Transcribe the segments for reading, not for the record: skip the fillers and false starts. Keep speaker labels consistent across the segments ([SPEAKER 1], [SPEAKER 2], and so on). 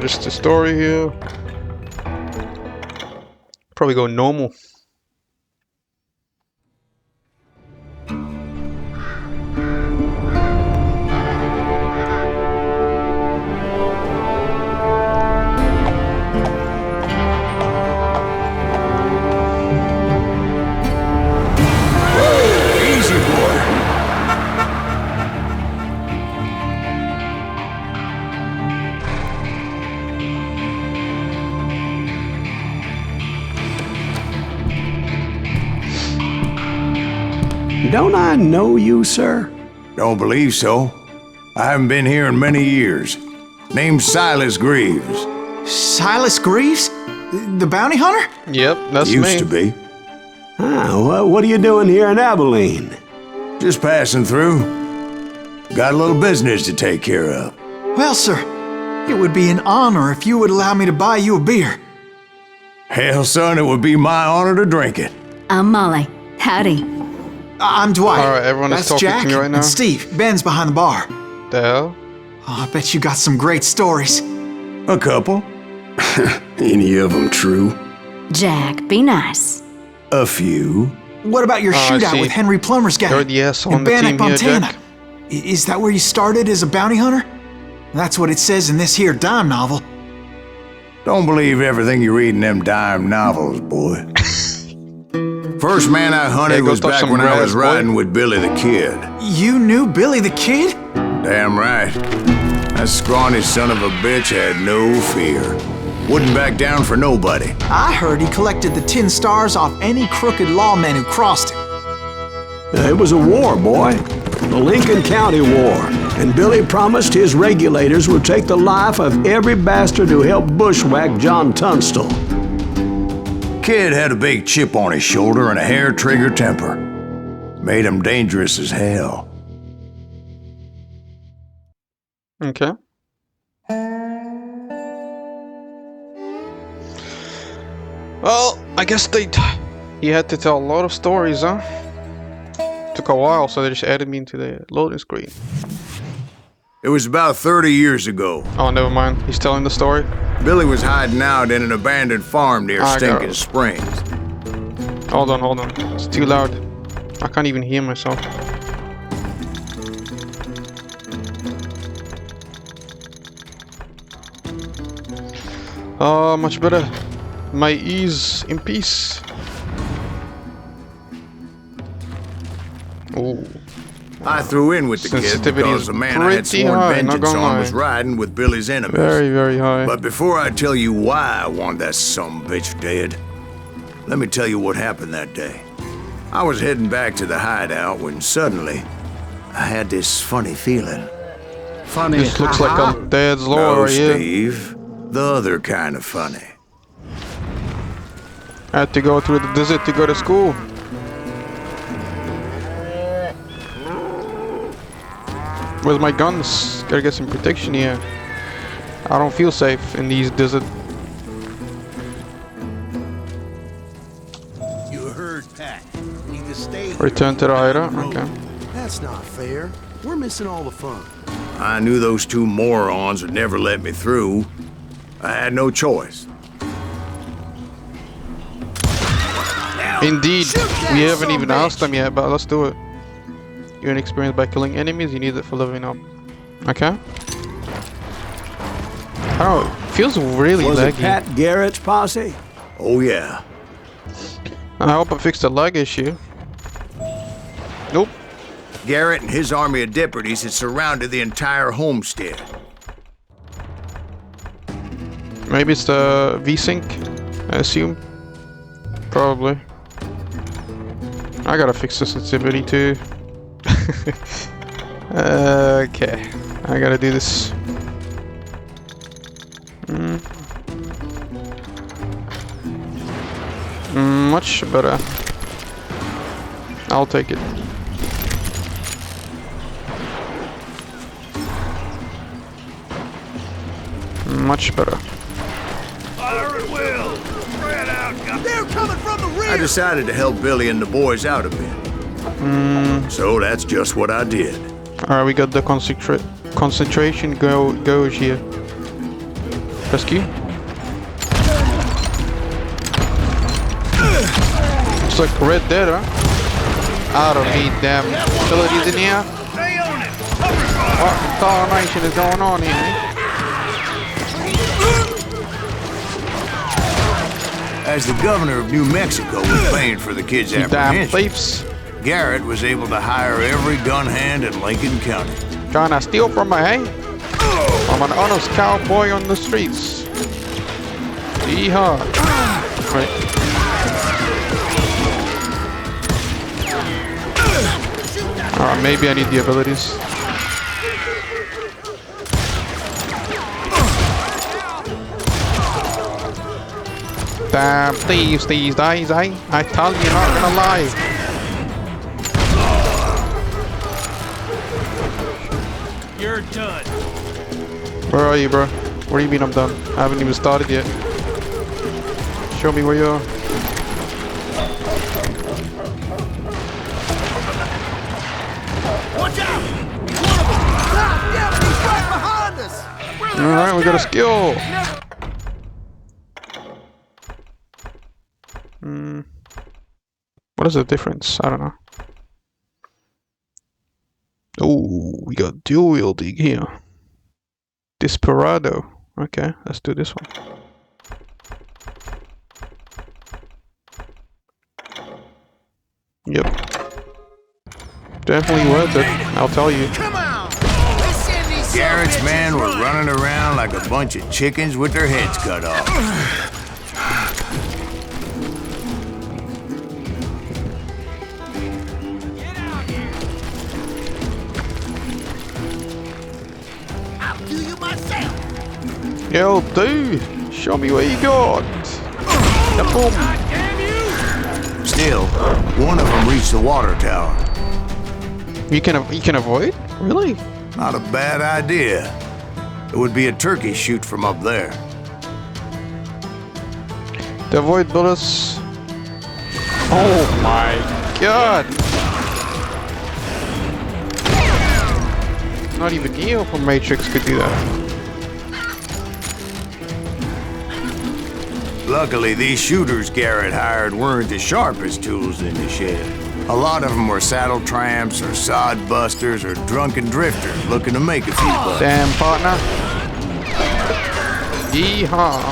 [SPEAKER 1] Just the story here. Probably go normal.
[SPEAKER 2] Don't I know you, sir?
[SPEAKER 3] Don't believe so. I haven't been here in many years. Name's Silas Greaves.
[SPEAKER 4] Silas Greaves? The bounty hunter?
[SPEAKER 1] Yep, that's
[SPEAKER 3] Used
[SPEAKER 1] me.
[SPEAKER 3] to be.
[SPEAKER 2] Well, what are you doing here in Abilene?
[SPEAKER 3] Just passing through. Got a little business to take care of.
[SPEAKER 4] Well, sir, it would be an honor if you would allow me to buy you a beer.
[SPEAKER 3] Hell, son, it would be my honor to drink it.
[SPEAKER 5] I'm Molly. Howdy.
[SPEAKER 4] I'm Dwight.
[SPEAKER 1] Alright, everyone is
[SPEAKER 4] That's
[SPEAKER 1] talking
[SPEAKER 4] Jack
[SPEAKER 1] to me right now.
[SPEAKER 4] and Steve. Ben's behind the bar.
[SPEAKER 1] The hell?
[SPEAKER 4] Oh, I bet you got some great stories.
[SPEAKER 3] A couple.
[SPEAKER 2] Any of them true?
[SPEAKER 5] Jack, be nice.
[SPEAKER 3] A few.
[SPEAKER 4] What about your
[SPEAKER 1] I
[SPEAKER 4] shootout
[SPEAKER 1] see.
[SPEAKER 4] with Henry Plummer's guy?
[SPEAKER 1] You're the ass on
[SPEAKER 4] in
[SPEAKER 1] the
[SPEAKER 4] Bannock,
[SPEAKER 1] team here,
[SPEAKER 4] Montana?
[SPEAKER 1] Jack.
[SPEAKER 4] Is that where you started as a bounty hunter? That's what it says in this here dime novel.
[SPEAKER 3] Don't believe everything you read in them dime novels, boy. First man I hunted
[SPEAKER 1] Yeah, go
[SPEAKER 3] was
[SPEAKER 1] touch
[SPEAKER 3] back
[SPEAKER 1] some
[SPEAKER 3] when I
[SPEAKER 1] grass,
[SPEAKER 3] was
[SPEAKER 1] boy.
[SPEAKER 3] riding with Billy the Kid.
[SPEAKER 4] You knew Billy the Kid?
[SPEAKER 3] Damn right. That scrawny son of a bitch had no fear. Wouldn't back down for nobody.
[SPEAKER 4] I heard he collected the 10 stars off any crooked lawmen who crossed him.
[SPEAKER 2] It was a war, boy. The Lincoln County War. And Billy promised his regulators would take the life of every bastard who helped bushwhack John Tunstall.
[SPEAKER 3] Kid had a big chip on his shoulder and a hair-trigger temper. Made him dangerous as hell.
[SPEAKER 1] Okay. Well, I guess he had to tell a lot of stories, huh? Took a while, so they just added me into the loading screen.
[SPEAKER 3] It was about 30 years ago.
[SPEAKER 1] Oh, never mind. He's telling the story.
[SPEAKER 3] Billy was hiding out in an abandoned farm near
[SPEAKER 1] I got
[SPEAKER 3] Stinking
[SPEAKER 1] it.
[SPEAKER 3] Springs.
[SPEAKER 1] Hold on. It's too loud. I can't even hear myself. Much better. My ease in peace. Ooh.
[SPEAKER 3] I threw in with the kid
[SPEAKER 1] Sensitivity
[SPEAKER 3] because
[SPEAKER 1] is
[SPEAKER 3] the man I had
[SPEAKER 1] pretty
[SPEAKER 3] sworn
[SPEAKER 1] high, not
[SPEAKER 3] vengeance
[SPEAKER 1] gonna
[SPEAKER 3] on
[SPEAKER 1] lie.
[SPEAKER 3] was riding with Billy's enemies.
[SPEAKER 1] Very, very high.
[SPEAKER 3] But before I tell you why I want that sumbitch dead, let me tell you what happened that day. I was heading back to the hideout when suddenly I had this funny feeling.
[SPEAKER 2] Funny.
[SPEAKER 1] This looks like a dad's law
[SPEAKER 3] No,
[SPEAKER 1] right here.
[SPEAKER 3] Steve. The other kind of funny.
[SPEAKER 1] I had to go through the desert to go to school. Where's my guns? Gotta get some protection here. I don't feel safe in these desert.
[SPEAKER 6] You heard Pat. Either stay
[SPEAKER 1] Return to the hideout. Okay.
[SPEAKER 6] That's not fair. We're missing all the fun.
[SPEAKER 3] I knew those two morons would never let me through. I had no choice.
[SPEAKER 1] Indeed, we haven't even asked them yet, but let's do it. You're inexperienced by killing enemies, you need it for living up. Okay. Oh, it feels really
[SPEAKER 2] Was it
[SPEAKER 1] laggy.
[SPEAKER 2] Pat Garrett's posse?
[SPEAKER 3] Oh yeah.
[SPEAKER 1] I hope I fixed the lag issue. Nope.
[SPEAKER 3] Garrett and his army of deputies had surrounded the entire homestead.
[SPEAKER 1] Maybe it's the V-Sync, I assume. Probably. I gotta fix the sensitivity too. Okay, I gotta do this. Much better. I'll take it. Much better.
[SPEAKER 6] Fire at will. Spread out. They're coming from the rear.
[SPEAKER 3] I decided to help Billy and the boys out a bit. So that's just what I did.
[SPEAKER 1] Alright, we got the concentration gauge here. Rescue. It's like Red Dead, huh? I don't need them abilities in here.
[SPEAKER 6] Stay on it.
[SPEAKER 1] What in tarnation is going on here?
[SPEAKER 3] As the governor of New Mexico was paying for the kids'
[SPEAKER 1] You damn
[SPEAKER 3] apprehension,
[SPEAKER 1] thieves.
[SPEAKER 3] Garrett was able to hire every gun hand in Lincoln County.
[SPEAKER 1] Trying to steal from me, hey? I'm an honest cowboy on the streets. Yeehaw. Right. Alright, maybe I need the abilities. Damn thieves these days, eh? I tell you, not gonna lie.
[SPEAKER 6] You're done.
[SPEAKER 1] Where are you, bro? What do you mean I'm done? I haven't even started yet. Show me where you are.
[SPEAKER 6] Watch out! God damn it, he's right behind us!
[SPEAKER 1] Alright, we got a skill. What is the difference? I don't know. Oh, we got dual wielding here. Desperado. Okay, let's do this one. Yep. Definitely worth it, I'll tell you.
[SPEAKER 6] Come on!
[SPEAKER 3] Garrett's men were running around like a bunch of chickens with their heads cut off.
[SPEAKER 6] I'll do you myself!
[SPEAKER 1] Yo, dude, show me what you got. The boom.
[SPEAKER 3] Still, one of them reached the water tower.
[SPEAKER 1] You can avoid? Really?
[SPEAKER 3] Not a bad idea. It would be a turkey shoot from up there.
[SPEAKER 1] To avoid bullets. Oh my god! Not even Neo from Matrix could do that.
[SPEAKER 3] Luckily, these shooters Garrett hired weren't the sharpest tools in the shed. A lot of them were saddle tramps or sod busters or drunken drifters looking to make a few bucks.
[SPEAKER 1] Damn, partner. Yeehaw.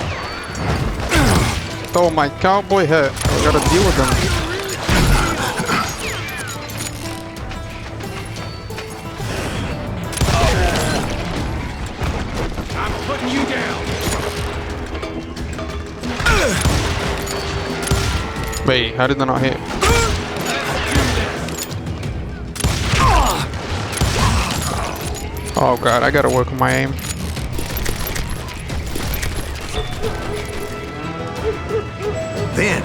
[SPEAKER 1] Stole my cowboy hat. I gotta deal with them.
[SPEAKER 6] I'm putting you down!
[SPEAKER 1] Wait, how did that not hit? Oh god, I gotta work on my aim.
[SPEAKER 3] Then,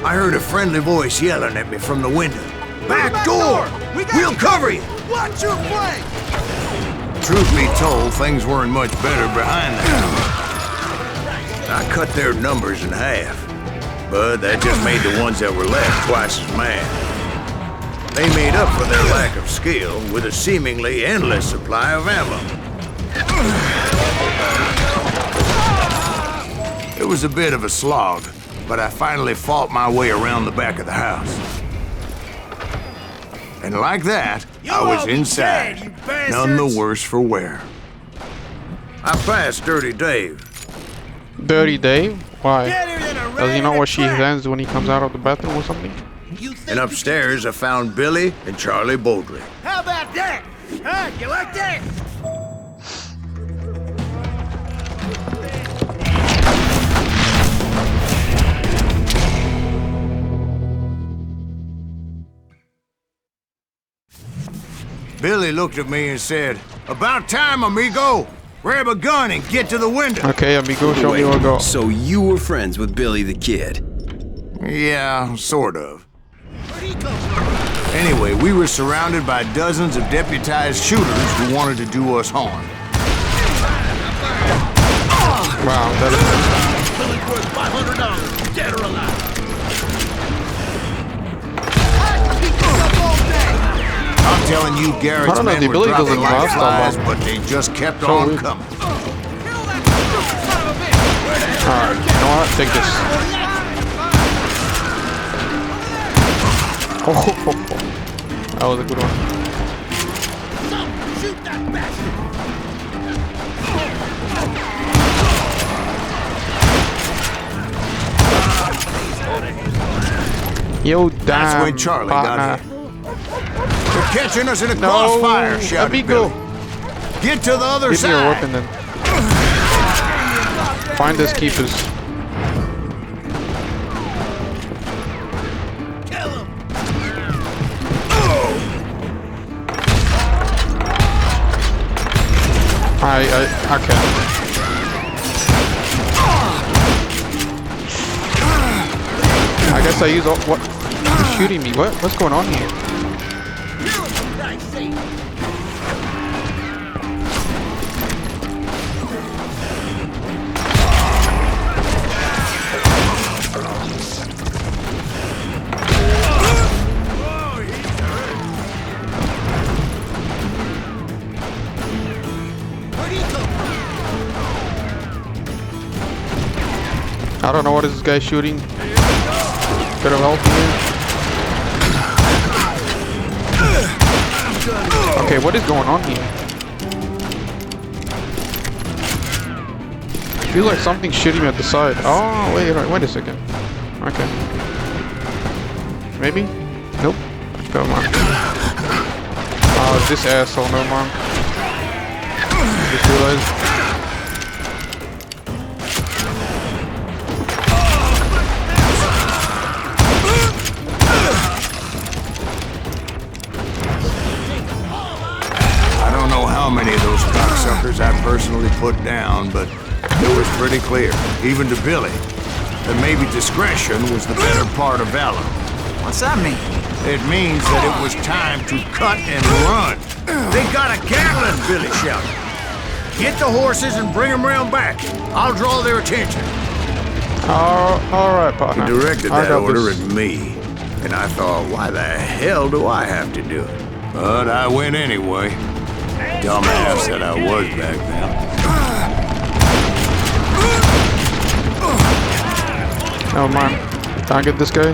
[SPEAKER 3] I heard a friendly voice yelling at me from the window. Back door! We'll cover you!
[SPEAKER 6] Watch your flank!
[SPEAKER 3] Truth be told, things weren't much better behind the house. I cut their numbers in half, but that just made the ones that were left twice as mad. They made up for their lack of skill with a seemingly endless supply of ammo. It was a bit of a slog, but I finally fought my way around the back of the house. And like that, I was inside, none the worse for wear. I passed Dirty Dave.
[SPEAKER 1] Dirty Dave? Why?
[SPEAKER 6] Better than a
[SPEAKER 1] Does he know
[SPEAKER 6] rat
[SPEAKER 1] what she
[SPEAKER 6] in a trap.
[SPEAKER 1] sends when he comes out of the bathroom or something?
[SPEAKER 6] You think
[SPEAKER 3] And upstairs, I found Billy and Charlie Bowdry.
[SPEAKER 6] How about that? Huh? You like that?
[SPEAKER 3] Billy looked at me and said, "About time, amigo. Grab a gun and get to the window."
[SPEAKER 1] Okay, amigo, show me where to go.
[SPEAKER 7] So you were friends with Billy the Kid?
[SPEAKER 3] Yeah, sort of. Anyway, we were surrounded by dozens of deputized shooters who wanted to do us harm.
[SPEAKER 1] Wow, that
[SPEAKER 6] Billy's worth $500, dead or alive.
[SPEAKER 3] I'm telling you,
[SPEAKER 1] I
[SPEAKER 3] Garrett's
[SPEAKER 1] don't know,
[SPEAKER 3] men
[SPEAKER 1] the
[SPEAKER 3] were
[SPEAKER 1] ability
[SPEAKER 3] dropping
[SPEAKER 1] doesn't
[SPEAKER 3] like
[SPEAKER 1] last that
[SPEAKER 3] flies,
[SPEAKER 1] long.
[SPEAKER 3] but they just kept
[SPEAKER 1] So
[SPEAKER 3] on
[SPEAKER 1] weird.
[SPEAKER 3] coming.
[SPEAKER 6] Kill that son of a
[SPEAKER 1] Alright, you know what? Take this. Oh, that was a good one.
[SPEAKER 6] Shoot that bastard!
[SPEAKER 1] Yo, damn.
[SPEAKER 3] That's when Charlie got here. They're catching us in a
[SPEAKER 1] No,
[SPEAKER 3] crossfire, shouted
[SPEAKER 1] amigo.
[SPEAKER 3] Billy. Get to the other
[SPEAKER 1] Give me your
[SPEAKER 3] side.
[SPEAKER 1] weapon then. Find us keepers.
[SPEAKER 6] Kill him!
[SPEAKER 1] Okay. I guess I use all, what? He's shooting me. What's going on here? I don't know what is this guy shooting. Bit of help here. Okay, what is going on here? Feels like something's shooting me at the side. Oh, wait a second. Okay. Maybe? Nope. Come on. Oh, it's this asshole, no man. Just realized.
[SPEAKER 3] How many of those cocksuckers I personally put down, but it was pretty clear, even to Billy, that maybe discretion was the better part of valor.
[SPEAKER 4] What's that mean?
[SPEAKER 3] It means that it was time to cut and run. They got a Gatling, Billy shouted. Get the horses and bring them round back. I'll draw their attention.
[SPEAKER 1] Alright, partner.
[SPEAKER 3] He directed
[SPEAKER 1] I
[SPEAKER 3] that
[SPEAKER 1] got
[SPEAKER 3] order
[SPEAKER 1] this.
[SPEAKER 3] at me, and I thought, why the hell do I have to do it? But I went anyway. Dumbass that I was back then.
[SPEAKER 1] Oh man, can I get this guy?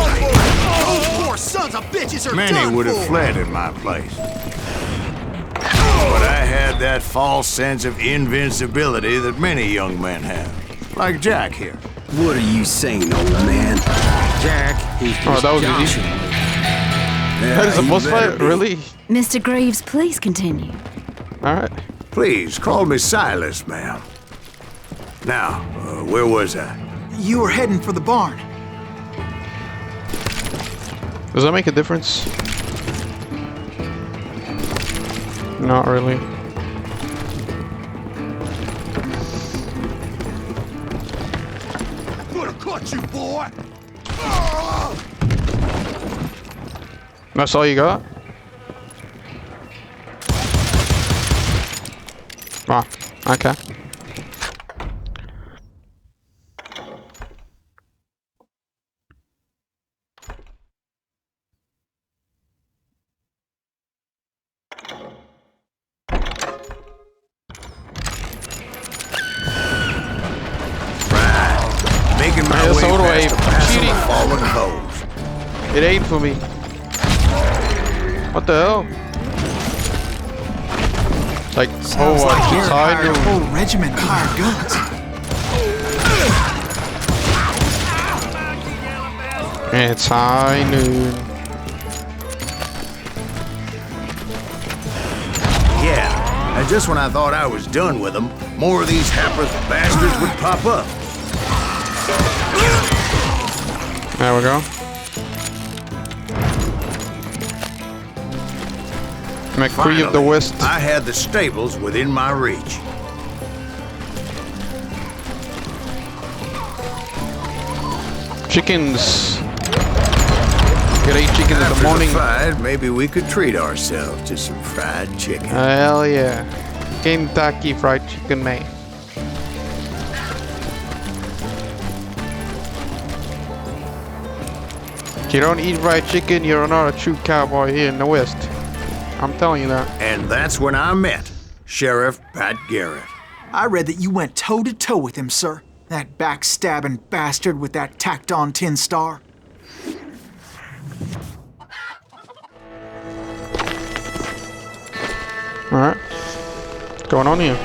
[SPEAKER 6] Poor sons of bitches are
[SPEAKER 3] Many
[SPEAKER 6] done
[SPEAKER 3] would have
[SPEAKER 6] for.
[SPEAKER 3] fled in my place. But I had that false sense of invincibility that many young men have. Like Jack here.
[SPEAKER 7] What are you saying, old man?
[SPEAKER 3] Jack, he's
[SPEAKER 1] Oh, that was easy. That is a boss fight? Really?
[SPEAKER 5] Mr. Greaves, please continue.
[SPEAKER 1] Alright.
[SPEAKER 3] Please, call me Silas, ma'am. Now, where was I?
[SPEAKER 4] You were heading for the barn.
[SPEAKER 1] Does that make a difference? Not really.
[SPEAKER 6] Could have caught you, boy.
[SPEAKER 1] That's all you got? Ah, okay.
[SPEAKER 3] Making my
[SPEAKER 1] Yes,
[SPEAKER 3] way
[SPEAKER 1] so do
[SPEAKER 3] past
[SPEAKER 1] I.
[SPEAKER 3] the pass of
[SPEAKER 1] Cheating.
[SPEAKER 3] the fallen foes.
[SPEAKER 1] It ain't for me. What the hell? It's like,
[SPEAKER 4] Sounds like
[SPEAKER 1] it's
[SPEAKER 4] you're
[SPEAKER 1] high
[SPEAKER 4] hired a
[SPEAKER 1] noon.
[SPEAKER 4] whole regiment to hire guns.
[SPEAKER 1] It's high noon.
[SPEAKER 3] Yeah, and just when I thought I was done with them, more of these hapless bastards would pop up.
[SPEAKER 1] There we go. McCree of the
[SPEAKER 3] Finally,
[SPEAKER 1] West.
[SPEAKER 3] I had the stables within my reach.
[SPEAKER 1] Chickens. Get 8 chickens in the
[SPEAKER 3] After
[SPEAKER 1] morning.
[SPEAKER 3] the fight, maybe we could treat ourselves to some fried chicken.
[SPEAKER 1] Hell yeah. Kentucky Fried Chicken, man. If you don't eat fried chicken, you're not a true cowboy here in the West. I'm telling you that.
[SPEAKER 3] And that's when I met Sheriff Pat Garrett.
[SPEAKER 4] I read that you went toe-to-toe with him, sir. That backstabbing bastard with that tacked-on tin star.
[SPEAKER 1] Alright. What's going on here?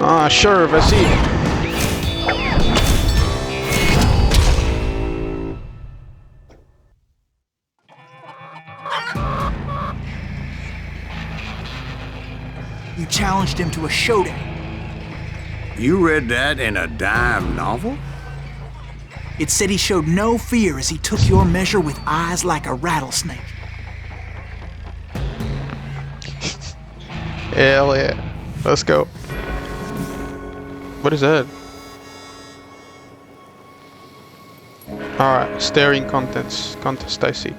[SPEAKER 1] Ah, Sheriff, I see.
[SPEAKER 4] You challenged him to a showdown.
[SPEAKER 3] You read that in a dime novel?
[SPEAKER 4] It said he showed no fear as he took your measure with eyes like a rattlesnake.
[SPEAKER 1] Hell yeah. Let's go. What is that? Alright, staring contest, I see.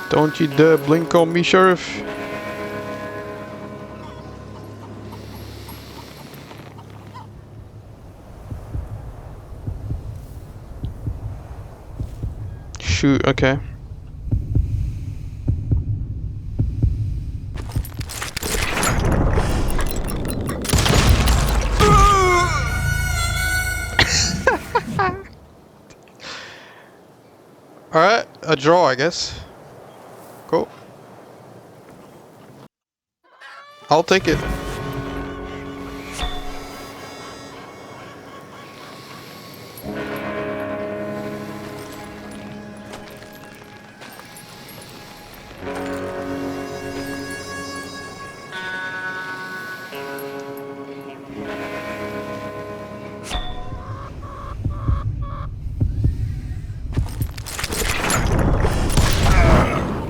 [SPEAKER 1] Don't you dare blink on me, Sheriff. Shoot, okay. Alright, a draw, I guess. Cool. I'll take it.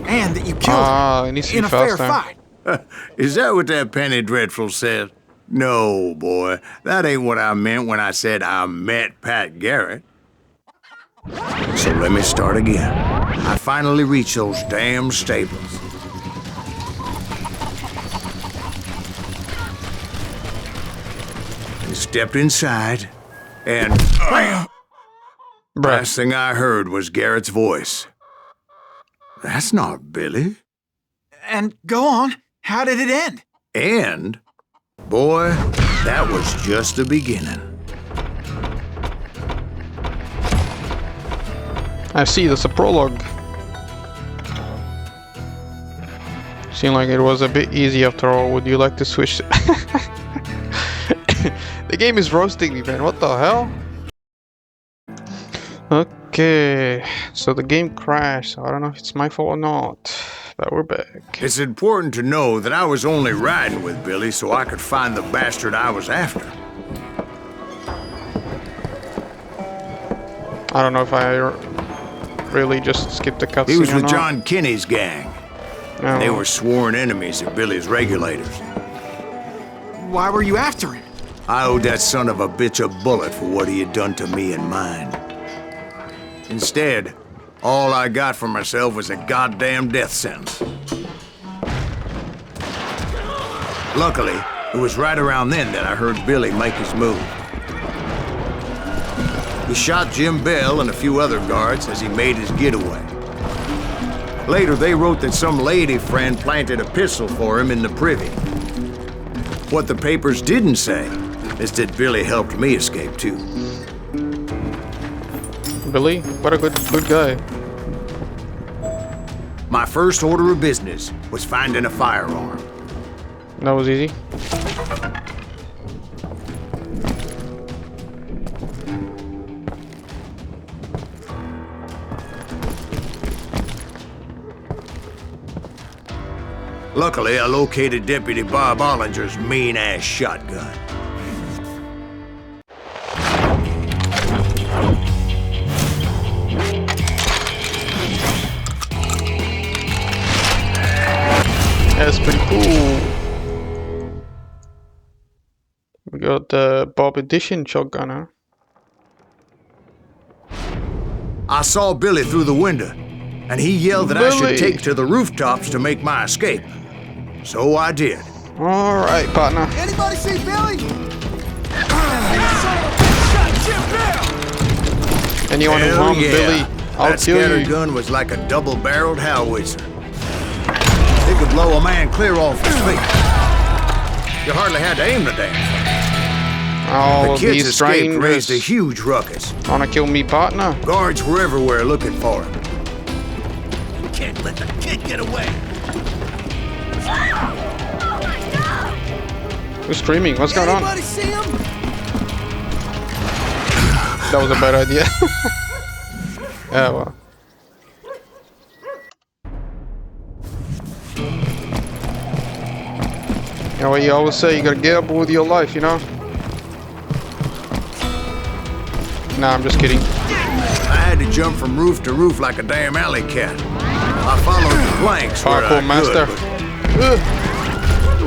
[SPEAKER 4] And that you killed
[SPEAKER 1] it needs to
[SPEAKER 4] him
[SPEAKER 1] be
[SPEAKER 4] in a fair
[SPEAKER 1] faster.
[SPEAKER 4] fight.
[SPEAKER 3] Is that what that Penny Dreadful said? No, boy. That ain't what I meant when I said I met Pat Garrett. So let me start again. I finally reached those damn stables. I stepped inside, and bam! Last thing I heard was Garrett's voice. That's not Billy.
[SPEAKER 4] And go on. How did it end?
[SPEAKER 3] And, boy, that was just the beginning.
[SPEAKER 1] I see, there's a prologue. Seemed like it was a bit easy after all. Would you like to switch? The game is roasting me, man. What the hell? Okay, so the game crashed. I don't know if it's my fault or not, but we're back.
[SPEAKER 3] It's important to know that I was only riding with Billy so I could find the bastard I was after.
[SPEAKER 1] I don't know if I really just skipped the cutscene.
[SPEAKER 3] He was
[SPEAKER 1] or
[SPEAKER 3] with
[SPEAKER 1] not.
[SPEAKER 3] John Kinney's gang.
[SPEAKER 1] Oh.
[SPEAKER 3] They were sworn enemies of Billy's regulators.
[SPEAKER 4] Why were you after him?
[SPEAKER 3] I owed that son of a bitch a bullet for what he had done to me and mine. Instead, all I got for myself was a goddamn death sentence. Luckily, it was right around then that I heard Billy make his move. He shot Jim Bell and a few other guards as he made his getaway. Later, they wrote that some lady friend planted a pistol for him in the privy. What the papers didn't say is that Billy helped me escape too.
[SPEAKER 1] Billy, what a good guy.
[SPEAKER 3] My first order of business was finding a firearm.
[SPEAKER 1] That was easy.
[SPEAKER 3] Luckily, I located Deputy Bob Ollinger's mean-ass shotgun.
[SPEAKER 1] That's pretty cool. We got the Bob Edition shotgun, huh?
[SPEAKER 3] I saw Billy through the window, and he yelled that I
[SPEAKER 1] Billy.
[SPEAKER 3] should take to the rooftops to make my escape. So I did.
[SPEAKER 1] Alright, partner.
[SPEAKER 6] Anybody see Billy?
[SPEAKER 1] Anyone who
[SPEAKER 3] Hell
[SPEAKER 1] harms
[SPEAKER 3] yeah.
[SPEAKER 1] Billy, I'll
[SPEAKER 3] That
[SPEAKER 1] kill
[SPEAKER 3] scattered
[SPEAKER 1] you.
[SPEAKER 3] gun was like a double-barreled howitzer. It could blow a man clear off his feet. You hardly had to aim the damn thing.
[SPEAKER 1] Oh,
[SPEAKER 3] The kids
[SPEAKER 1] these
[SPEAKER 3] escaped raised a
[SPEAKER 1] strangers
[SPEAKER 3] huge ruckus.
[SPEAKER 1] wanna kill me, partner.
[SPEAKER 3] Guards were everywhere looking for him.
[SPEAKER 6] Can't let the kid get away.
[SPEAKER 1] Who's screaming? What's going on?
[SPEAKER 6] Anybody see him?
[SPEAKER 1] That was a bad idea. Yeah, well. You know what you always say, you gotta gamble with your life, you know? Nah, I'm just kidding.
[SPEAKER 3] I had to jump from roof to roof like a damn alley cat. I followed the planks where
[SPEAKER 1] Parkour
[SPEAKER 3] I
[SPEAKER 1] master.
[SPEAKER 3] could,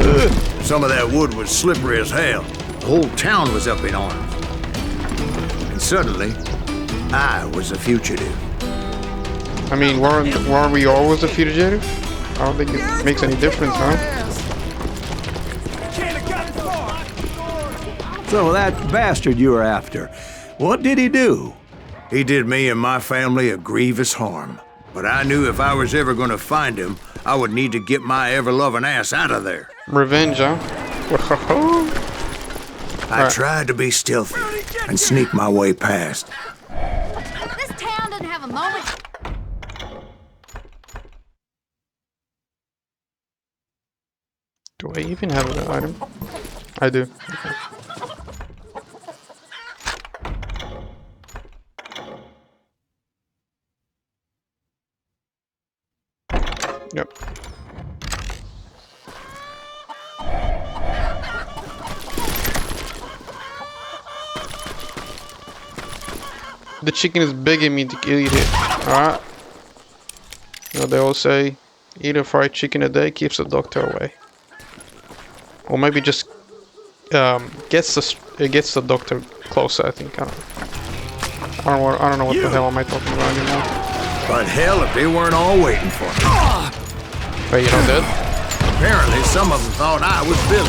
[SPEAKER 3] but some of that wood was slippery as hell. The whole town was up in arms. And suddenly, I was a fugitive.
[SPEAKER 1] I mean, weren't we always a fugitive? I don't think it makes any difference, huh?
[SPEAKER 2] So that bastard you were after, what did he do?
[SPEAKER 3] He did me and my family a grievous harm. But I knew if I was ever going to find him, I would need to get my ever-loving ass out of there.
[SPEAKER 1] Revenge, huh?
[SPEAKER 3] I
[SPEAKER 1] Right.
[SPEAKER 3] tried to be stealthy and sneak my way past.
[SPEAKER 5] This town doesn't have a moment.
[SPEAKER 1] Do I even have an item? I do. Okay. Yep. The chicken is begging me to eat it. Alright. You know, they all say, eat a fried chicken a day keeps the doctor away. Or maybe just gets the doctor closer, I think. I don't know what the hell am I talking about anymore.
[SPEAKER 3] But hell, if they weren't all waiting for me.
[SPEAKER 1] Wait, you're not dead?
[SPEAKER 3] Apparently, some of them thought I was Billy.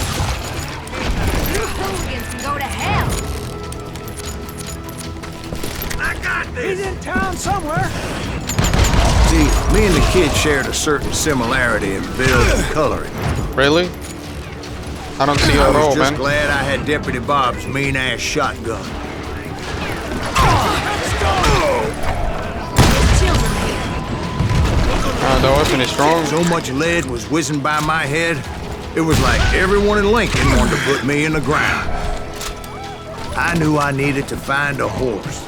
[SPEAKER 5] You hooligans can go to hell.
[SPEAKER 6] I got this.
[SPEAKER 4] He's in town somewhere.
[SPEAKER 3] See, me and the kid shared a certain similarity in build and coloring.
[SPEAKER 1] Really? I don't see you
[SPEAKER 3] I
[SPEAKER 1] at
[SPEAKER 3] was
[SPEAKER 1] all,
[SPEAKER 3] just
[SPEAKER 1] man.
[SPEAKER 3] glad I had Deputy Bob's mean-ass shotgun.
[SPEAKER 1] The weapon is strong.
[SPEAKER 3] So much lead was whizzing by my head, it was like everyone in Lincoln wanted to put me in the ground. I knew I needed to find a horse.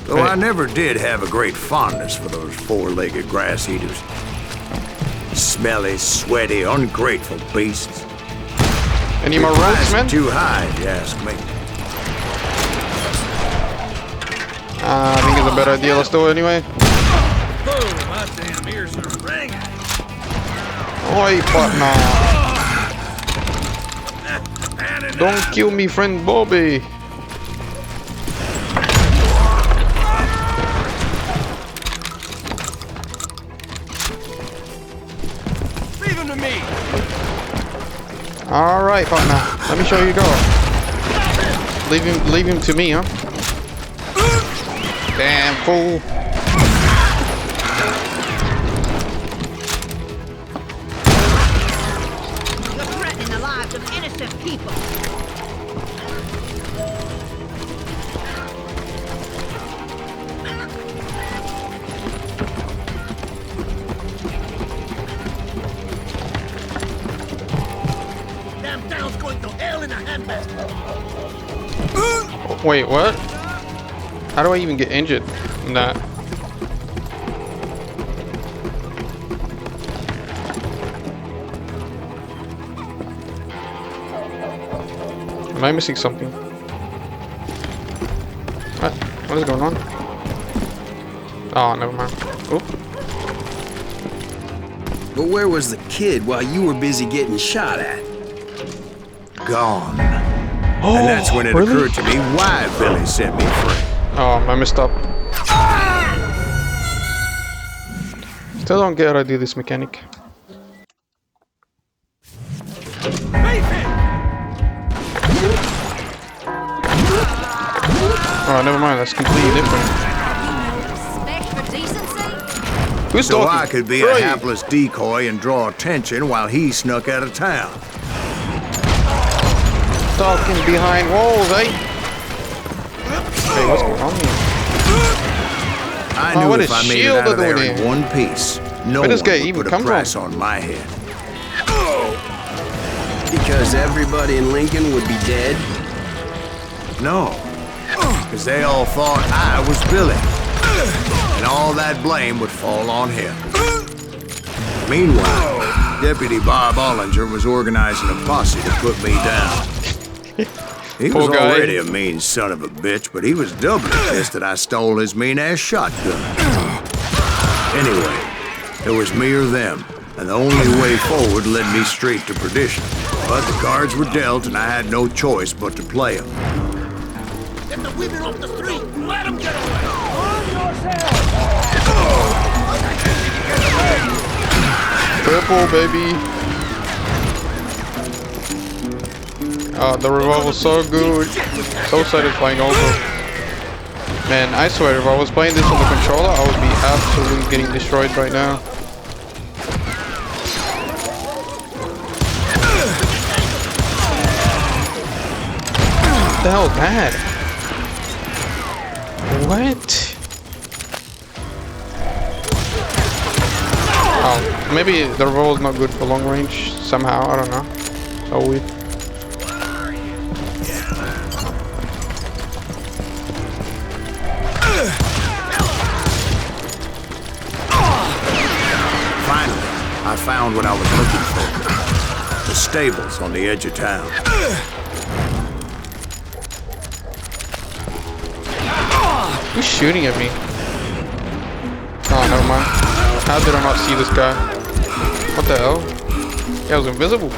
[SPEAKER 3] Though I never did have a great fondness for those four-legged grass eaters. Smelly, sweaty, ungrateful beasts.
[SPEAKER 1] Any more ropes,
[SPEAKER 3] Price
[SPEAKER 1] man?
[SPEAKER 3] too high, if you ask me.
[SPEAKER 1] I think it's a better idea. Let's do it anyway.
[SPEAKER 6] Boom, my damn ears are ringing.
[SPEAKER 1] Oi, partner. Don't kill me, friend Bobby.
[SPEAKER 6] Leave him to me.
[SPEAKER 1] Alright, partner. Let me show you go. Leave him to me, huh? Damn fool.
[SPEAKER 5] You're threatening the lives of innocent people.
[SPEAKER 6] Damn town's going to hell in a handbasket.
[SPEAKER 1] Wait, what? How do I even get injured in that? Am I missing something? What is going on? Oh, never mind. Oh,
[SPEAKER 7] But where was the kid while you were busy getting shot at?
[SPEAKER 3] Gone. And that's when it
[SPEAKER 1] really?
[SPEAKER 3] occurred to me why Billy set me free.
[SPEAKER 1] Oh, I messed up. Still don't get how to do this mechanic. Oh, never mind. That's completely different.
[SPEAKER 5] Respect for decency?
[SPEAKER 1] Who's
[SPEAKER 3] So
[SPEAKER 1] talking?
[SPEAKER 3] I could be a
[SPEAKER 1] Right.
[SPEAKER 3] hapless decoy and draw attention while he snuck out of town.
[SPEAKER 1] Talking behind walls, eh? Hey, what's going on here?
[SPEAKER 3] I
[SPEAKER 1] Oh,
[SPEAKER 3] knew
[SPEAKER 1] what
[SPEAKER 3] if
[SPEAKER 1] is
[SPEAKER 3] I made it
[SPEAKER 1] shield
[SPEAKER 3] out of there
[SPEAKER 1] doing
[SPEAKER 3] in
[SPEAKER 1] here?
[SPEAKER 3] one piece, no
[SPEAKER 1] Where
[SPEAKER 3] one
[SPEAKER 1] does guy
[SPEAKER 3] would
[SPEAKER 1] even
[SPEAKER 3] put a
[SPEAKER 1] come from?
[SPEAKER 3] price on my head.
[SPEAKER 7] Because everybody in Lincoln would be dead?
[SPEAKER 3] No, because they all thought I was Billy, and all that blame would fall on him. Meanwhile, Deputy Bob Ollinger was organizing a posse to put me down. He was
[SPEAKER 1] Poor guy.
[SPEAKER 3] already a mean son of a bitch, but he was doubly pissed that I stole his mean-ass shotgun. Anyway, it was me or them, and the only way forward led me straight to perdition. But the cards were dealt, and I had no choice but to play them.
[SPEAKER 6] Get the women off the street! Let them get away!
[SPEAKER 1] Purple, baby. Oh, the revolver's so good. So satisfying also. Man, I swear, if I was playing this on the controller, I would be absolutely getting destroyed right now. What the hell is that? What? Oh, maybe the revolver's not good for long range somehow, I don't know. So weird.
[SPEAKER 3] Finally, I found what I was looking for. The stables on the edge of town.
[SPEAKER 1] Who's shooting at me? Oh, never mind. How did I not see this guy? What the hell? Yeah, I was invisible.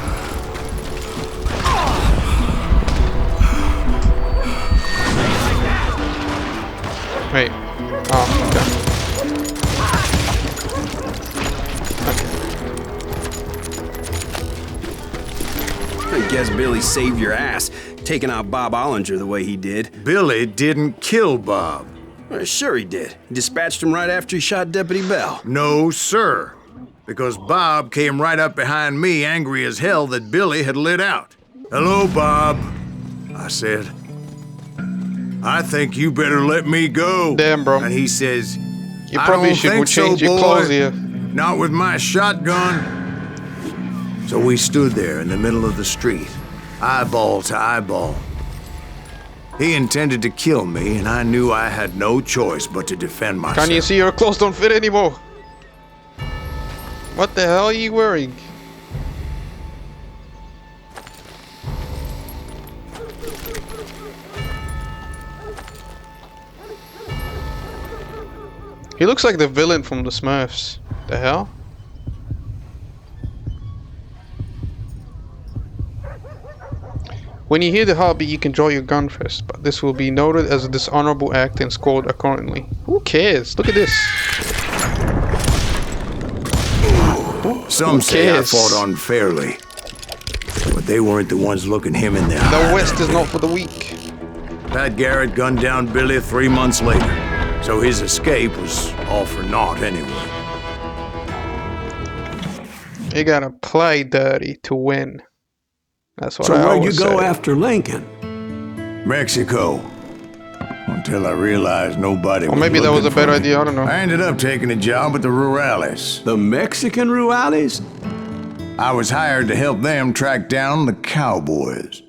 [SPEAKER 1] Wait. Oh,
[SPEAKER 7] I guess Billy saved your ass, taking out Bob Ollinger the way he did.
[SPEAKER 3] Billy didn't kill Bob.
[SPEAKER 7] Well, sure he did. He dispatched him right after he shot Deputy Bell.
[SPEAKER 3] No, sir. Because Bob came right up behind me, angry as hell that Billy had lit out. Hello, Bob, I said. I think you better let me go.
[SPEAKER 1] Damn, bro.
[SPEAKER 3] And he says,
[SPEAKER 1] You
[SPEAKER 3] I
[SPEAKER 1] probably
[SPEAKER 3] don't
[SPEAKER 1] should
[SPEAKER 3] think
[SPEAKER 1] change
[SPEAKER 3] so,
[SPEAKER 1] your
[SPEAKER 3] boy.
[SPEAKER 1] clothes here.
[SPEAKER 3] Not with my shotgun. So we stood there in the middle of the street, eyeball to eyeball. He intended to kill me, and I knew I had no choice but to defend myself.
[SPEAKER 1] Can't you see your clothes don't fit anymore? What the hell are you wearing? He looks like the villain from the Smurfs. The hell? When you hear the heartbeat, you can draw your gun first, but this will be noted as a dishonorable act and scored accordingly. Who cares? Look at this.
[SPEAKER 3] Some say I
[SPEAKER 1] cares?
[SPEAKER 3] fought unfairly, but they weren't the ones looking him in the
[SPEAKER 1] The
[SPEAKER 3] eye.
[SPEAKER 1] West is not for the weak.
[SPEAKER 3] Pat Garrett gunned down Billy 3 months later, so his escape was all for naught anyway.
[SPEAKER 1] You gotta play dirty to win. That's what
[SPEAKER 2] So
[SPEAKER 1] I
[SPEAKER 2] where'd you
[SPEAKER 1] always
[SPEAKER 2] go
[SPEAKER 1] say.
[SPEAKER 2] after Lincoln?
[SPEAKER 3] Mexico. Until I realized nobody
[SPEAKER 1] Or
[SPEAKER 3] was
[SPEAKER 1] maybe that was a
[SPEAKER 3] looking for
[SPEAKER 1] better
[SPEAKER 3] me.
[SPEAKER 1] idea, I don't know.
[SPEAKER 3] I ended up taking a job at the Rurales.
[SPEAKER 2] The Mexican Rurales?
[SPEAKER 3] I was hired to help them track down the cowboys.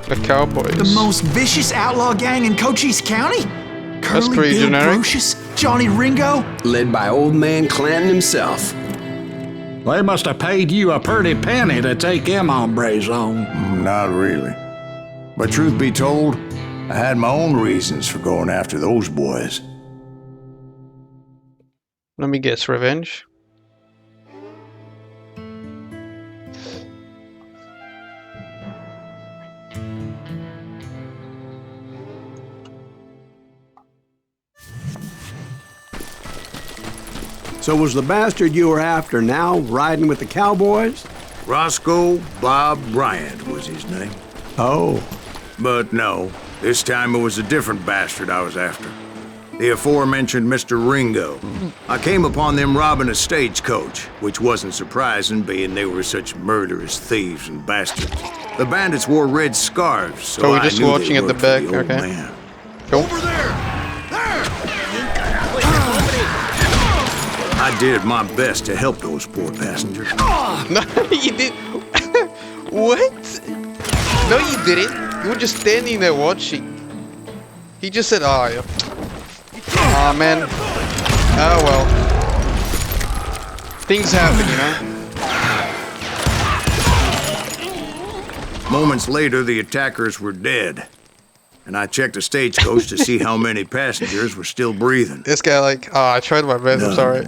[SPEAKER 1] The Cowboys.
[SPEAKER 4] The most vicious outlaw gang in Cochise County? Curly
[SPEAKER 1] pretty
[SPEAKER 4] Bill
[SPEAKER 1] generic.
[SPEAKER 4] Brocious? Johnny Ringo?
[SPEAKER 7] Led by old man Clanton himself.
[SPEAKER 8] They must have paid you a pretty penny to take them hombres on.
[SPEAKER 3] Not really. But truth be told, I had my own reasons for going after those boys.
[SPEAKER 1] Let me guess, revenge?
[SPEAKER 2] So was the bastard you were after now riding with the cowboys?
[SPEAKER 3] Roscoe Bob Bryant was his name.
[SPEAKER 2] Oh,
[SPEAKER 3] But no, this time it was a different bastard I was after. The aforementioned Mr. Ringo. I came upon them robbing a stagecoach, which wasn't surprising, being they were such murderous thieves and bastards. The bandits wore red scarves, so
[SPEAKER 1] we're
[SPEAKER 3] I
[SPEAKER 1] just
[SPEAKER 3] knew
[SPEAKER 1] watching
[SPEAKER 3] they
[SPEAKER 1] at the
[SPEAKER 3] worked for
[SPEAKER 1] back,
[SPEAKER 3] the old
[SPEAKER 1] okay.
[SPEAKER 3] man.
[SPEAKER 1] Cool.
[SPEAKER 6] Over there! There!
[SPEAKER 3] I did my best to help those poor passengers.
[SPEAKER 1] No, you did. What? No, you didn't. You were just standing there watching. He just said, "Oh, yeah." Oh man. Oh well. Things happen, you know.
[SPEAKER 3] Moments later, the attackers were dead. And I checked the stagecoach to see how many passengers were still breathing.
[SPEAKER 1] This guy, like, oh, I tried my best. I'm
[SPEAKER 3] No.
[SPEAKER 1] sorry.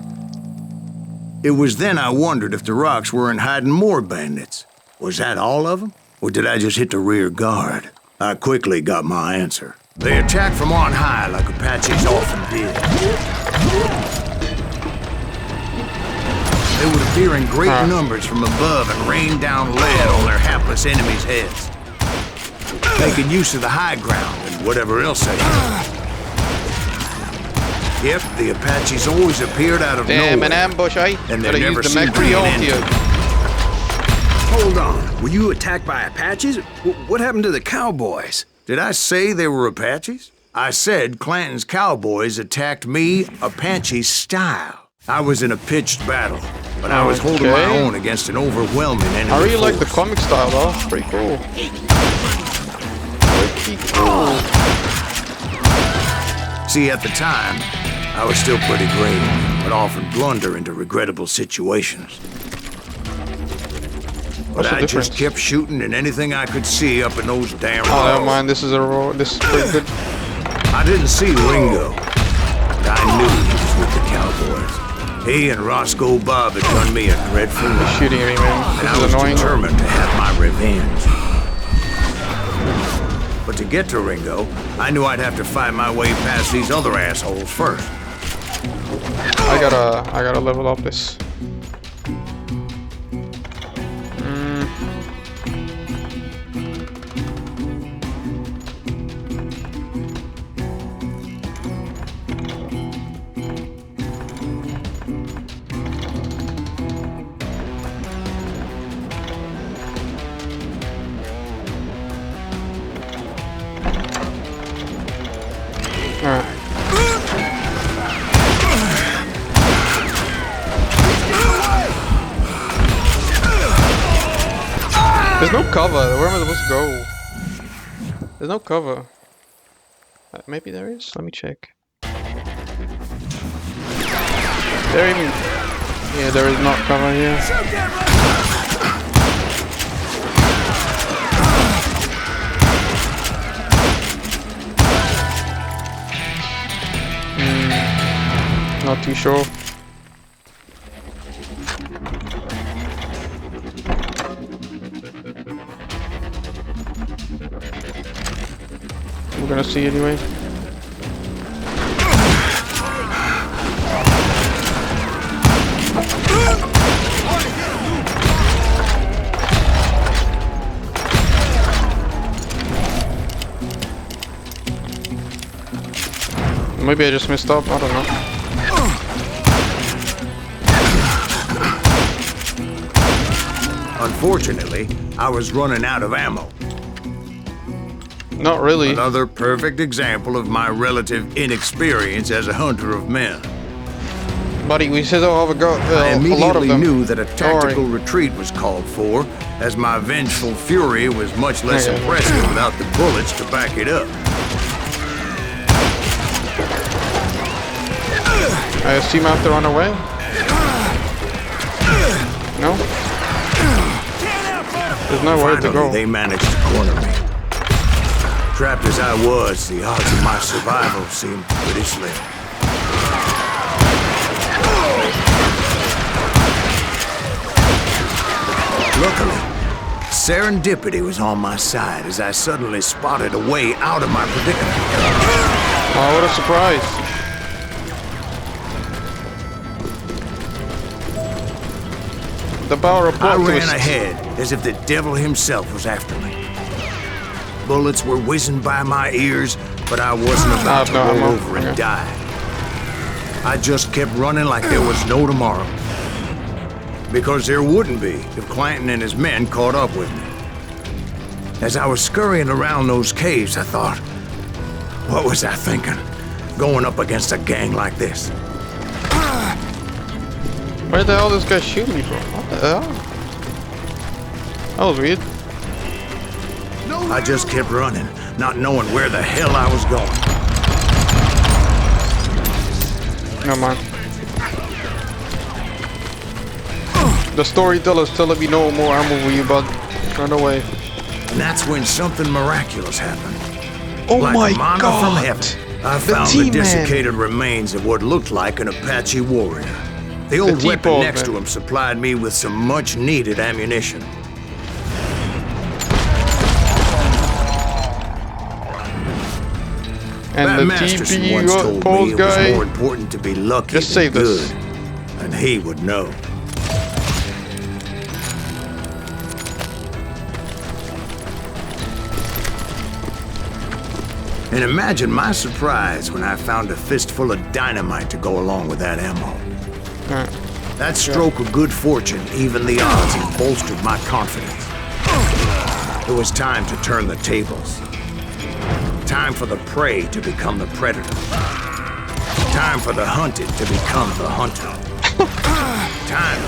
[SPEAKER 3] It was then I wondered if the rocks weren't hiding more bandits. Was that all of them? Or did I just hit the rear guard? I quickly got my answer. They attacked from on high like Apaches often did. They would appear in great numbers from above and rain down lead on their hapless enemies' heads, making use of the high ground and whatever else they had. Yep, the Apaches always appeared out of
[SPEAKER 1] Damn,
[SPEAKER 3] nowhere.
[SPEAKER 1] an ambush, eh?
[SPEAKER 3] And there
[SPEAKER 1] Gotta
[SPEAKER 3] never
[SPEAKER 1] use the
[SPEAKER 3] seemed to be
[SPEAKER 1] Macri
[SPEAKER 3] an
[SPEAKER 1] on
[SPEAKER 3] end
[SPEAKER 1] you.
[SPEAKER 3] to it.
[SPEAKER 7] Hold on. Were you attacked by Apaches? What happened to the cowboys?
[SPEAKER 3] Did I say they were Apaches? I said Clanton's cowboys attacked me Apache style. I was in a pitched battle, but I was holding my
[SPEAKER 1] Okay.
[SPEAKER 3] own against an overwhelming enemy
[SPEAKER 1] I really like the
[SPEAKER 3] force.
[SPEAKER 1] comic style though. Pretty cool. Pretty cool.
[SPEAKER 3] See, at the time, I was still pretty green, but often blunder into regrettable situations. But
[SPEAKER 1] What's the
[SPEAKER 3] I
[SPEAKER 1] difference?
[SPEAKER 3] just kept shooting at anything I could see up in those damn
[SPEAKER 1] Oh, never
[SPEAKER 3] walls.
[SPEAKER 1] mind. This is pretty good.
[SPEAKER 3] I didn't see Ringo, but I knew he was with the cowboys. He and Roscoe Bob had done me a dreadful
[SPEAKER 1] He's
[SPEAKER 3] wrong,
[SPEAKER 1] shooting at me, man.
[SPEAKER 3] and
[SPEAKER 1] This
[SPEAKER 3] I
[SPEAKER 1] is
[SPEAKER 3] was
[SPEAKER 1] annoying.
[SPEAKER 3] determined to have my revenge. But to get to Ringo, I knew I'd have to fight my way past these other assholes first.
[SPEAKER 1] I gotta level up this. Alright. There's no cover. Where am I supposed to go? There's no cover. Maybe there is? Let me check. There even... Yeah, there is not cover here. Not too sure. We're gonna see anyway. Maybe I just messed up, I don't know.
[SPEAKER 3] Unfortunately, I was running out of ammo.
[SPEAKER 1] Not really.
[SPEAKER 3] Another perfect example of my relative inexperience as a hunter of men.
[SPEAKER 1] Buddy, we said I'll have
[SPEAKER 3] I
[SPEAKER 1] a lot of
[SPEAKER 3] immediately
[SPEAKER 1] them.
[SPEAKER 3] knew that a
[SPEAKER 1] Don't
[SPEAKER 3] tactical
[SPEAKER 1] worry.
[SPEAKER 3] retreat was called for, as my vengeful fury was much less
[SPEAKER 1] Okay.
[SPEAKER 3] impressive without the bullets to back it up.
[SPEAKER 1] I assume I have to run away? No? There's nowhere to
[SPEAKER 3] Finally,
[SPEAKER 1] go.
[SPEAKER 3] they managed to corner me. Trapped as I was, the odds of my survival seemed pretty slim. Luckily, serendipity was on my side as I suddenly spotted a way out of my predicament.
[SPEAKER 1] Oh, what a surprise. The power of
[SPEAKER 3] I
[SPEAKER 1] plot
[SPEAKER 3] ran
[SPEAKER 1] twist.
[SPEAKER 3] ahead as if the devil himself was after me. Bullets were whizzing by my ears, but I wasn't about to roll over and die. I just kept running like there was no tomorrow. Because there wouldn't be if Clanton and his men caught up with me. As I was scurrying around those caves, I thought, what was I thinking? Going up against a gang like this?
[SPEAKER 1] Where the hell this guy shooting me from? What the hell? That was weird.
[SPEAKER 3] I just kept running, not knowing where the hell I was going.
[SPEAKER 1] No, man. The storyteller's telling me no more ammo for you, bud. Run away.
[SPEAKER 3] And that's when something miraculous happened.
[SPEAKER 1] Oh
[SPEAKER 3] like
[SPEAKER 1] my
[SPEAKER 3] manna
[SPEAKER 1] god!
[SPEAKER 3] from heaven, I found the desiccated remains of what looked like an Apache warrior. The old weapon next to him supplied me with some much-needed ammunition.
[SPEAKER 1] And
[SPEAKER 3] that
[SPEAKER 1] the
[SPEAKER 3] Masterson
[SPEAKER 1] TP
[SPEAKER 3] once told me it
[SPEAKER 1] guy,
[SPEAKER 3] was more important to be lucky than good, and he would know. And imagine my surprise when I found a fistful of dynamite to go along with that ammo. That stroke of good fortune evened the odds and bolstered my confidence. It was time to turn the tables. Time for the prey to become the predator. Time for the hunted to become the hunter. Time.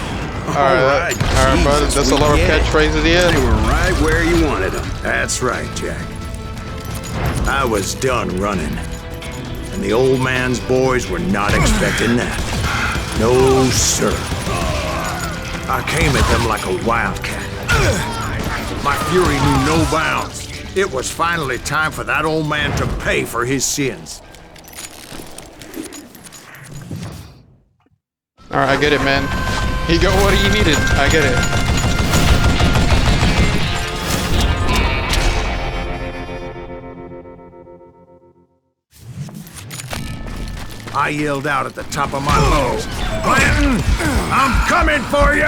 [SPEAKER 1] Alright, bud. That's a lot of catchphrases here.
[SPEAKER 7] They were right where you wanted them.
[SPEAKER 3] That's right, Jack. I was done running. And the old man's boys were not expecting that. No, sir. I came at them like a wildcat. My fury knew no bounds. It was finally time for that old man to pay for his sins.
[SPEAKER 1] Alright, I get it, man. He got what he needed. I get it.
[SPEAKER 3] I yelled out at the top of my lungs, Clanton, I'm coming for you!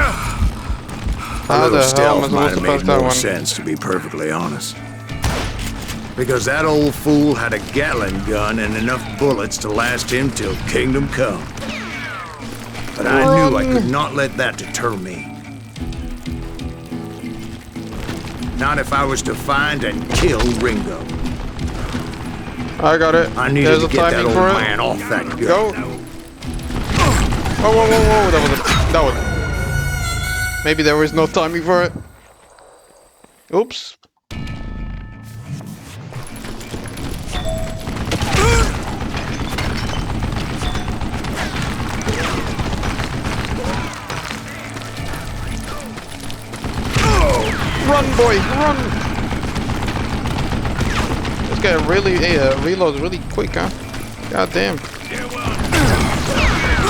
[SPEAKER 1] How the hell am I supposed to pass that one?
[SPEAKER 3] Sense, to be perfectly honest. Because that old fool had a Gatling gun and enough bullets to last him till kingdom come. But I knew I could not let that deter me. Not if I was to find and kill Ringo.
[SPEAKER 1] I got it.
[SPEAKER 3] I needed to get that old man off that gun.
[SPEAKER 1] Go. Whoa, whoa, whoa, whoa. That was... Maybe there was no timing for it. Oops. Run, boy, run! This guy really reloads really quick, huh? God damn.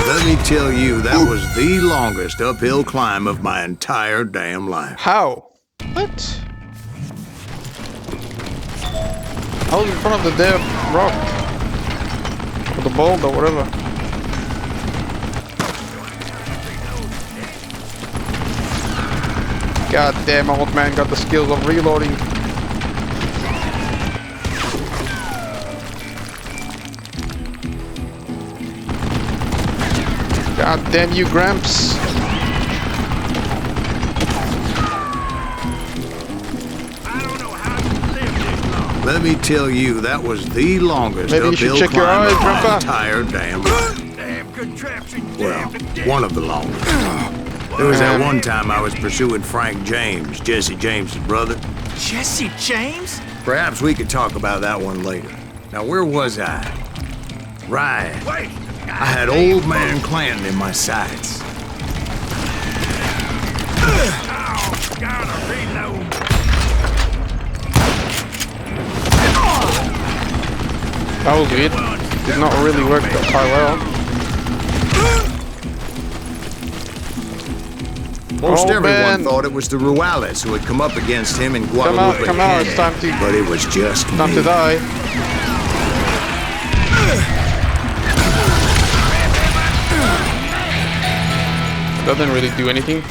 [SPEAKER 3] Let me tell you, that was the longest uphill climb of my entire damn life.
[SPEAKER 1] How? What? I was in front of the damn rock. Or the boulder, or whatever. God damn, old man got the skills of reloading. God damn you, Gramps.
[SPEAKER 3] Let me tell you, that was the longest
[SPEAKER 1] Maybe you should
[SPEAKER 3] uphill
[SPEAKER 1] check your
[SPEAKER 3] climb
[SPEAKER 1] eyes,
[SPEAKER 3] of my
[SPEAKER 1] Grandpa.
[SPEAKER 3] entire damn life. Well, one of the longest. There was that one time I was pursuing Frank James, Jesse James' brother.
[SPEAKER 4] Jesse James?
[SPEAKER 3] Perhaps we could talk about that one later. Now, where was I? Right. I had old man Clanton in my sights.
[SPEAKER 1] That was weird. Did not really work that well.
[SPEAKER 3] Most everyone thought it was the Ruales who had come up against him in Guadalupe.
[SPEAKER 1] Come out, it's time to...
[SPEAKER 3] But it was just
[SPEAKER 1] time
[SPEAKER 3] me.
[SPEAKER 1] to die. That didn't really do anything.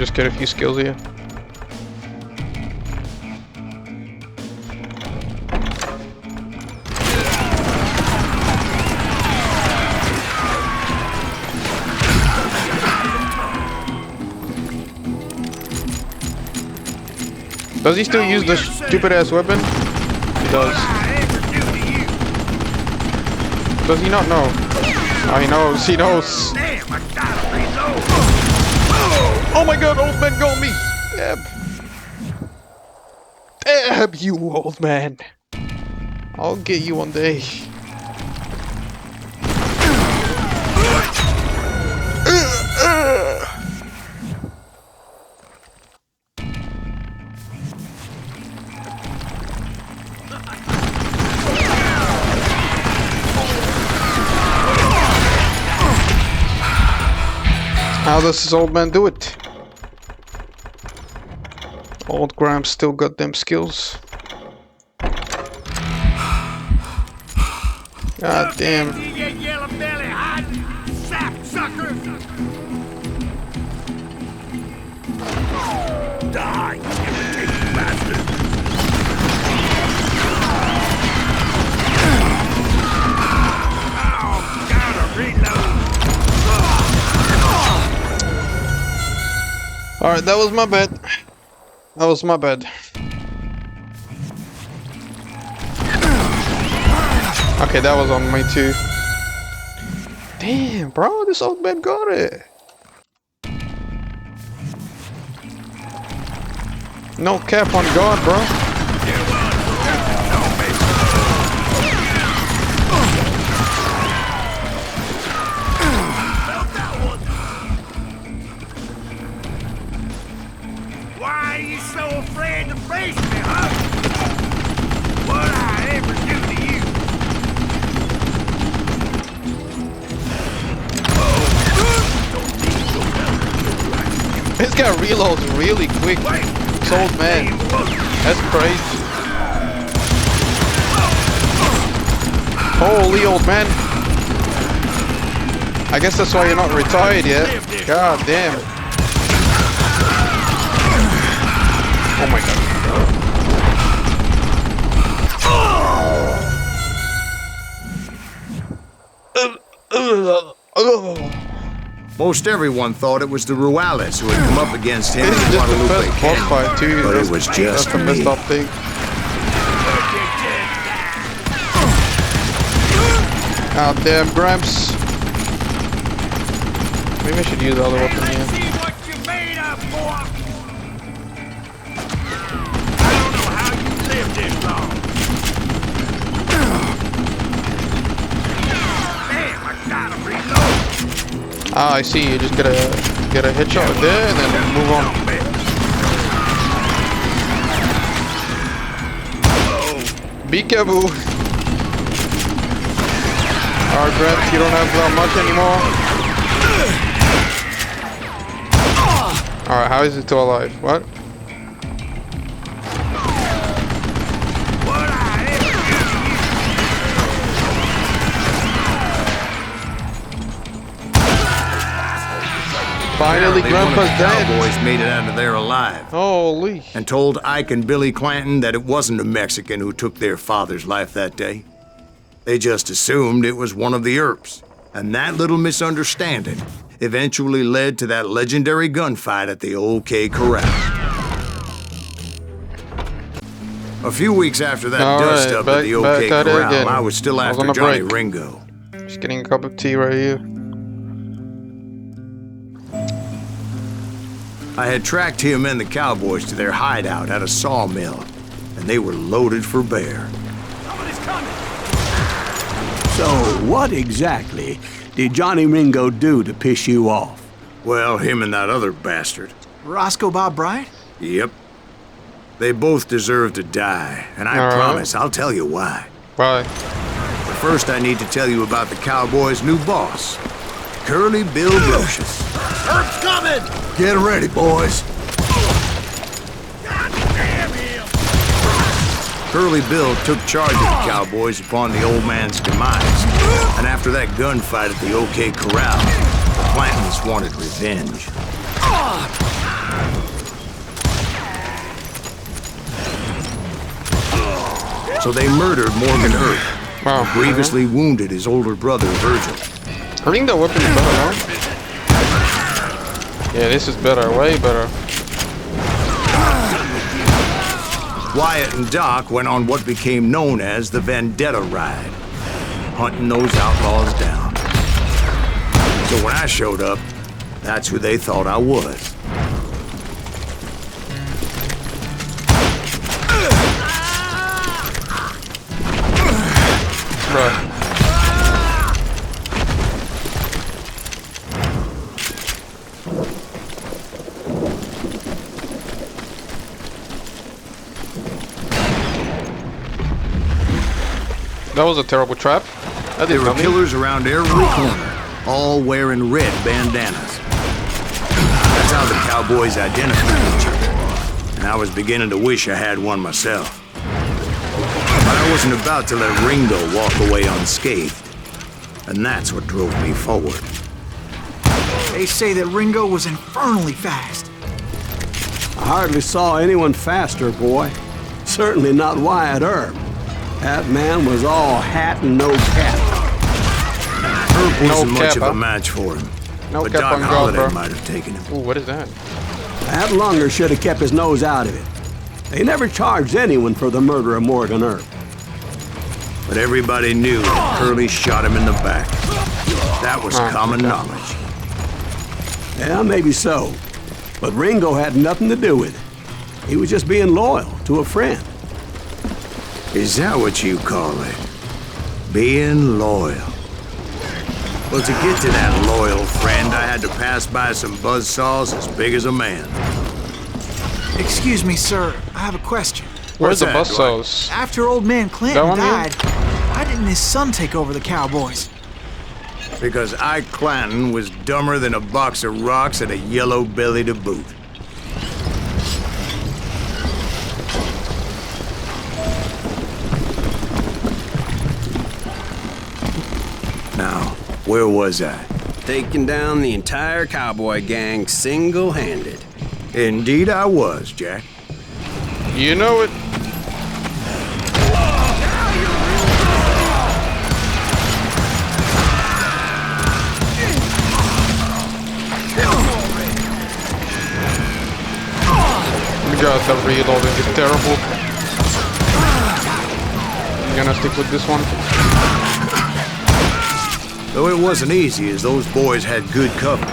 [SPEAKER 1] just get a few skills here. Does he still use the stupid ass weapon? He does. Does he not know? Oh, he knows. He knows.
[SPEAKER 6] Damn, I gotta reload.
[SPEAKER 1] Oh my god, old man got me! Dab. Dab, you old man. I'll get you one day. How does this old man do it? Old Graham still got them skills. God damn.
[SPEAKER 6] You yellow belly hiding sap sucker. Die, you imitating bastard. Oh, gotta reload.
[SPEAKER 1] Alright, that was my bad. That was my bad. Okay, that was on me too. Damn, bro, this old man got it. No cap on God, bro.
[SPEAKER 6] Why are you so afraid to face me, huh? What'd I ever do to you?
[SPEAKER 1] This guy reloads really quick. This old man. That's crazy. Holy old man. I guess that's why you're not retired yet. God damn. Oh my god.
[SPEAKER 3] Most everyone thought it was the Ruales who had come up against him in
[SPEAKER 1] This is just the
[SPEAKER 3] Guadalupe
[SPEAKER 1] first boss
[SPEAKER 3] Canyon.
[SPEAKER 1] fight too.
[SPEAKER 3] But it was
[SPEAKER 1] That's
[SPEAKER 3] just
[SPEAKER 1] the messed
[SPEAKER 3] me.
[SPEAKER 1] up thing. Ah damn, Gramps. Maybe I should use the other weapon
[SPEAKER 6] Let's
[SPEAKER 1] here.
[SPEAKER 6] see what you made of, boy. I don't know how you lived this long. Damn, I gotta reload.
[SPEAKER 1] Ah, I see. You just get a headshot there and then move on. Be careful. Alright, Gramps, you don't have that much anymore. Alright, how is it still alive? What?
[SPEAKER 6] What I ever do
[SPEAKER 1] Finally,
[SPEAKER 3] Apparently one of
[SPEAKER 1] Grandpa's
[SPEAKER 3] the
[SPEAKER 1] dead.
[SPEAKER 3] cowboys made it out of there alive
[SPEAKER 1] Holy.
[SPEAKER 3] and told Ike and Billy Clanton that it wasn't a Mexican who took their father's life that day. They just assumed it was one of the Earps, and that little misunderstanding eventually led to that legendary gunfight at the OK Corral. A few weeks after that
[SPEAKER 1] All right,
[SPEAKER 3] dust-up at the
[SPEAKER 1] back
[SPEAKER 3] OK
[SPEAKER 1] at it
[SPEAKER 3] Corral,
[SPEAKER 1] again.
[SPEAKER 3] I was still
[SPEAKER 1] I was
[SPEAKER 3] after
[SPEAKER 1] on a
[SPEAKER 3] Johnny
[SPEAKER 1] break.
[SPEAKER 3] Ringo.
[SPEAKER 1] Just getting a cup of tea right here.
[SPEAKER 3] I had tracked him and the cowboys to their hideout at a sawmill, and they were loaded for bear.
[SPEAKER 6] Somebody's coming.
[SPEAKER 2] So, what exactly did Johnny Ringo do to piss you off?
[SPEAKER 3] Well, him and that other bastard.
[SPEAKER 4] Roscoe Bob Bryant?
[SPEAKER 3] Yep. They both deserve to die, and I
[SPEAKER 1] All right.
[SPEAKER 3] promise I'll tell you why.
[SPEAKER 1] Bye.
[SPEAKER 3] But first I need to tell you about the cowboys' new boss, Curly Bill Brocious.
[SPEAKER 6] Earth's coming.
[SPEAKER 3] Get ready, boys.
[SPEAKER 6] God damn him.
[SPEAKER 3] Curly Bill took charge of the cowboys upon the old man's demise, and after that gunfight at the OK Corral, the Clantons wanted revenge. So they murdered Morgan Earp,
[SPEAKER 1] Wow.
[SPEAKER 3] who grievously wounded his older brother, Virgil.
[SPEAKER 1] I think the weapon is better now. Yeah, this is better, way better.
[SPEAKER 3] Wyatt and Doc went on what became known as the Vendetta Ride, hunting those outlaws down. So when I showed up, that's who they thought I was.
[SPEAKER 1] Right. That was a terrible trap. That
[SPEAKER 3] There
[SPEAKER 1] did
[SPEAKER 3] were
[SPEAKER 1] nothing.
[SPEAKER 3] killers around every corner, all wearing red bandanas. That's how the cowboys identified each other. And I was beginning to wish I had one myself. But I wasn't about to let Ringo walk away unscathed. And that's what drove me forward.
[SPEAKER 4] They say that Ringo was infernally fast.
[SPEAKER 2] I hardly saw anyone faster, boy. Certainly not Wyatt Earp. That man was all hat and no cap.
[SPEAKER 3] Earp wasn't much
[SPEAKER 1] cap,
[SPEAKER 3] of
[SPEAKER 1] huh?
[SPEAKER 3] a match for him.
[SPEAKER 1] No
[SPEAKER 3] But
[SPEAKER 1] cap
[SPEAKER 3] Doc
[SPEAKER 1] on God,
[SPEAKER 3] Holliday
[SPEAKER 1] bro.
[SPEAKER 3] might have taken him.
[SPEAKER 1] Ooh, what is that?
[SPEAKER 2] That Lunger should have kept his nose out of it. They never charged anyone for the murder of Morgan Earp.
[SPEAKER 3] But everybody knew that Curly shot him in the back. That was common knowledge.
[SPEAKER 2] Yeah, maybe so. But Ringo had nothing to do with it. He was just being loyal to a friend.
[SPEAKER 3] Is that what you call it? Being loyal. Well, to get to that loyal friend, I had to pass by some buzzsaws as big as a man.
[SPEAKER 4] Excuse me, sir. I have a question.
[SPEAKER 1] Where's the
[SPEAKER 3] that,
[SPEAKER 1] bus
[SPEAKER 3] Dwight?
[SPEAKER 1] sauce?
[SPEAKER 4] After old man
[SPEAKER 1] That
[SPEAKER 4] Clinton
[SPEAKER 1] one here?
[SPEAKER 4] died, why didn't his son take over the cowboys?
[SPEAKER 3] Because Ike Clanton was dumber than a box of rocks and a yellow belly to boot. Now, where was I?
[SPEAKER 7] Taking down the entire cowboy gang single-handed.
[SPEAKER 3] Indeed I was, Jack.
[SPEAKER 1] You know it. God, the reloading is terrible. I'm gonna stick with this one.
[SPEAKER 3] Though it wasn't easy, as those boys had good cover.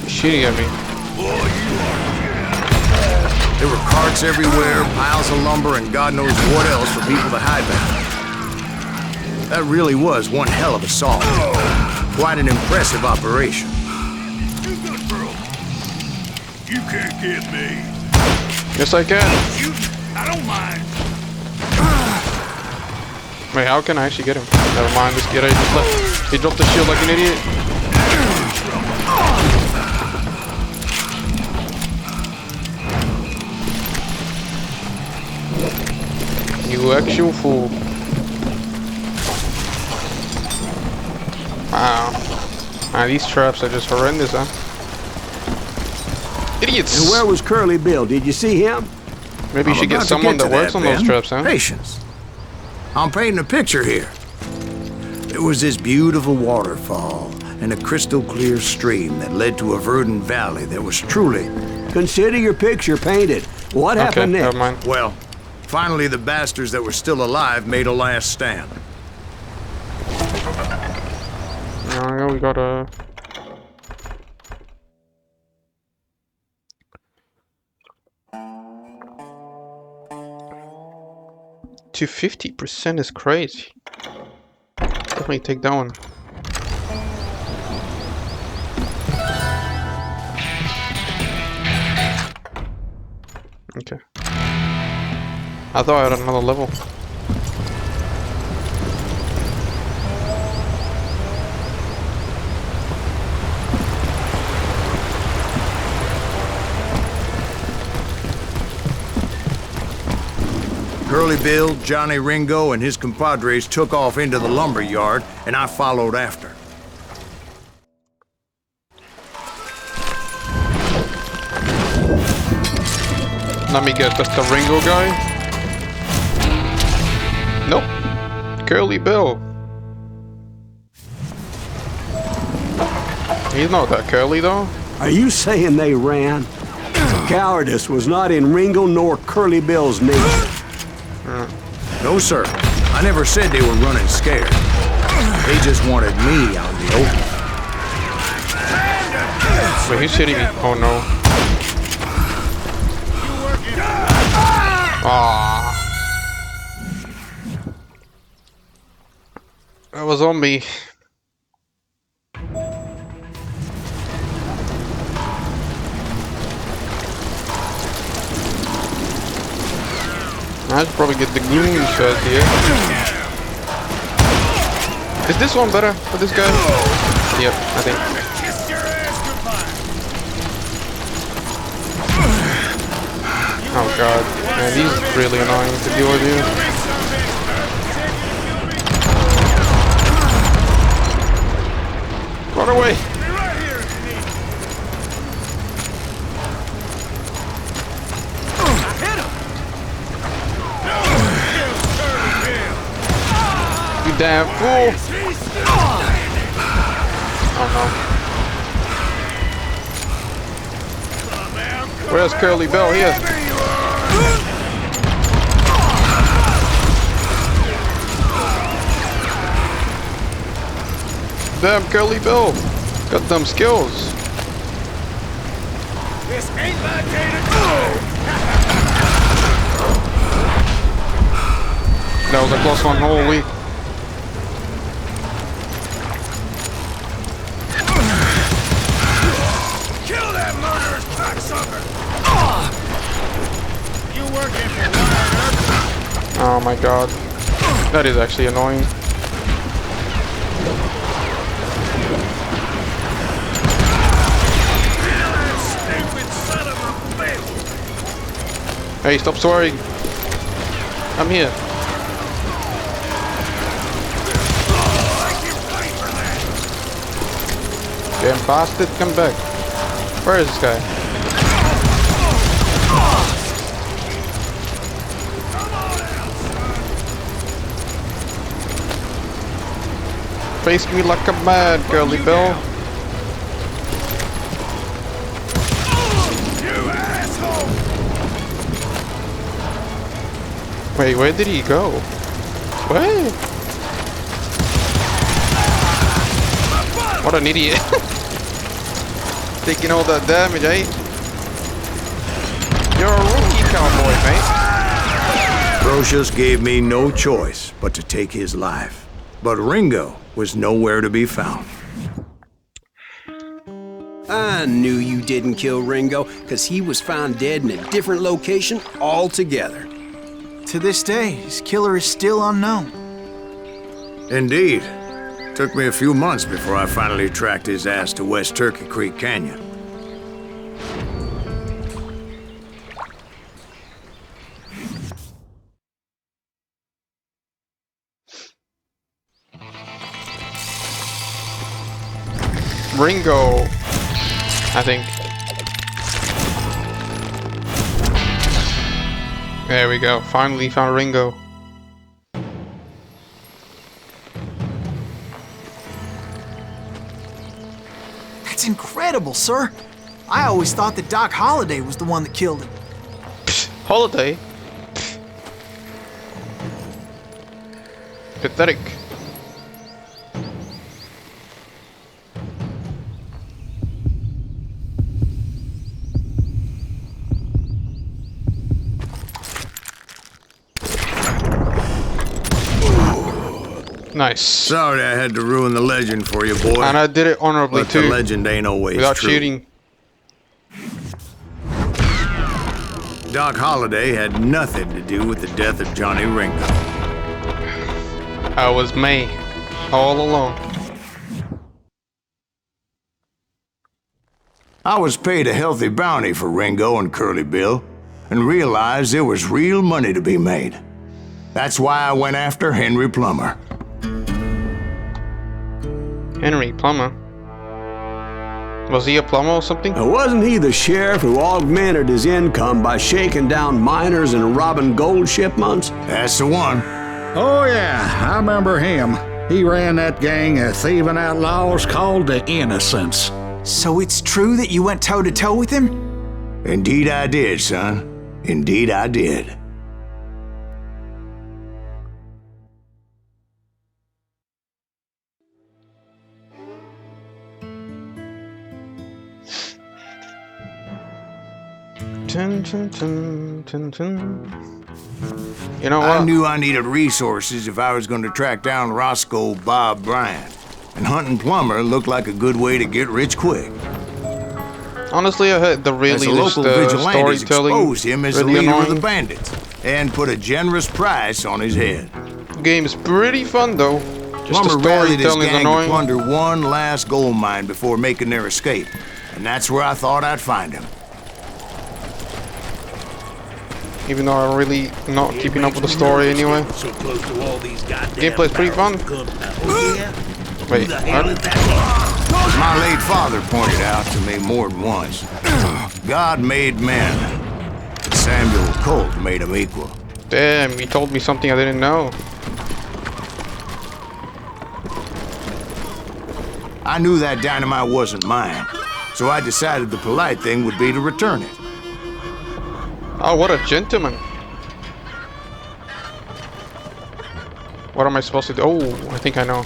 [SPEAKER 1] He's shooting at me.
[SPEAKER 3] There were carts everywhere, piles of lumber, and God knows what else for people to hide behind. That really was one hell of a assault. Quite an impressive operation.
[SPEAKER 6] You good, bro. You can't get me.
[SPEAKER 1] Yes, I can.
[SPEAKER 6] Shoot, I don't mind.
[SPEAKER 1] Wait, how can I actually get him? Never mind, this kid I just left. He dropped the shield like an idiot. You actual fool. Wow. These traps are just horrendous, huh? Idiots!
[SPEAKER 2] And where was Curly Bill? Did you see him?
[SPEAKER 1] Maybe you
[SPEAKER 3] I'm
[SPEAKER 1] should get
[SPEAKER 3] about to
[SPEAKER 1] someone
[SPEAKER 3] to
[SPEAKER 1] that works on those
[SPEAKER 3] Ben.
[SPEAKER 1] traps, huh?
[SPEAKER 3] Patience. I'm painting a picture here. There was this beautiful waterfall and a crystal clear stream that led to a verdant valley that was truly...
[SPEAKER 2] Consider your picture painted. What
[SPEAKER 1] Okay,
[SPEAKER 2] happened
[SPEAKER 1] never
[SPEAKER 2] next?
[SPEAKER 1] mind.
[SPEAKER 3] Well, finally the bastards that were still alive made a last stand.
[SPEAKER 1] Now we got a... To 50% is crazy. Definitely take that one. Okay. I thought I had another level.
[SPEAKER 3] Curly Bill, Johnny Ringo, and his compadres took off into the lumber yard, and I followed after.
[SPEAKER 1] Let me guess, that's the Ringo guy? Nope. Curly Bill. He's not that curly though.
[SPEAKER 2] Are you saying they ran? Cowardice was not in Ringo nor Curly Bill's nature.
[SPEAKER 3] No, sir. I never said they were running scared. They just wanted me out in the open.
[SPEAKER 1] Wait, he's hitting me. Oh no. Ah. That was on me. I should probably get the green shirt here. Is this one better for this guy? Yep, I think. Oh god, man, he's really annoying to deal with you. Run away! You damn fool! Oh no. Where's Curly Bill? Here. Damn, Curly Bill. Got them skills.
[SPEAKER 6] This ain't my day to go.
[SPEAKER 1] That was a close one, holy.
[SPEAKER 6] Kill that murderous cocksucker. You working for Juarez?
[SPEAKER 1] Oh my god. That is actually annoying. Hey, stop swearing. I'm here. Damn bastard, come back. Where is this guy? Face me like a man, Curly Bill. Wait, where did he go? What? What an idiot. Taking all that damage, eh? You're a rookie cowboy, mate.
[SPEAKER 3] Brocious gave me no choice but to take his life. But Ringo was nowhere to be found.
[SPEAKER 7] I knew you didn't kill Ringo, because he was found dead in a different location altogether.
[SPEAKER 4] To this day, his killer is still unknown.
[SPEAKER 3] Indeed. Took me a few months before I finally tracked his ass to West Turkey Creek Canyon.
[SPEAKER 1] Ringo, I think. There we go. Finally found Ringo.
[SPEAKER 4] That's incredible, sir. I always thought that Doc Holliday was the one that killed him.
[SPEAKER 1] Holiday? Pathetic. Nice.
[SPEAKER 3] Sorry I had to ruin the legend for you, boy.
[SPEAKER 1] And I did it honorably
[SPEAKER 3] but
[SPEAKER 1] too.
[SPEAKER 3] the legend ain't always
[SPEAKER 1] without
[SPEAKER 3] true.
[SPEAKER 1] cheating.
[SPEAKER 3] Doc Holliday had nothing to do with the death of Johnny Ringo.
[SPEAKER 1] I was me. All along.
[SPEAKER 3] I was paid a healthy bounty for Ringo and Curly Bill, and realized there was real money to be made. That's why I went after Henry Plummer.
[SPEAKER 1] Henry Plummer. Was he a plumber or something?
[SPEAKER 2] Now, wasn't he the sheriff who augmented his income by shaking down miners and robbing gold shipments?
[SPEAKER 3] That's the one.
[SPEAKER 8] Oh, yeah, I remember him. He ran that gang of thieving outlaws called the Innocents.
[SPEAKER 4] So it's true that you went toe-to-toe with him?
[SPEAKER 3] Indeed I did, son. Indeed I did.
[SPEAKER 1] Tun, tun, tun, tun, tun. You know what?
[SPEAKER 3] I knew I needed resources if I was going to track down Roscoe Bob Bryant. And hunting Plummer looked like a good way to get rich quick.
[SPEAKER 1] Honestly, I heard the
[SPEAKER 3] As
[SPEAKER 1] really
[SPEAKER 3] the local vigilantes
[SPEAKER 1] storytelling
[SPEAKER 3] exposed him as
[SPEAKER 1] really
[SPEAKER 3] the leader of the
[SPEAKER 1] annoying.
[SPEAKER 3] bandits and put a generous price on his head.
[SPEAKER 1] Game is pretty fun though. Just
[SPEAKER 3] Plummer
[SPEAKER 1] the
[SPEAKER 3] rallied his
[SPEAKER 1] storytelling is
[SPEAKER 3] gang to
[SPEAKER 1] annoying.
[SPEAKER 3] plunder one last gold mine before making their escape. And that's where I thought I'd find him.
[SPEAKER 1] Even though I'm really not keeping up with the story anyway.
[SPEAKER 6] So close to all these goddamn
[SPEAKER 1] Gameplay's pretty fun.
[SPEAKER 6] Oh, yeah?
[SPEAKER 1] Wait,
[SPEAKER 6] Who the hell
[SPEAKER 1] what?
[SPEAKER 6] is that?
[SPEAKER 3] As my late father pointed out to me more than once, God made men. Samuel Colt made them equal.
[SPEAKER 1] Damn, you told me something I didn't know.
[SPEAKER 3] I knew that dynamite wasn't mine, so I decided the polite thing would be to return it.
[SPEAKER 1] Oh, what a gentleman. What am I supposed to do? Oh, I think I know.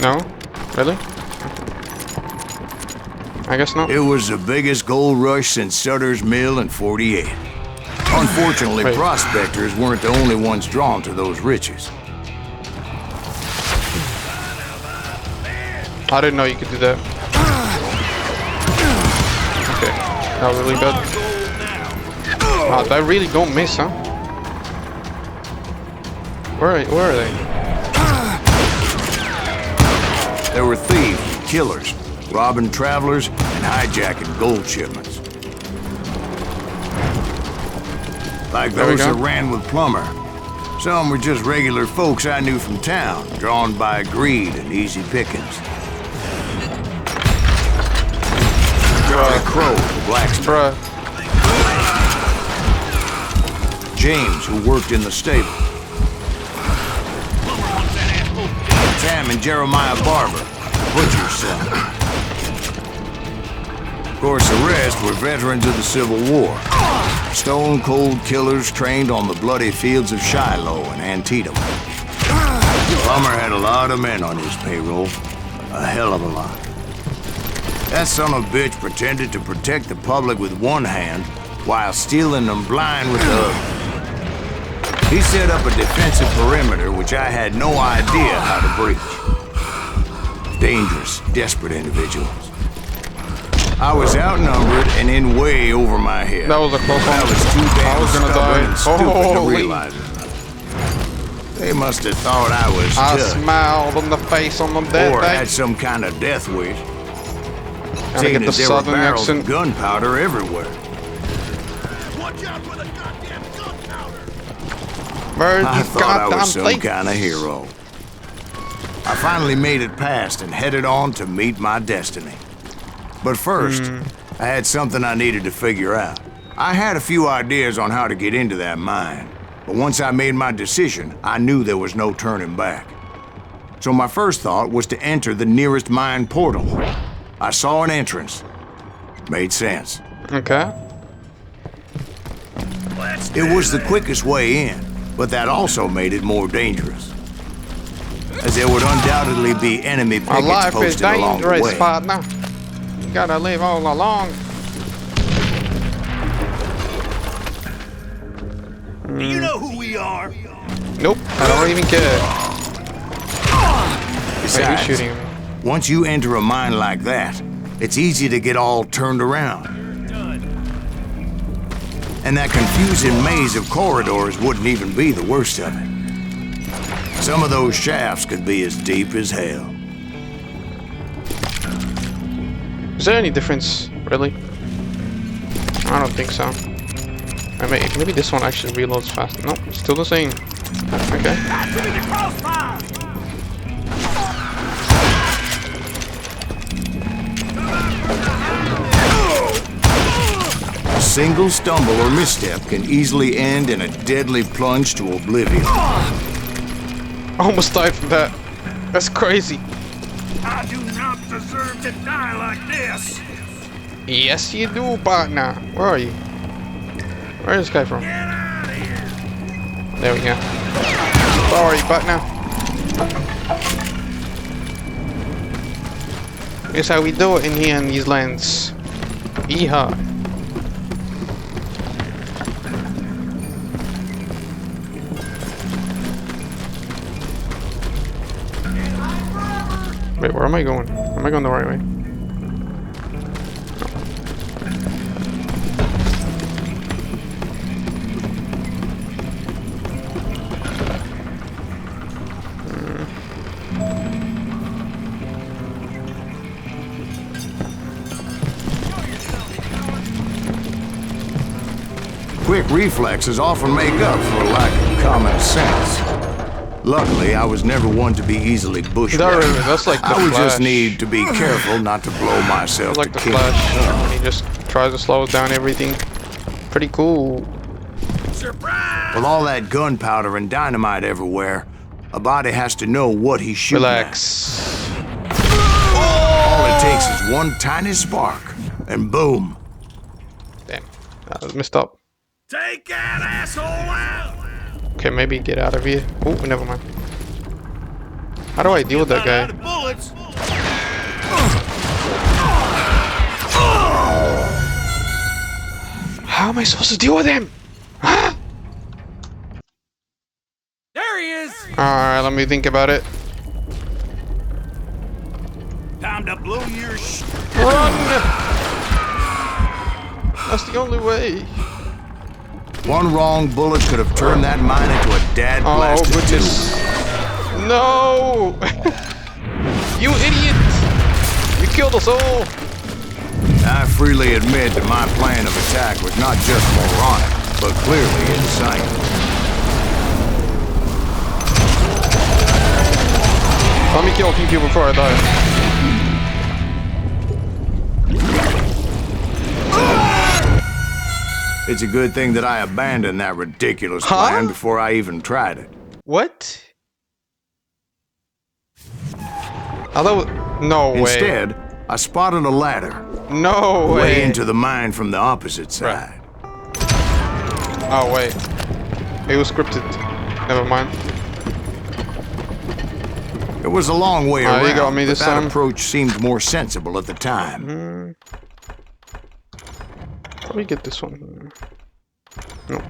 [SPEAKER 1] No? Really? I guess not.
[SPEAKER 3] It was the biggest gold rush since Sutter's Mill in '48. Unfortunately,
[SPEAKER 1] Wait.
[SPEAKER 3] prospectors weren't the only ones drawn to those riches.
[SPEAKER 1] I didn't know you could do that. Okay, that was really bad. Wow, they really don't miss, huh? Where are they?
[SPEAKER 3] There were thieves, killers, robbing travelers, and hijacking gold shipments. Like
[SPEAKER 1] There we
[SPEAKER 3] those
[SPEAKER 1] go.
[SPEAKER 3] that ran with Plummer. Some were just regular folks I knew from town, drawn by greed and easy pickings. Charlie Crow, the blacksmith.
[SPEAKER 1] Bruh.
[SPEAKER 3] James, who worked in the stable. Sam and Jeremiah Barber, butcher's son. Of course, the rest were veterans of the Civil War. Stone-cold killers trained on the bloody fields of Shiloh and Antietam. Plummer had a lot of men on his payroll. A hell of a lot. That son of a bitch pretended to protect the public with one hand while stealing them blind with the other. He set up a defensive perimeter which I had no idea how to breach. Dangerous, desperate individuals. I was outnumbered and in way over my head.
[SPEAKER 1] That was a close one.
[SPEAKER 3] I was too damn
[SPEAKER 1] I was gonna
[SPEAKER 3] stubborn
[SPEAKER 1] die.
[SPEAKER 3] and stupid to
[SPEAKER 1] Holy.
[SPEAKER 3] realize it. They must have thought I was
[SPEAKER 1] I
[SPEAKER 3] tough
[SPEAKER 1] smiled on the face on them dead
[SPEAKER 3] or
[SPEAKER 1] day.
[SPEAKER 3] had some kind of death wish.
[SPEAKER 1] Gotta
[SPEAKER 3] Seeing
[SPEAKER 1] get the
[SPEAKER 3] as there were
[SPEAKER 1] southern
[SPEAKER 3] barrels of
[SPEAKER 1] accent.
[SPEAKER 3] gunpowder everywhere.
[SPEAKER 6] Watch out for the goddamn gunpowder!
[SPEAKER 1] Where's
[SPEAKER 3] I
[SPEAKER 1] these
[SPEAKER 3] thought I
[SPEAKER 1] goddamn
[SPEAKER 3] was some
[SPEAKER 1] things?
[SPEAKER 3] kind of hero. I finally made it past and headed on to meet my destiny. But first, I had something I needed to figure out. I had a few ideas on how to get into that mine, but once I made my decision, I knew there was no turning back. So my first thought was to enter the nearest mine portal. I saw an entrance. Made sense.
[SPEAKER 1] Okay.
[SPEAKER 3] It was the quickest way in, but that also made it more dangerous. As there would undoubtedly be enemy
[SPEAKER 1] My
[SPEAKER 3] pickets
[SPEAKER 1] life is
[SPEAKER 3] posted along the
[SPEAKER 1] dangerous,
[SPEAKER 3] way.
[SPEAKER 1] partner. You gotta live all along.
[SPEAKER 6] Do you know who we are?
[SPEAKER 1] Nope, I don't even care. Wait, who's
[SPEAKER 3] Besides,
[SPEAKER 1] shooting me?
[SPEAKER 3] once you enter a mine like that, it's easy to get all turned around. And that confusing maze of corridors wouldn't even be the worst of it. Some of those shafts could be as deep as hell.
[SPEAKER 1] Is there any difference, really? I don't think so. Maybe this one actually reloads fast. Nope, still the same. Okay.
[SPEAKER 3] A single stumble or misstep can easily end in a deadly plunge to oblivion.
[SPEAKER 1] I almost died from that. That's crazy.
[SPEAKER 6] I do not deserve to die like this.
[SPEAKER 1] Yes, you do, partner. Where are you? Where is this guy from?
[SPEAKER 6] Get out of here.
[SPEAKER 1] There we go. Sorry, partner. Here's how we do it in here in these lands. Yeehaw. Wait, where am I going? Am I going the right way?
[SPEAKER 3] Quick reflexes often make up for a lack of common sense. Luckily, I was never one to be easily bushwhacked.
[SPEAKER 1] That's like the
[SPEAKER 3] I would just
[SPEAKER 1] Flash.
[SPEAKER 3] need to be careful not to blow myself
[SPEAKER 1] Like
[SPEAKER 3] to
[SPEAKER 1] the
[SPEAKER 3] kingdom
[SPEAKER 1] Flash,
[SPEAKER 3] come.
[SPEAKER 1] when he just tries to slow down everything. Pretty cool.
[SPEAKER 6] Surprise!
[SPEAKER 3] With all that gunpowder and dynamite everywhere, a body has to know what he's shooting
[SPEAKER 1] Relax.
[SPEAKER 3] at. All it takes is one tiny spark, and boom.
[SPEAKER 1] Damn, that was messed up.
[SPEAKER 6] Take that asshole out!
[SPEAKER 1] Okay, maybe get out of here. Oh, never mind. How do I deal with that guy?
[SPEAKER 6] Bullets.
[SPEAKER 1] How am I supposed to deal with him?
[SPEAKER 6] There he is!
[SPEAKER 1] Alright, let me think about it.
[SPEAKER 6] Time to blow your
[SPEAKER 1] Run! That's the only way.
[SPEAKER 3] One wrong bullet could have turned that mine into a dad
[SPEAKER 1] Oh,
[SPEAKER 3] blasted
[SPEAKER 1] goodness. No! You idiot! You killed us all!
[SPEAKER 3] I freely admit that my plan of attack was not just moronic, but clearly insane.
[SPEAKER 1] Let me kill a few people before I die.
[SPEAKER 3] It's a good thing that I abandoned that ridiculous plan before I even tried it.
[SPEAKER 1] What? I thought, no way.
[SPEAKER 3] Instead, I spotted a ladder
[SPEAKER 1] No
[SPEAKER 3] way
[SPEAKER 1] way.
[SPEAKER 3] into the mine from the opposite side.
[SPEAKER 1] Oh wait, it was scripted. Never mind.
[SPEAKER 3] It was a long way
[SPEAKER 1] Oh,
[SPEAKER 3] around,
[SPEAKER 1] you got me
[SPEAKER 3] but
[SPEAKER 1] this
[SPEAKER 3] that
[SPEAKER 1] time.
[SPEAKER 3] approach seemed more sensible at the time.
[SPEAKER 1] Let me get this one. No.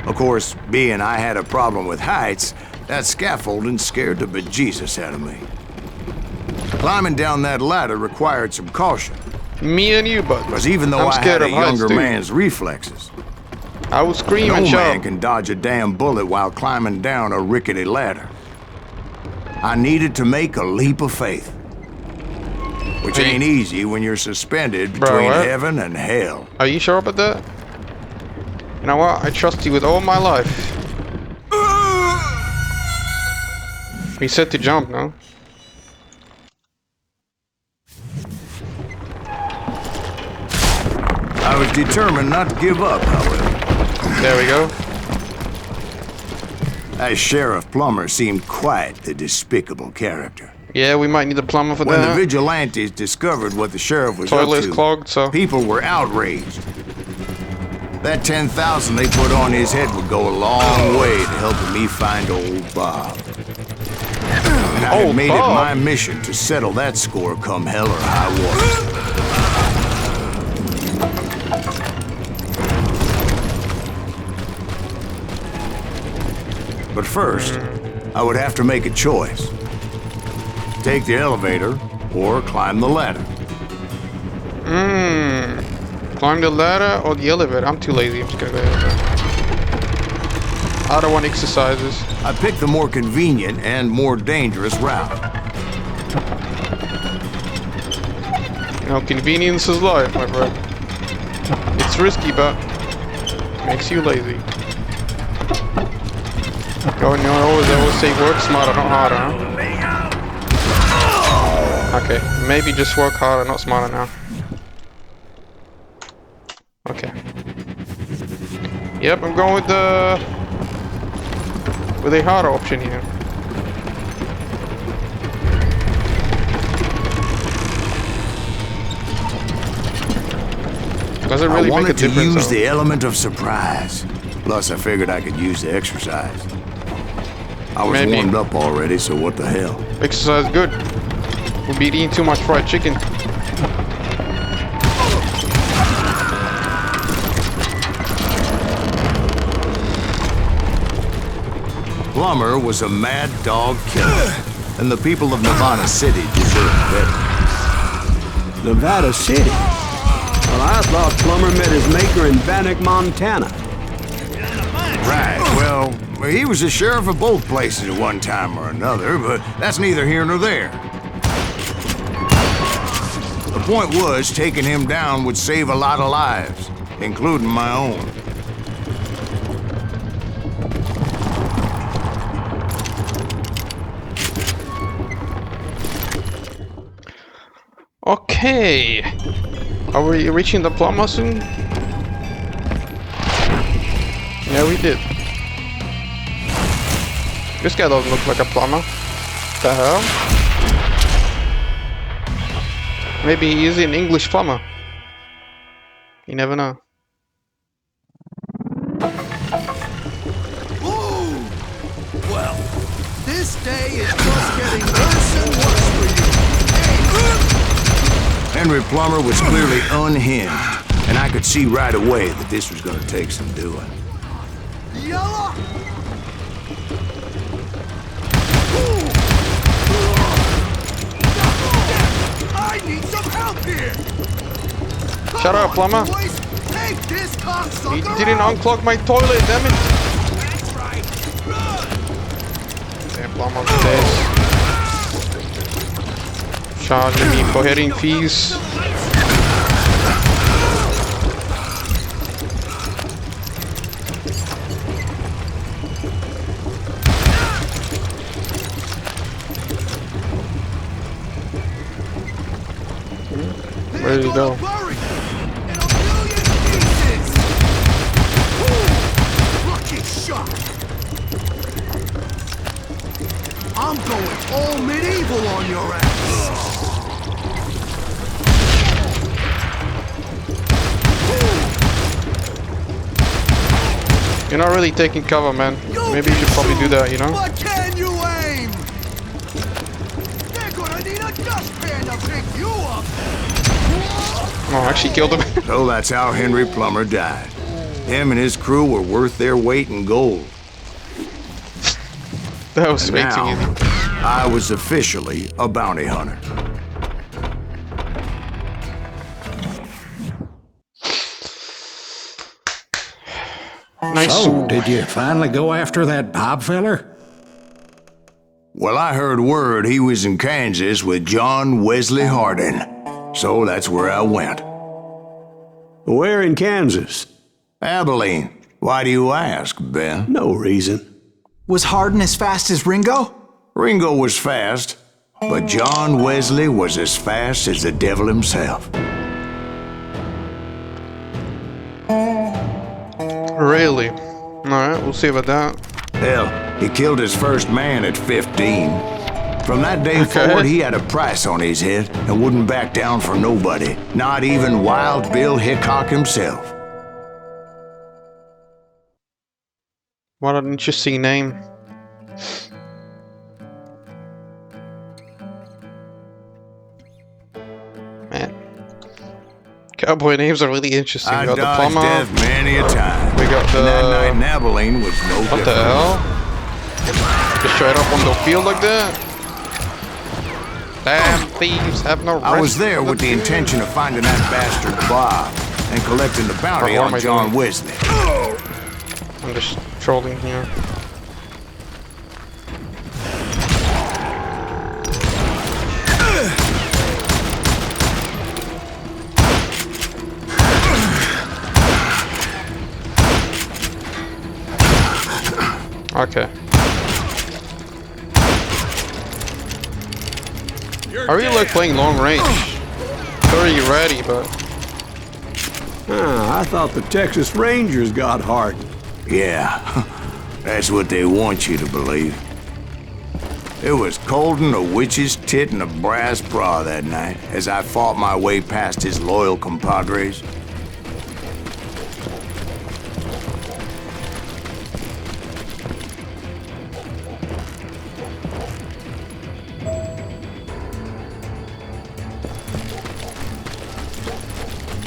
[SPEAKER 3] Of course, being I had a problem with heights, that scaffolding scared the bejesus out of me. Climbing down that ladder required some caution,
[SPEAKER 1] Me and you, bud.
[SPEAKER 3] because even though
[SPEAKER 1] I'm
[SPEAKER 3] I
[SPEAKER 1] scared
[SPEAKER 3] had a
[SPEAKER 1] of heights,
[SPEAKER 3] younger
[SPEAKER 1] too.
[SPEAKER 3] man's reflexes,
[SPEAKER 1] I will scream
[SPEAKER 3] no
[SPEAKER 1] and
[SPEAKER 3] man
[SPEAKER 1] shout.
[SPEAKER 3] can dodge a damn bullet while climbing down a rickety ladder. I needed to make a leap of faith, which
[SPEAKER 1] Hey.
[SPEAKER 3] ain't easy when you're suspended
[SPEAKER 1] Bro,
[SPEAKER 3] between
[SPEAKER 1] what?
[SPEAKER 3] heaven and hell.
[SPEAKER 1] Are you sure about that? You know what? I trust you with all my life. We said to jump, no?
[SPEAKER 3] I was determined not to give up, however.
[SPEAKER 1] There we go.
[SPEAKER 3] That Sheriff Plummer seemed quite the despicable character.
[SPEAKER 1] Yeah, we might need a plumber for
[SPEAKER 3] When the
[SPEAKER 1] that.
[SPEAKER 3] vigilantes discovered what the sheriff was
[SPEAKER 1] Toilet
[SPEAKER 3] up
[SPEAKER 1] is
[SPEAKER 3] to,
[SPEAKER 1] clogged, so.
[SPEAKER 3] people were outraged. That 10,000 they put on his head would go a long way to helping me find old Bob. And I had
[SPEAKER 1] Old
[SPEAKER 3] made
[SPEAKER 1] Bob?
[SPEAKER 3] it my mission to settle that score come hell or high water. But first, I would have to make a choice. Take the elevator or climb the ladder.
[SPEAKER 1] Climb the ladder or the elevator? I'm too lazy. I'm just gonna go elevator. harder one exercises.
[SPEAKER 3] I picked the more convenient and more dangerous route.
[SPEAKER 1] You know, convenience is life, my friend. It's risky, but makes you lazy. Oh, you know, they always say work smarter, not harder, huh? Okay, maybe just work harder, not smarter now. Okay. Yep, I'm going with the harder option here. Does it really
[SPEAKER 3] I
[SPEAKER 1] make a
[SPEAKER 3] wanted to
[SPEAKER 1] difference?
[SPEAKER 3] use
[SPEAKER 1] though?
[SPEAKER 3] the element of surprise. Plus, I figured I could use the exercise. I was
[SPEAKER 1] Maybe.
[SPEAKER 3] warmed up already, so what the hell?
[SPEAKER 1] Exercise good. We'll be eating too much fried chicken.
[SPEAKER 3] Plummer was a mad dog killer, and the people of Nevada City deserved better.
[SPEAKER 2] Nevada City? Well, I thought Plummer met his maker in Bannock, Montana.
[SPEAKER 3] Right, well, he was the sheriff of both places at one time or another, but that's neither here nor there. The point was, taking him down would save a lot of lives, including my own.
[SPEAKER 1] Okay. Are we reaching the plumber soon? Yeah, we did. This guy doesn't look like a plumber. The hell? Maybe he is an English plumber. You never know.
[SPEAKER 6] Whoa! Well, this day is just getting worse and worse for you.
[SPEAKER 3] Henry Plummer was clearly unhinged, and I could see right away that this was going to take some doing.
[SPEAKER 6] Yalla! I need some help here!
[SPEAKER 1] Shut up, plumber.
[SPEAKER 6] Boys, take this cocksucker
[SPEAKER 1] He didn't
[SPEAKER 6] out.
[SPEAKER 1] unclog my toilet, damn it!
[SPEAKER 6] That's right. Run!
[SPEAKER 1] Damn plumber this. Charging me for heading fees. Where did he go?
[SPEAKER 6] Bury in a million pieces. Woo! Lucky shot. I'm going all medieval on your ass.
[SPEAKER 1] You're not really taking cover, man. Maybe you should probably do that, you know?
[SPEAKER 6] But can you aim? They're gonna need a dustpan to pick you up.
[SPEAKER 1] Oh, I actually killed him.
[SPEAKER 3] So that's how Henry Plummer died. Him and his crew were worth their weight in gold.
[SPEAKER 1] That was way too
[SPEAKER 3] Now,
[SPEAKER 1] easy.
[SPEAKER 3] I was officially a bounty hunter.
[SPEAKER 1] Nice.
[SPEAKER 8] So, did you finally go after that Bob feller?
[SPEAKER 3] Well, I heard word he was in Kansas with John Wesley Hardin. So that's where I went.
[SPEAKER 2] Where in Kansas?
[SPEAKER 3] Abilene. Why do you ask, Ben?
[SPEAKER 2] No reason.
[SPEAKER 4] Was Hardin as fast as Ringo?
[SPEAKER 3] Ringo was fast, but John Wesley was as fast as the devil himself.
[SPEAKER 1] Really? Alright, we'll see about that.
[SPEAKER 3] Hell, he killed his first man at 15. From that day forward, he had a price on his head and wouldn't back down for nobody, not even Wild Bill Hickok himself.
[SPEAKER 1] What an interesting name. Man. Cowboy names are really interesting.
[SPEAKER 3] I
[SPEAKER 1] We got the
[SPEAKER 3] dodged
[SPEAKER 1] plumber.
[SPEAKER 3] death many a time.
[SPEAKER 1] We got
[SPEAKER 3] And that night in
[SPEAKER 1] the...
[SPEAKER 3] Abilene was no
[SPEAKER 1] What
[SPEAKER 3] different.
[SPEAKER 1] the hell? Just straight up on the field like that? Damn thieves have no
[SPEAKER 3] I was
[SPEAKER 1] rest
[SPEAKER 3] there
[SPEAKER 1] in
[SPEAKER 3] with the
[SPEAKER 1] field.
[SPEAKER 3] intention of finding that bastard Bob and collecting the bounty
[SPEAKER 1] What am I
[SPEAKER 3] on John
[SPEAKER 1] doing?
[SPEAKER 3] Wesley.
[SPEAKER 1] I'm just trolling here. Okay. I really like playing long range. Very ready, but
[SPEAKER 2] I thought the Texas Rangers got hardened.
[SPEAKER 3] Yeah, that's what they want you to believe. It was cold and a witch's tit and a brass bra that night as I fought my way past his loyal compadres.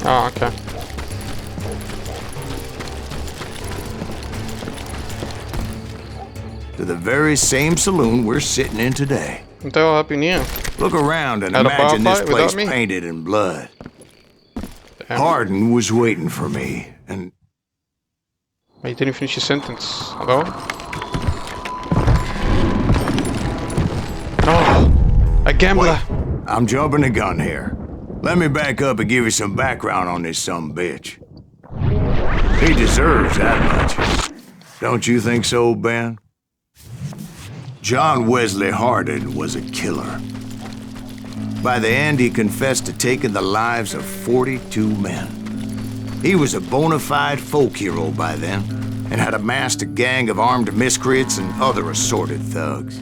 [SPEAKER 1] oh, okay.
[SPEAKER 3] To the very same saloon we're sitting in today.
[SPEAKER 1] Until Happy New Year.
[SPEAKER 3] Look around and
[SPEAKER 1] At a
[SPEAKER 3] imagine
[SPEAKER 1] bar
[SPEAKER 3] this
[SPEAKER 1] fight without
[SPEAKER 3] place
[SPEAKER 1] me?
[SPEAKER 3] painted in blood.
[SPEAKER 1] Damn.
[SPEAKER 3] Hardin was waiting for me, and
[SPEAKER 1] Wait, you didn't finish your sentence. Hello? Oh, a gambler.
[SPEAKER 3] I'm jumping the gun here. Let me back up and give you some background on this sumbitch. He deserves that much. Don't you think so, Ben? John Wesley Hardin was a killer. By the end, he confessed to taking the lives of 42 men. He was a bona fide folk hero by then, and had amassed a gang of armed miscreants and other assorted thugs.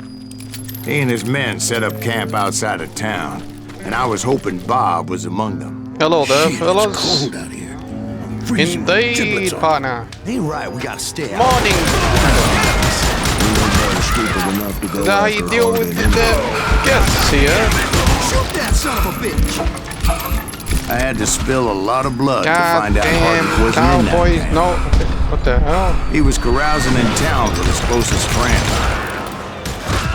[SPEAKER 3] He and his men set up camp outside of town, and I was hoping Bob was among them.
[SPEAKER 1] Hello there,
[SPEAKER 7] Shit,
[SPEAKER 1] fellas.
[SPEAKER 7] it's cold out here. I'm freezing with
[SPEAKER 1] Indeed,
[SPEAKER 7] giblets on.
[SPEAKER 1] partner.
[SPEAKER 7] Ain't right, we gotta stay out.
[SPEAKER 1] Morning. Is that how you deal with the guests here?
[SPEAKER 7] Shoot that son of a bitch!
[SPEAKER 3] I had to spill a lot of blood to
[SPEAKER 1] God
[SPEAKER 3] find out Hardin
[SPEAKER 1] damn,
[SPEAKER 3] wasn't in that
[SPEAKER 1] cowboys.
[SPEAKER 3] gang.
[SPEAKER 1] No. What the hell?
[SPEAKER 3] He was carousing in town with his closest friend.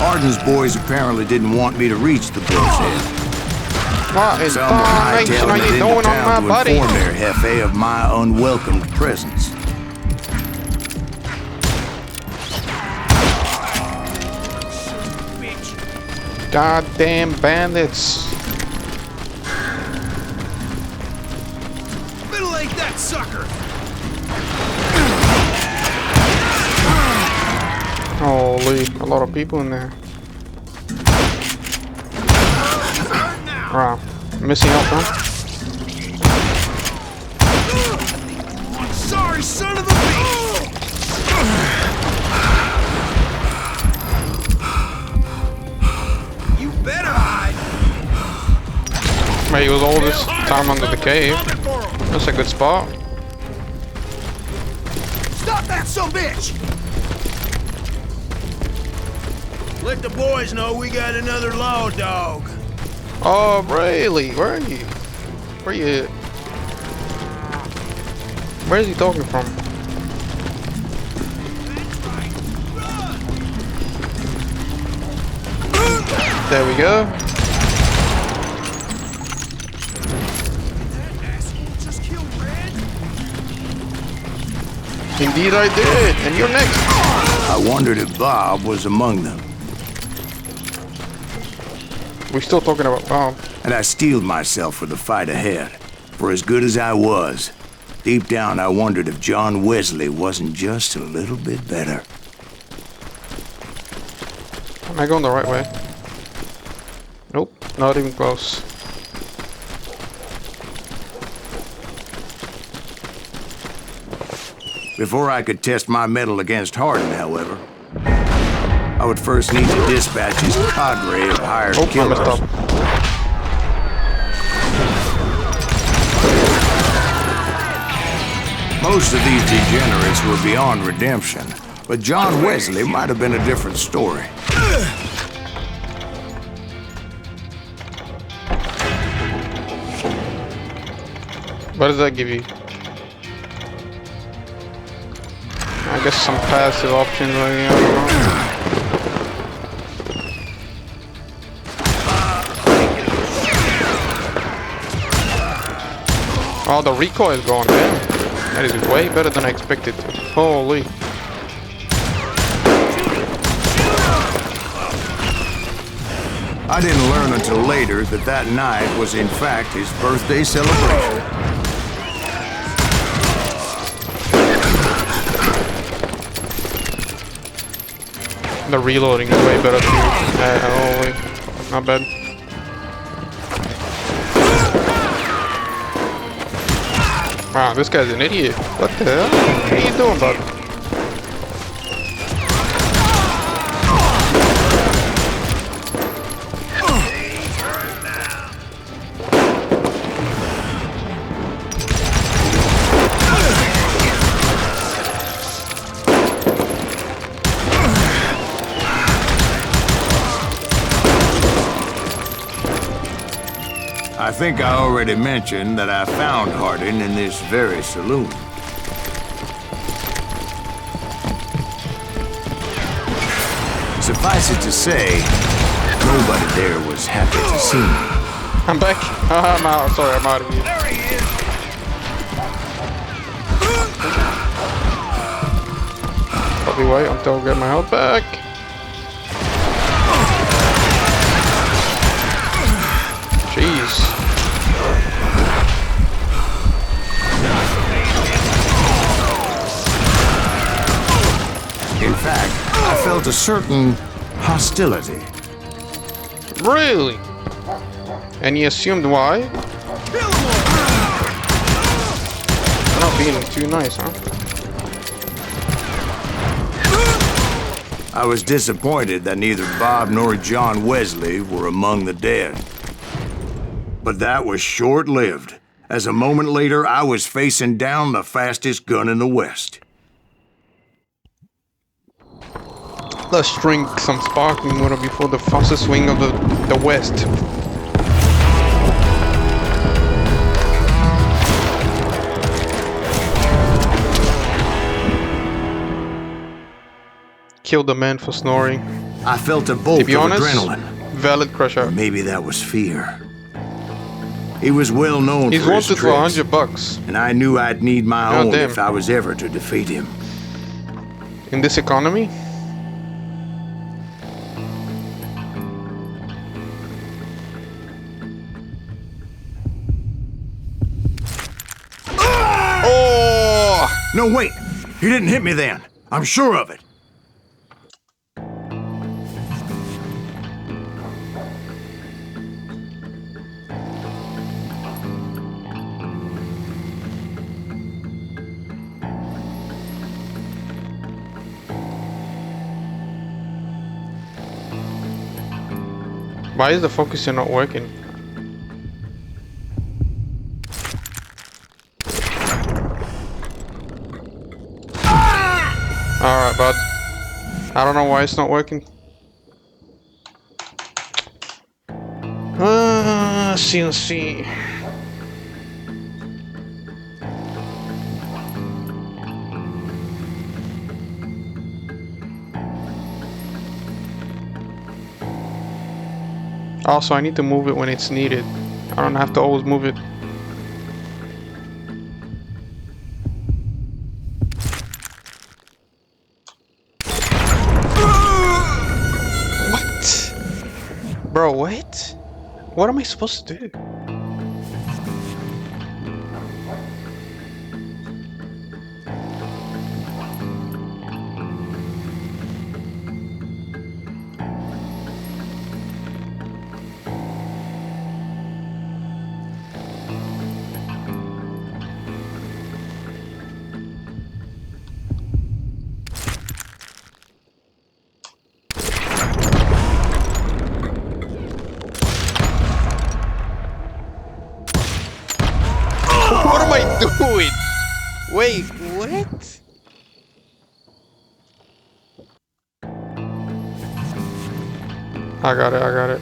[SPEAKER 3] Hardin's boys apparently didn't want me to reach the bull's head.
[SPEAKER 1] What in
[SPEAKER 3] Someone
[SPEAKER 1] tarnation
[SPEAKER 3] hightailed
[SPEAKER 1] are
[SPEAKER 3] it
[SPEAKER 1] you
[SPEAKER 3] into
[SPEAKER 1] doing on my
[SPEAKER 3] town to
[SPEAKER 1] body?
[SPEAKER 3] inform their jefe of my unwelcomed presence.
[SPEAKER 1] Goddamn bandits.
[SPEAKER 7] Middle ain't that sucker!
[SPEAKER 1] Holy, a lot of people in there. Wow, missing out, huh?
[SPEAKER 7] Sorry, son of a bitch! You better hide!
[SPEAKER 1] He was all this time under the cave. That's a good spot.
[SPEAKER 7] Stop that son of a bitch! Let the boys know we got another law dog.
[SPEAKER 1] Oh, really? Where are you? Where you at? Where is he talking from? There we go.
[SPEAKER 7] Just killed Red.
[SPEAKER 1] Indeed I did. And you're next.
[SPEAKER 3] I wondered if Bob was among them,
[SPEAKER 1] We're still talking about Bob.
[SPEAKER 3] and I steeled myself for the fight ahead. For as good as I was, deep down I wondered if John Wesley wasn't just a little bit better.
[SPEAKER 1] Am I going the right way? Nope, not even close.
[SPEAKER 3] Before I could test my mettle against Hardin, however, I would first need to dispatch his cadre of hired
[SPEAKER 1] Oh, I
[SPEAKER 3] killers.
[SPEAKER 1] messed up.
[SPEAKER 3] Most of these degenerates were beyond redemption, but John Wesley might have been a different story.
[SPEAKER 1] What does that give you? I guess some passive options. I don't know. Oh, the recoil is going down. That is way better than I expected. Holy.
[SPEAKER 3] I didn't learn until later that that night was in fact his birthday celebration.
[SPEAKER 1] The reloading is way better too. Oh wait, not bad. Wow, this guy's an idiot. What the hell? What are you doing, bud?
[SPEAKER 3] I think I already mentioned that I found Harding in this very saloon. Suffice it to say, nobody there was happy to see me.
[SPEAKER 1] I'm back. I'm out. Sorry, I'm out of here.
[SPEAKER 6] There he is.
[SPEAKER 1] Probably wait until I get my health back. Jeez.
[SPEAKER 3] In fact, I felt a certain hostility.
[SPEAKER 1] Really? And you assumed why? I'm not being too nice, huh?
[SPEAKER 3] I was disappointed that neither Bob nor John Wesley were among the dead. But that was short-lived, as a moment later I was facing down the fastest gun in the West.
[SPEAKER 1] Let's drink some sparkling water before the fastest swing of the West. Killed the man for snoring.
[SPEAKER 3] I felt a bolt
[SPEAKER 1] To be
[SPEAKER 3] of
[SPEAKER 1] honest,
[SPEAKER 3] adrenaline.
[SPEAKER 1] valid crush out.
[SPEAKER 3] Maybe that was fear. He was well known
[SPEAKER 1] He's
[SPEAKER 3] for his
[SPEAKER 1] wanted for
[SPEAKER 3] tricks,
[SPEAKER 1] $100
[SPEAKER 3] and I knew I'd need my
[SPEAKER 1] God
[SPEAKER 3] own
[SPEAKER 1] damn.
[SPEAKER 3] if I was ever to defeat him.
[SPEAKER 1] in this economy. Oh!
[SPEAKER 3] No, wait! He didn't hit me then. I'm sure of it.
[SPEAKER 1] Why is the focuser not working? Alright, bud. I don't know why it's not working. CNC. Also, I need to move it when it's needed. I don't have to always move it. What? Bro, what? What am I supposed to do? What am I doing? Wait, what? I got it, I got it.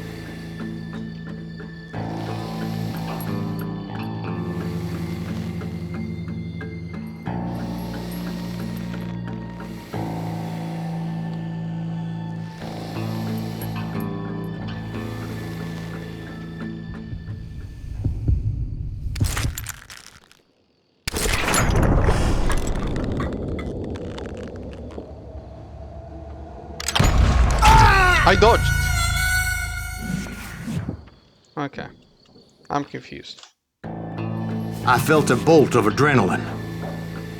[SPEAKER 1] I dodged. Okay. I'm confused.
[SPEAKER 3] I felt a bolt of adrenaline.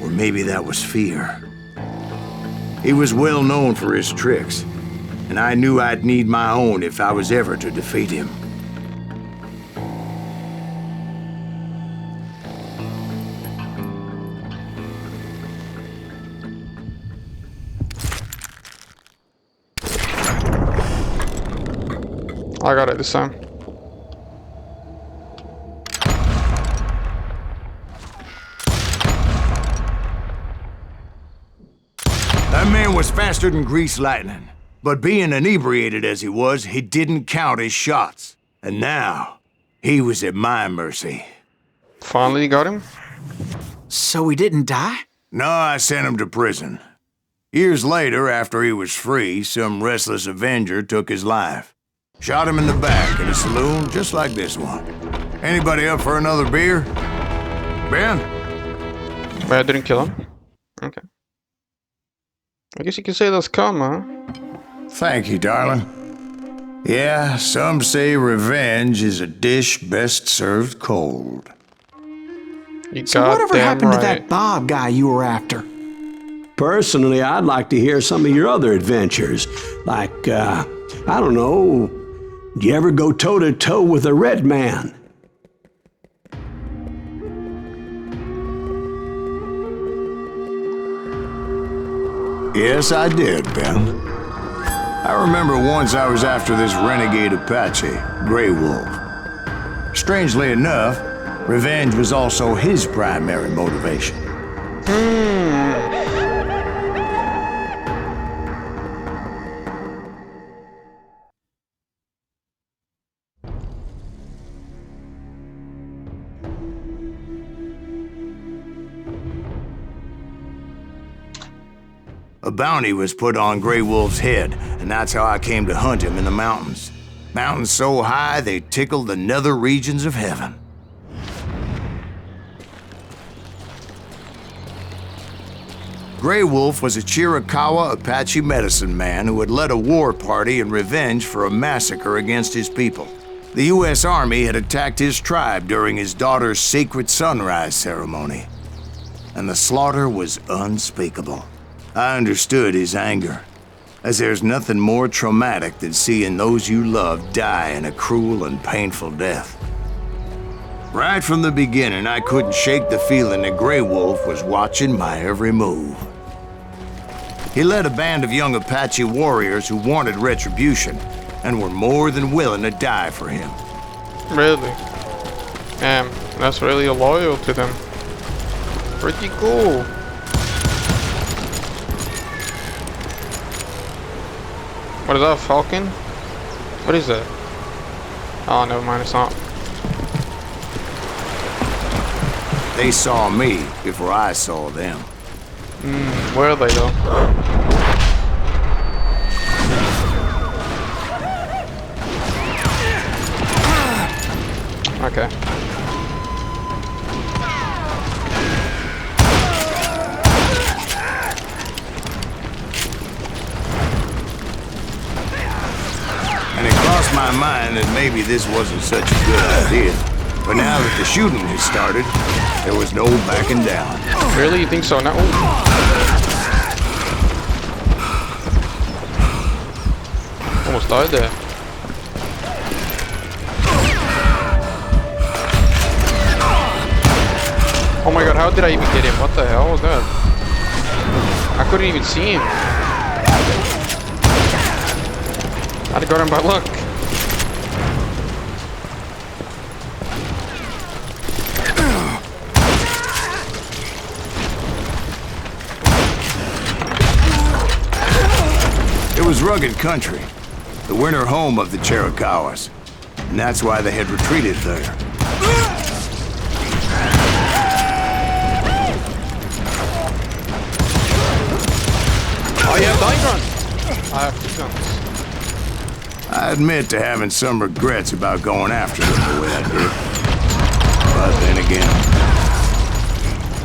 [SPEAKER 3] Or maybe that was fear. He was well known for his tricks, and I knew I'd need my own if I was ever to defeat him.
[SPEAKER 1] I got it this time.
[SPEAKER 3] That man was faster than greased lightning. But being inebriated as he was, he didn't count his shots. And now, he was at my mercy.
[SPEAKER 1] Finally got him?
[SPEAKER 4] So he didn't die?
[SPEAKER 3] No, I sent him to prison. Years later, after he was free, some restless avenger took his life. Shot him in the back in a saloon just like this one. Anybody up for another beer? Ben?
[SPEAKER 1] But I didn't kill him. Okay. I guess you can say that's karma, huh?
[SPEAKER 3] Thank you, darling. Yeah, some say revenge is a dish best served cold.
[SPEAKER 1] You
[SPEAKER 4] So whatever
[SPEAKER 1] goddamn
[SPEAKER 4] happened to
[SPEAKER 1] right.
[SPEAKER 4] that Bob guy you were after?
[SPEAKER 2] Personally, I'd like to hear some of your other adventures. Like, I don't know, did you ever go toe-to-toe with a red man?
[SPEAKER 3] Yes, I did, Ben. I remember once I was after this renegade Apache, Grey Wolf. Strangely enough, revenge was also his primary motivation. A bounty was put on Grey Wolf's head, and that's how I came to hunt him in the mountains. Mountains so high they tickled the nether regions of heaven. Grey Wolf was a Chiricahua Apache medicine man who had led a war party in revenge for a massacre against his people. The U.S. Army had attacked his tribe during his daughter's sacred sunrise ceremony, and the slaughter was unspeakable. I understood his anger, as there's nothing more traumatic than seeing those you love die in a cruel and painful death. Right from the beginning, I couldn't shake the feeling that Grey Wolf was watching my every move. He led a band of young Apache warriors who wanted retribution and were more than willing to die for him.
[SPEAKER 1] Really? Damn, that's really loyal to them. Pretty cool. What is that, falcon? What is that? Oh, never mind, it's not.
[SPEAKER 3] They saw me before I saw them.
[SPEAKER 1] Where are they though? Okay.
[SPEAKER 3] And it crossed my mind that maybe this wasn't such a good idea. But now that the shooting had started, there was no backing down.
[SPEAKER 1] Really? You think so? Now, almost died there. Oh my god, how did I even get him? What the hell was that? I couldn't even see him. I got him by luck.
[SPEAKER 3] It was rugged country, the winter home of the Chiricahuas, and that's why they had retreated there.
[SPEAKER 1] Oh, you have nine guns. I have 2 guns.
[SPEAKER 3] I admit to having some regrets about going after them the way I did. But then again,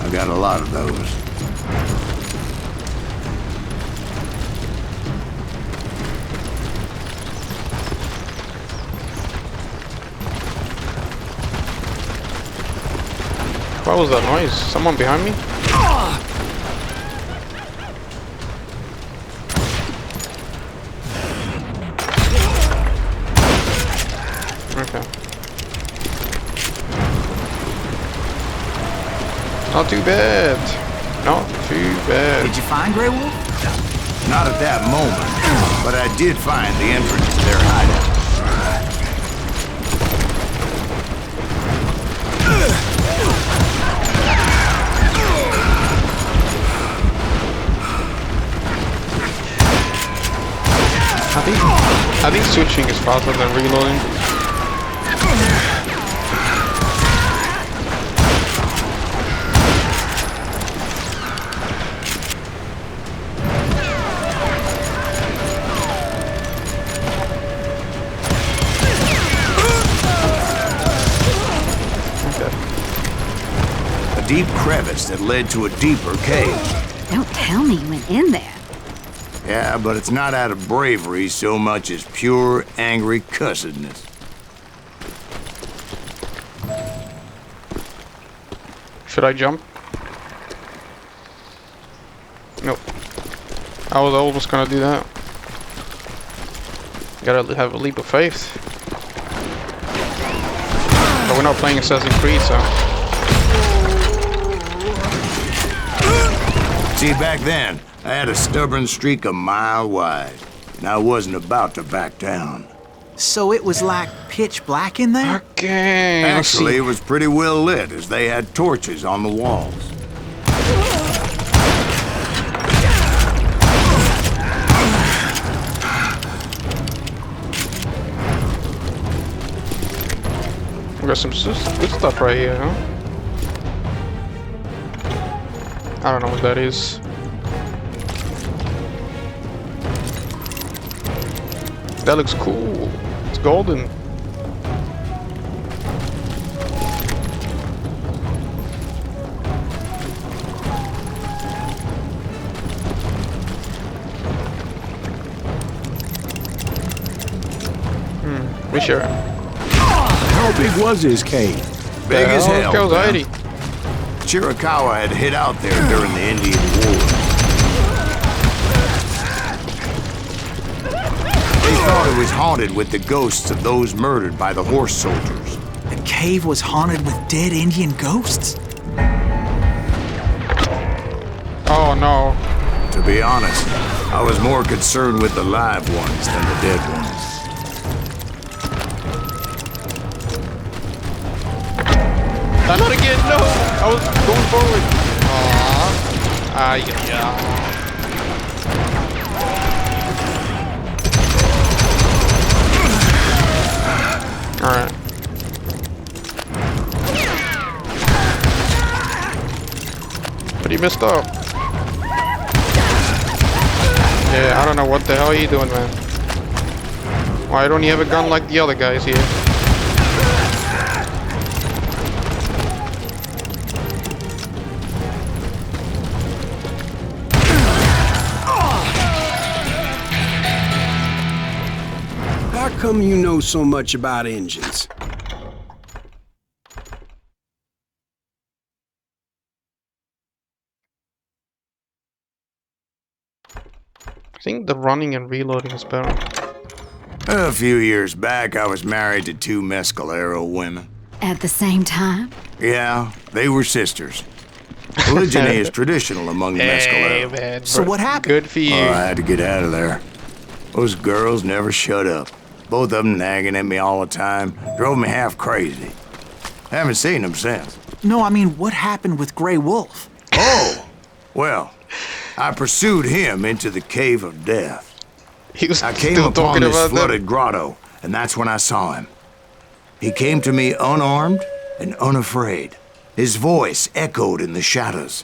[SPEAKER 3] I got a lot of those.
[SPEAKER 1] What was that noise? Someone behind me? Okay. Not too bad. Not too bad.
[SPEAKER 4] Did you find Grey Wolf?
[SPEAKER 3] Not at that moment, but I did find the entrance to their hideout.
[SPEAKER 1] I think switching is faster than reloading.
[SPEAKER 3] A deep crevice that led to a deeper cave.
[SPEAKER 5] Don't tell me you went in there.
[SPEAKER 3] Yeah, but it's not out of bravery so much as pure, angry cussedness.
[SPEAKER 1] Should I jump? Nope. I was almost gonna do that. Gotta have a leap of faith. But we're not playing Assassin's Creed, so...
[SPEAKER 3] See, back then, I had a stubborn streak a mile wide, and I wasn't about to back down.
[SPEAKER 4] So it was like pitch black in there?
[SPEAKER 1] Okay.
[SPEAKER 3] Actually, it was pretty well lit, as they had torches on the walls.
[SPEAKER 1] We got some good stuff right here, huh? I don't know what that is. That looks cool. It's golden. We sure.
[SPEAKER 2] How big was his cave?
[SPEAKER 3] Big as hell.
[SPEAKER 1] Kills
[SPEAKER 3] man.
[SPEAKER 1] 80.
[SPEAKER 3] Chiricahua had hid out there during the Indian War. They thought it was haunted with the ghosts of those murdered by the horse soldiers.
[SPEAKER 4] The cave was haunted with dead Indian ghosts?
[SPEAKER 1] Oh no.
[SPEAKER 3] To be honest, I was more concerned with the live ones than the dead ones.
[SPEAKER 1] Not again, no! I was going forward. Aww. Yeah. Alright. But he messed up. Yeah, I don't know what the hell are you doing, man. Why don't you have a gun like the other guys here?
[SPEAKER 7] How come you know so much about engines?
[SPEAKER 1] I think the running and reloading is better.
[SPEAKER 3] A few years back, I was married to two Mescalero women.
[SPEAKER 5] At the same time?
[SPEAKER 3] Yeah, they were sisters. Polygyny is traditional among the Mescalero.
[SPEAKER 1] Man,
[SPEAKER 4] So what happened?
[SPEAKER 1] Good for you.
[SPEAKER 3] Oh, I had to get out of there. Those girls never shut up. Both of them nagging at me all the time. Drove me half crazy. Haven't seen them since.
[SPEAKER 4] No, I mean, what happened with Grey Wolf?
[SPEAKER 3] Oh! Well, I pursued him into the Cave of Death.
[SPEAKER 1] He was
[SPEAKER 3] I came
[SPEAKER 1] still
[SPEAKER 3] upon
[SPEAKER 1] talking
[SPEAKER 3] this
[SPEAKER 1] about
[SPEAKER 3] flooded grotto, and that's when I saw him. He came to me unarmed and unafraid. His voice echoed in the shadows.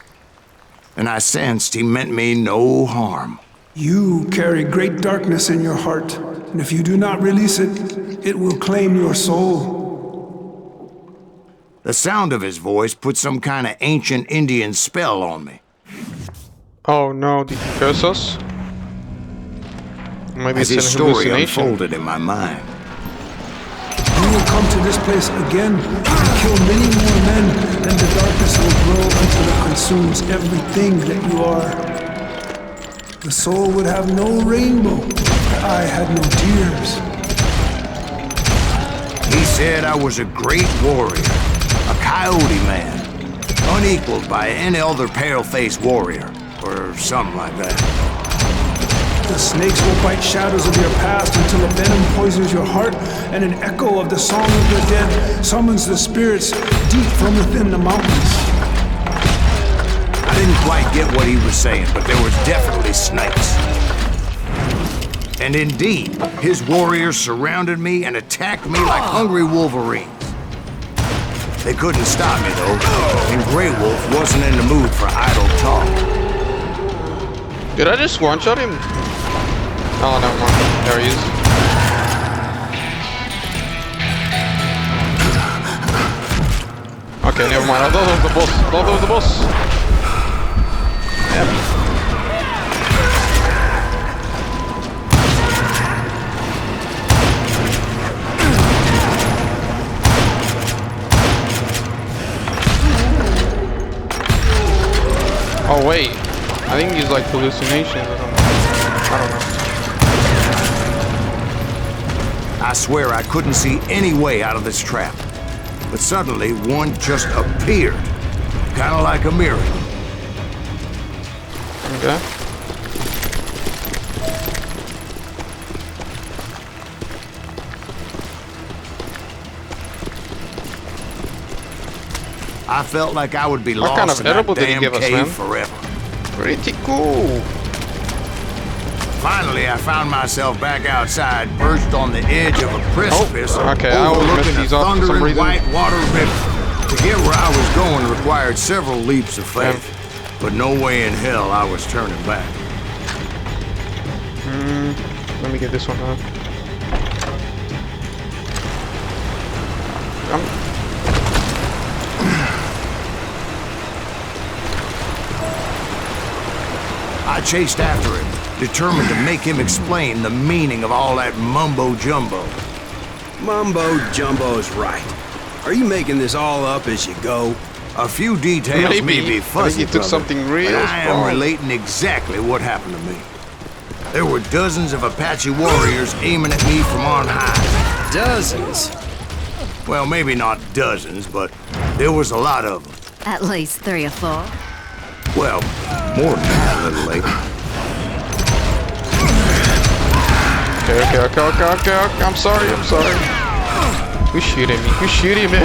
[SPEAKER 3] And I sensed he meant me no harm.
[SPEAKER 9] You carry great darkness in your heart, and if you do not release it, it will claim your soul.
[SPEAKER 3] The sound of his voice put some kind of ancient Indian spell on me.
[SPEAKER 1] Oh no, did he curse us? Maybe
[SPEAKER 3] As
[SPEAKER 1] it's
[SPEAKER 3] his
[SPEAKER 1] an
[SPEAKER 3] story
[SPEAKER 1] hallucination.
[SPEAKER 3] unfolded in my mind.
[SPEAKER 9] You will come to this place again and kill many more men, and the darkness will grow until it consumes everything that you are. The soul would have no rainbow, the eye had no tears.
[SPEAKER 3] He said I was a great warrior, a coyote man, unequaled by any other pale-faced warrior, or something like that.
[SPEAKER 9] The snakes will bite shadows of your past until a venom poisons your heart, and an echo of the song of the dead summons the spirits deep from within the mountains.
[SPEAKER 3] I didn't quite get what he was saying, but there was definitely snakes. And indeed, his warriors surrounded me and attacked me like hungry wolverines. They couldn't stop me, though, and Grey Wolf wasn't in the mood for idle talk.
[SPEAKER 1] Did I just one-shot him? Oh, never mind. There he is. Okay, never mind. I thought that was the boss. I thought that was the boss. Damn. Oh wait, I think he's like hallucinations or something. I don't know.
[SPEAKER 3] I swear I couldn't see any way out of this trap. But suddenly, one just appeared. Kind of like a miracle.
[SPEAKER 1] Okay.
[SPEAKER 3] I felt like I would be
[SPEAKER 1] What
[SPEAKER 3] lost
[SPEAKER 1] kind of
[SPEAKER 3] in that
[SPEAKER 1] edible did he
[SPEAKER 3] damn
[SPEAKER 1] give us,
[SPEAKER 3] cave
[SPEAKER 1] man?
[SPEAKER 3] forever.
[SPEAKER 1] Pretty cool.
[SPEAKER 3] Finally, I found myself back outside, perched on the edge of a precipice,
[SPEAKER 1] okay, I always
[SPEAKER 3] overlooking
[SPEAKER 1] miss
[SPEAKER 3] a
[SPEAKER 1] these off for some
[SPEAKER 3] thundering
[SPEAKER 1] reason.
[SPEAKER 3] whitewater river. To get where I was going required several leaps of faith, but no way in hell I was turning back.
[SPEAKER 1] Let me get this one out.
[SPEAKER 3] I chased after him, determined to make him explain the meaning of all that mumbo-jumbo.
[SPEAKER 7] Mumbo-jumbo's right. Are you making this all up as you go?
[SPEAKER 3] A few details may be
[SPEAKER 1] I
[SPEAKER 3] fuzzy,
[SPEAKER 1] think he took
[SPEAKER 3] brother,
[SPEAKER 1] something real
[SPEAKER 3] but I am
[SPEAKER 1] strong.
[SPEAKER 3] relating exactly what happened to me. There were dozens of Apache warriors aiming at me from on high.
[SPEAKER 7] Dozens?
[SPEAKER 3] Well, maybe not dozens, but there was a lot of them.
[SPEAKER 5] At least 3 or 4.
[SPEAKER 3] Well, more than that, little lady.
[SPEAKER 1] Okay. I'm sorry. Who's shooting me? Who's shooting me?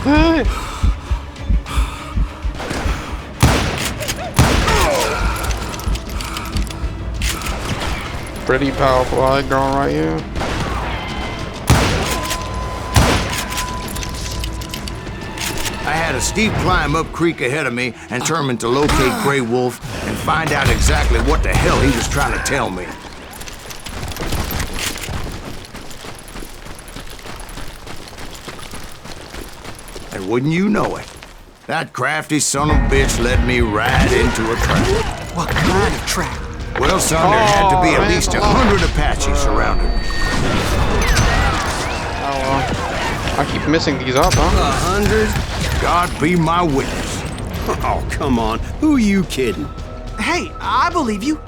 [SPEAKER 1] Hey. Pretty powerful high ground right here.
[SPEAKER 3] I had a steep climb up creek ahead of me and determined to locate Grey Wolf and find out exactly what the hell he was trying to tell me. And wouldn't you know it, that crafty son of a bitch led me right into a trap.
[SPEAKER 4] What kind of trap?
[SPEAKER 3] Well, son, there had to be at least 100 Apaches surrounding me.
[SPEAKER 1] Oh well. I keep missing these up, huh?
[SPEAKER 7] 100?
[SPEAKER 3] God be my witness.
[SPEAKER 7] Oh, come on. Who are you kidding?
[SPEAKER 4] Hey, I believe you.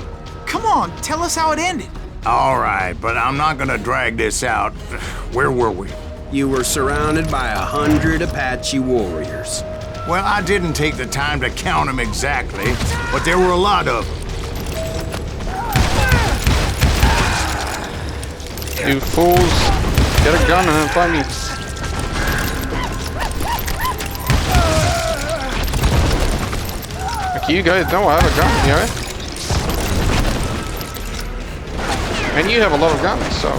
[SPEAKER 4] Come on, tell us how it ended.
[SPEAKER 3] All right, but I'm not gonna drag this out. Where were we?
[SPEAKER 7] You were surrounded by 100 Apache warriors.
[SPEAKER 3] Well, I didn't take the time to count them exactly, but there were a lot of them.
[SPEAKER 1] You fools. Get a gun and find me. Like you guys know I have a gun, yeah? And you have a lot of guns, so.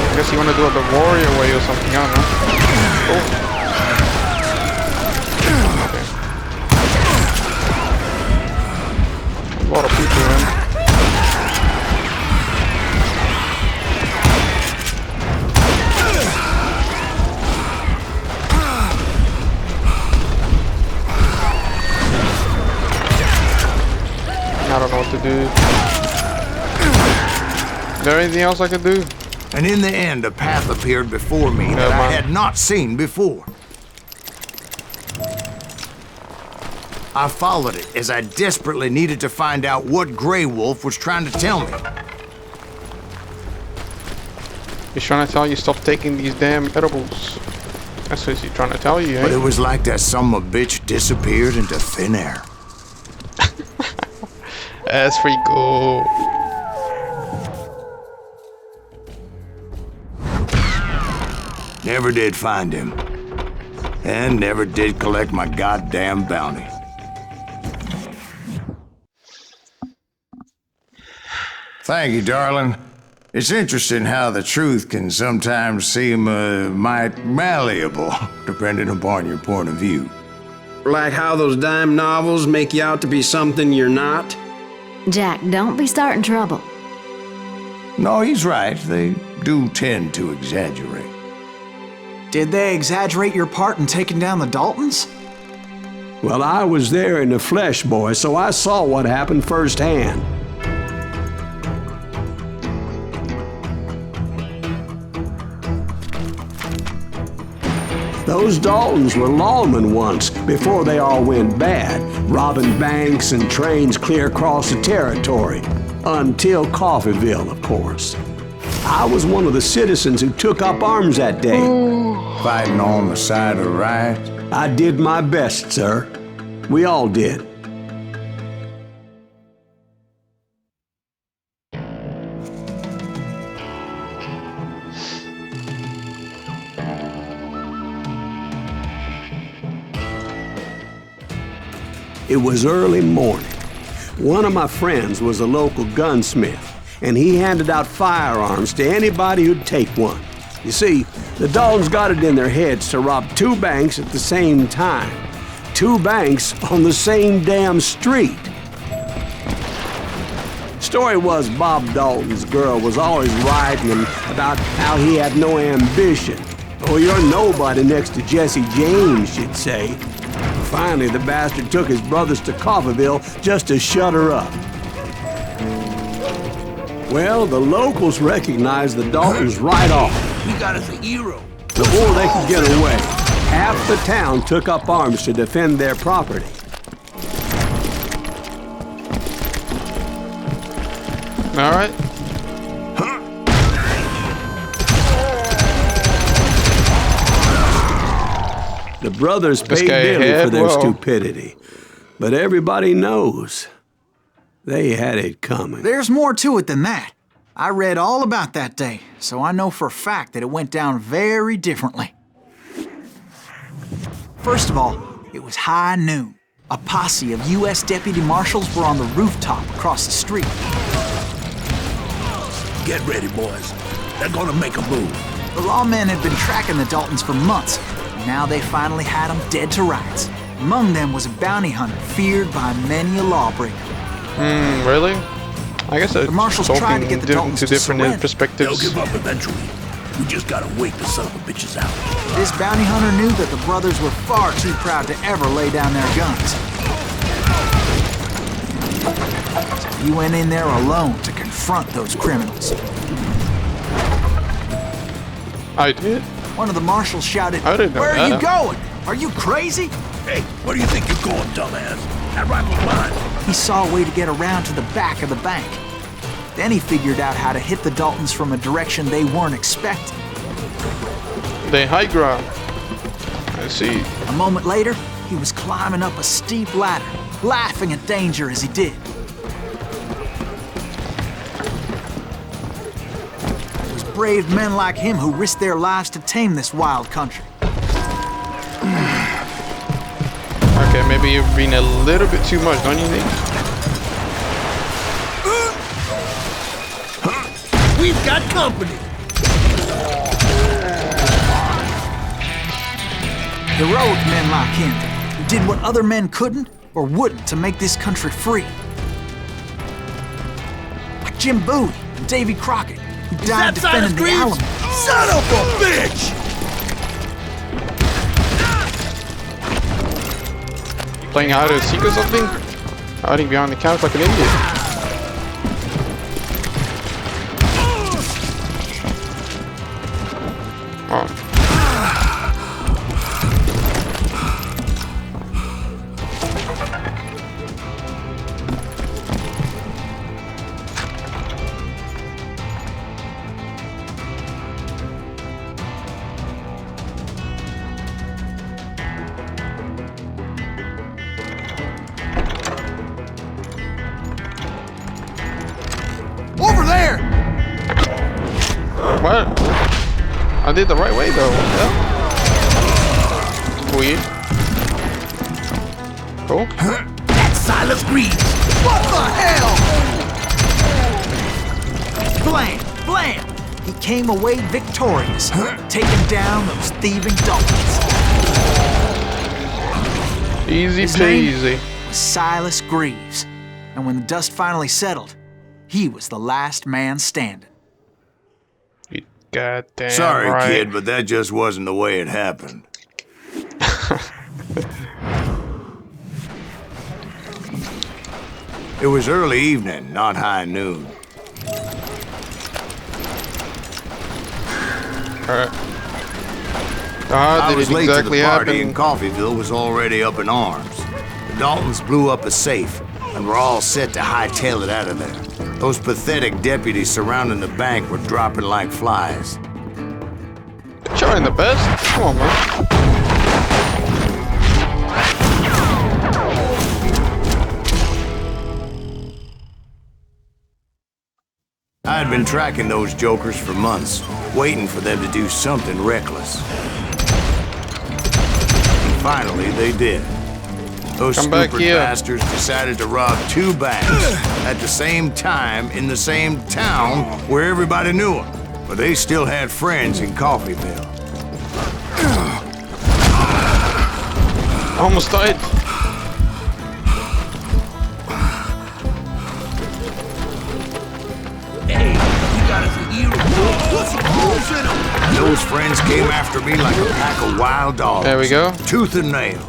[SPEAKER 1] I guess you want to do it the warrior way or something, I don't know. Oh. Okay. A lot of people, man. to do? Is there anything else I can do?
[SPEAKER 3] And in the end, a path appeared before me that I had not seen before. I followed it as I desperately needed to find out what Grey Wolf was trying to tell me.
[SPEAKER 1] He's trying to tell you stop taking these damn edibles. That's what he's trying to tell you, eh?
[SPEAKER 3] But it was like that son of a bitch disappeared into thin air.
[SPEAKER 1] That's pretty cool.
[SPEAKER 3] Never did find him. And never did collect my goddamn bounty. Thank you, darling. It's interesting how the truth can sometimes seem might malleable, depending upon your point of view.
[SPEAKER 7] Like how those dime novels make you out to be something you're not?
[SPEAKER 5] Jack, don't be starting trouble.
[SPEAKER 3] No, he's right. They do tend to exaggerate.
[SPEAKER 4] Did they exaggerate your part in taking down the Daltons?
[SPEAKER 2] Well, I was there in the flesh, boy, so I saw what happened firsthand. Those Daltons were lawmen once, before they all went bad, robbing banks and trains clear across the territory. Until Coffeeville, of course. I was one of the citizens who took up arms that day.
[SPEAKER 3] Fighting on the side of the right?
[SPEAKER 2] I did my best, sir. We all did. It was early morning. One of my friends was a local gunsmith, and he handed out firearms to anybody who'd take one. You see, the Daltons got it in their heads to rob 2 banks at the same time. 2 banks on the same damn street. Story was Bob Dalton's girl was always writing him about how he had no ambition. Oh, you're nobody next to Jesse James, she'd say. Finally, the bastard took his brothers to Coffeeville just to shut her up. Well, the locals recognized the Daltons right off.
[SPEAKER 6] We got us a hero.
[SPEAKER 2] Before they could get away, half the town took up arms to defend their property.
[SPEAKER 1] All right.
[SPEAKER 2] The brothers paid dearly for their stupidity, but everybody knows they had it coming.
[SPEAKER 4] There's more to it than that. I read all about that day, so I know for a fact that it went down very differently. First of all, it was high noon. A posse of U.S. deputy marshals were on the rooftop across the street.
[SPEAKER 6] Get ready, boys. They're gonna make a move.
[SPEAKER 4] The lawmen had been tracking the Daltons for months. Now they finally had them dead to rights. Among them was a bounty hunter feared by many a lawbreaker.
[SPEAKER 1] Really? I guess
[SPEAKER 4] the marshals tried to get the Daltons
[SPEAKER 1] to different
[SPEAKER 4] surrender.
[SPEAKER 1] perspectives.
[SPEAKER 6] They'll give up eventually. We just gotta wait the son of a bitches out.
[SPEAKER 4] This bounty hunter knew that the brothers were far too proud to ever lay down their guns. So he went in there alone to confront those criminals.
[SPEAKER 1] I did?
[SPEAKER 4] One of the marshals shouted,
[SPEAKER 1] I didn't know
[SPEAKER 4] "Where are you
[SPEAKER 1] that.
[SPEAKER 4] going? Are you crazy?"
[SPEAKER 6] Hey, where do you think you're going, dumbass? That rifle's mine.
[SPEAKER 4] He saw a way to get around to the back of the bank. Then he figured out how to hit the Daltons from a direction they weren't expecting.
[SPEAKER 1] They high ground. I see.
[SPEAKER 4] A moment later, he was climbing up a steep ladder, laughing at danger as he did. It was brave men like him who risked their lives to tame this wild country.
[SPEAKER 1] Okay, maybe you've been a little bit too much, don't you think?
[SPEAKER 6] We've got company.
[SPEAKER 4] Heroic men like him, who did what other men couldn't or wouldn't to make this country free. Like Jim Bowie and Davy Crockett, who died defending the Alamo.
[SPEAKER 6] Son of a bitch!
[SPEAKER 1] Playing hide and seek or something? Hiding behind the couch like an idiot. did the right way though. Yeah. Weird. Cool.
[SPEAKER 4] That's Silas Greaves. What the hell? Blam! Blam! He came away victorious, taking down those thieving Daltons.
[SPEAKER 1] Easy
[SPEAKER 4] His name
[SPEAKER 1] peasy.
[SPEAKER 4] was Silas Greaves, and when the dust finally settled, he was the last man standing.
[SPEAKER 1] You goddamn
[SPEAKER 3] Sorry,
[SPEAKER 1] right.
[SPEAKER 3] kid, but that just wasn't the way it happened. It was early evening, not high noon.
[SPEAKER 1] Alright.
[SPEAKER 3] I
[SPEAKER 1] Did
[SPEAKER 3] was
[SPEAKER 1] it
[SPEAKER 3] late
[SPEAKER 1] exactly
[SPEAKER 3] to the party,
[SPEAKER 1] happen?
[SPEAKER 3] and Coffeyville was already up in arms. The Daltons blew up a safe, and were all set to hightail it out of there. Those pathetic deputies surrounding the bank were dropping like flies.
[SPEAKER 1] Trying the best? Come on, man.
[SPEAKER 3] I had been tracking those jokers for months, waiting for them to do something reckless. And finally, they did. Those
[SPEAKER 1] Come back
[SPEAKER 3] stupid
[SPEAKER 1] here.
[SPEAKER 3] bastards decided to rob 2 banks at the same time in the same town where everybody knew them. But they still had friends in Coffeyville.
[SPEAKER 1] Almost died.
[SPEAKER 3] Those friends came after me like a pack of wild dogs.
[SPEAKER 1] There we go.
[SPEAKER 3] Tooth and nail.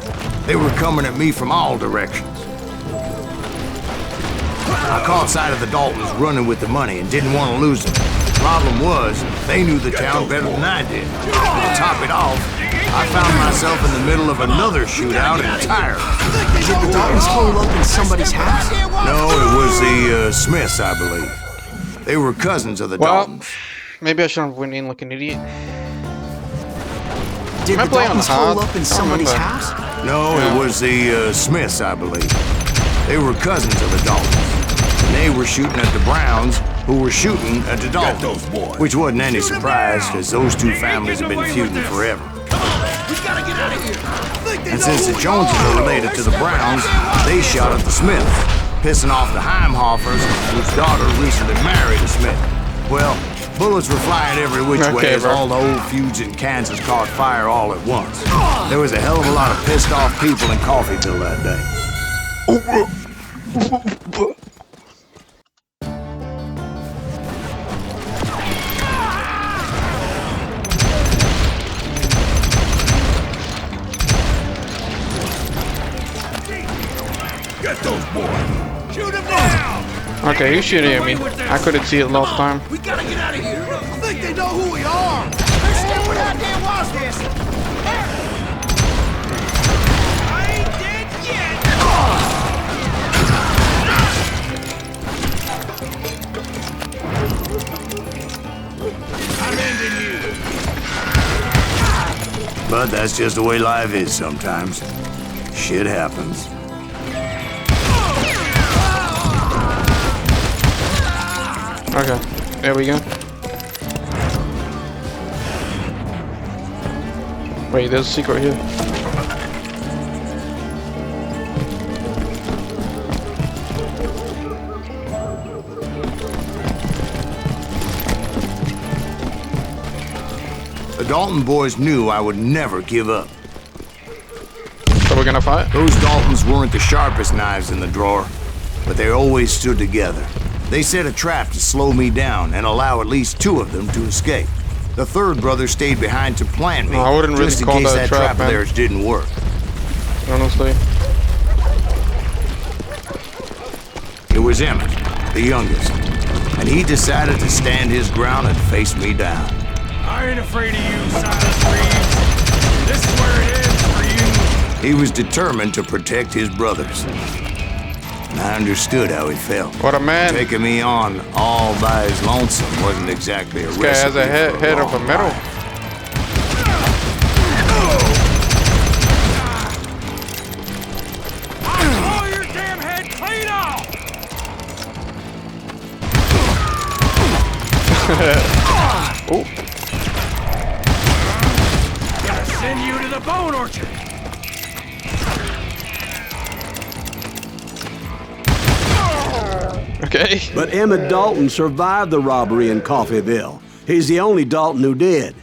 [SPEAKER 3] They were coming at me from all directions. I caught sight of the Daltons running with the money and didn't want to lose them. Problem was, they knew the town better than I did. To top it off, I found myself in the middle of another shootout entirely.
[SPEAKER 4] Did the Daltons hole up in somebody's house?
[SPEAKER 3] No, it was the Smiths, I believe. They were cousins of the
[SPEAKER 1] Well,
[SPEAKER 3] Daltons.
[SPEAKER 1] maybe I shouldn't have went in like an idiot.
[SPEAKER 4] Did
[SPEAKER 1] Am I
[SPEAKER 4] the
[SPEAKER 1] playing on
[SPEAKER 4] Daltons hole
[SPEAKER 1] hard?
[SPEAKER 4] up in
[SPEAKER 1] I don't
[SPEAKER 4] somebody's
[SPEAKER 1] remember.
[SPEAKER 4] house?
[SPEAKER 3] No, it was the Smiths, I believe. They were cousins of the Daltons. And they were shooting at the Browns, who were shooting at the Daltons. Which wasn't any surprise, because those 2 families have been feuding forever. And since the Joneses are related to the Browns, they shot at the Smiths, pissing off the Heimhoffers, whose daughter recently married a Smith. Well, bullets were flying every which way as all the old feuds in Kansas caught fire all at once. There was a hell of a lot of pissed off people in Coffeyville that day.
[SPEAKER 6] Get those boys! Shoot them down!
[SPEAKER 1] Okay, you shooting at me. I couldn't see it last time.
[SPEAKER 6] We gotta get out of here! I think they know who we are! They're stepping out there, watch this! I ain't dead yet! I'm ending you!
[SPEAKER 3] But that's just the way life is sometimes. Shit happens.
[SPEAKER 1] Okay, there we go. Wait, there's a secret here.
[SPEAKER 3] The Dalton boys knew I would never give up.
[SPEAKER 1] So we're gonna fight?
[SPEAKER 3] Those Daltons weren't the sharpest knives in the drawer, but they always stood together. They set a trap to slow me down and allow at least 2 of them to escape. The 3rd brother stayed behind to plant me,
[SPEAKER 1] No, I wouldn't really
[SPEAKER 3] just in
[SPEAKER 1] call
[SPEAKER 3] case
[SPEAKER 1] that a
[SPEAKER 3] that
[SPEAKER 1] trap,
[SPEAKER 3] trap of
[SPEAKER 1] man.
[SPEAKER 3] theirs didn't work.
[SPEAKER 1] Honestly.
[SPEAKER 3] It was Emmett, the youngest, and he decided to stand his ground and face me down.
[SPEAKER 6] I ain't afraid of you, Silas Reeves. This is where it ends for you.
[SPEAKER 3] He was determined to protect his brothers. And I understood how he felt.
[SPEAKER 1] What a man.
[SPEAKER 3] Taking me on all by his lonesome wasn't exactly a
[SPEAKER 1] This guy has a head of a metal.
[SPEAKER 6] I'll blow your damn head clean off!
[SPEAKER 1] Oh.
[SPEAKER 6] send you to the bone orchard.
[SPEAKER 1] Okay.
[SPEAKER 2] But Emmett Dalton survived the robbery in Coffeyville. He's the only Dalton who did.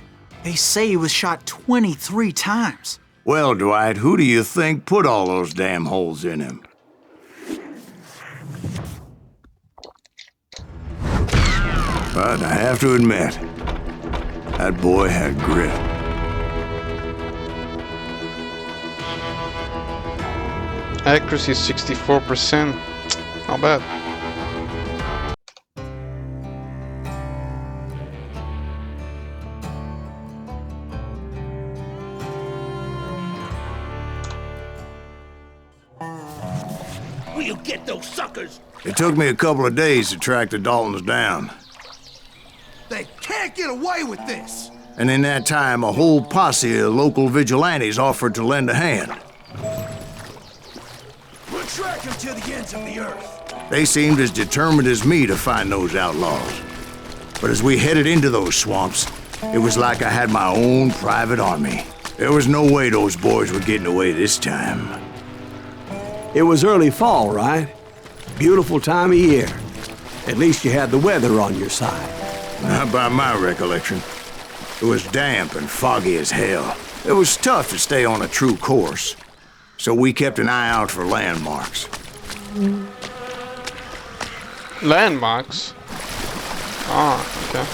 [SPEAKER 4] They say he was shot 23 times.
[SPEAKER 3] Well, Dwight, who do you think put all those damn holes in him? But I have to admit, that boy had grit.
[SPEAKER 1] Accuracy 64%. Not bad.
[SPEAKER 6] Will you get those suckers?
[SPEAKER 3] It took me a couple of days to track the Daltons down.
[SPEAKER 6] They can't get away with this.
[SPEAKER 3] And in that time, a whole posse of local vigilantes offered to lend a hand.
[SPEAKER 6] We'll track them to the ends of the earth.
[SPEAKER 3] They seemed as determined as me to find those outlaws. But as we headed into those swamps, it was like I had my own private army. There was no way those boys were getting away this time.
[SPEAKER 2] It was early fall, right? Beautiful time of year. At least you had the weather on your side.
[SPEAKER 3] Not by my recollection. It was damp and foggy as hell. It was tough to stay on a true course. So we kept an eye out for landmarks.
[SPEAKER 1] Landmarks? Ah, okay.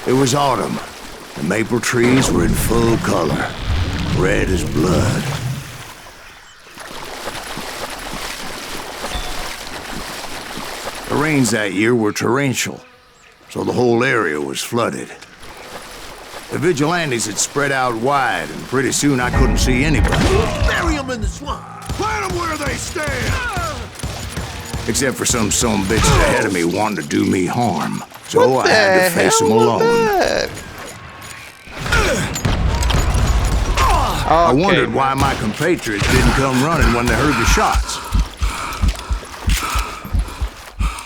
[SPEAKER 3] It was autumn. The maple trees were in full color, red as blood. The rains that year were torrential, so the whole area was flooded. The vigilantes had spread out wide, and pretty soon I couldn't see anybody.
[SPEAKER 6] Bury them in the swamp. Plant them where they stand.
[SPEAKER 3] Except for some bitch ahead of me wanting to do me harm. So I had to face them alone. I wondered why my compatriots didn't come running when they heard the shots.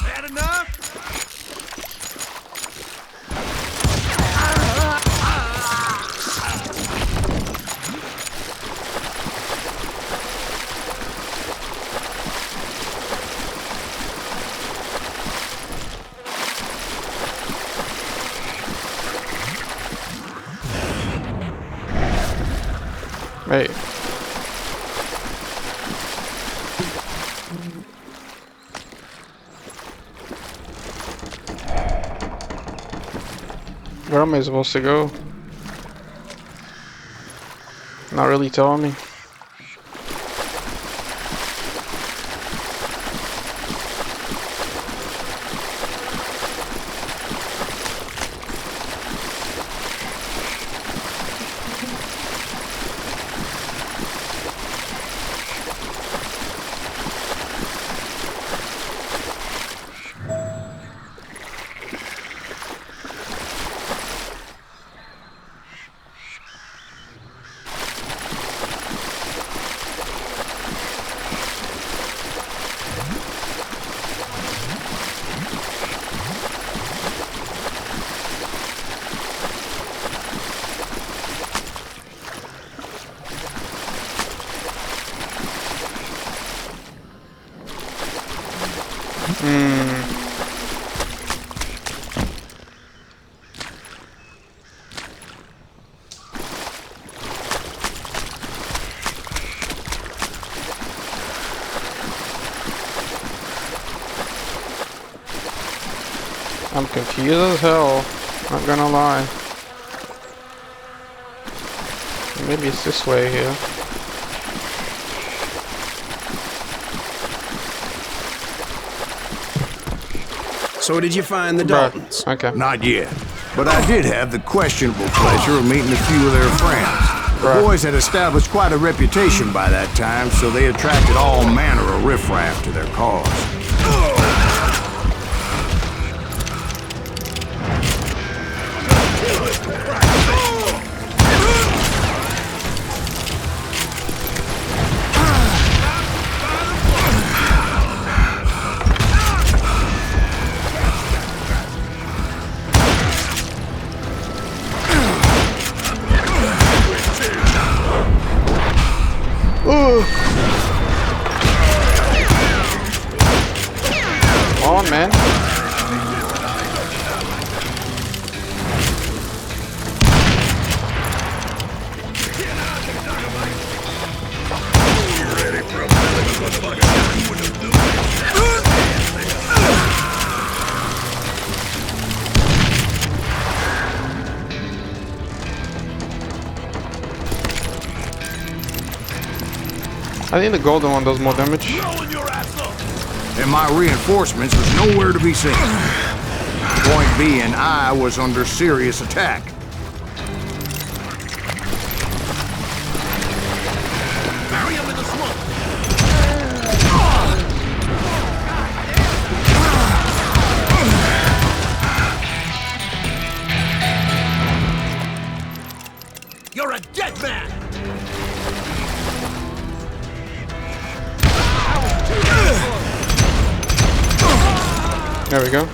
[SPEAKER 6] Had enough?
[SPEAKER 1] Wait. Where am I supposed to go? Not really telling me. I'm confused as hell, not gonna lie. Maybe it's this way here.
[SPEAKER 7] So did you find the Daltons?
[SPEAKER 1] Okay.
[SPEAKER 3] Not yet. But I did have the questionable pleasure of meeting a few of their friends. The boys had established quite a reputation by that time, so they attracted all manner of riffraff to their cause.
[SPEAKER 1] Come on, man. I think the golden one does more damage.
[SPEAKER 3] And my reinforcements was nowhere to be seen. Point being, I was under serious attack.
[SPEAKER 6] You're a dead man!
[SPEAKER 1] There we go.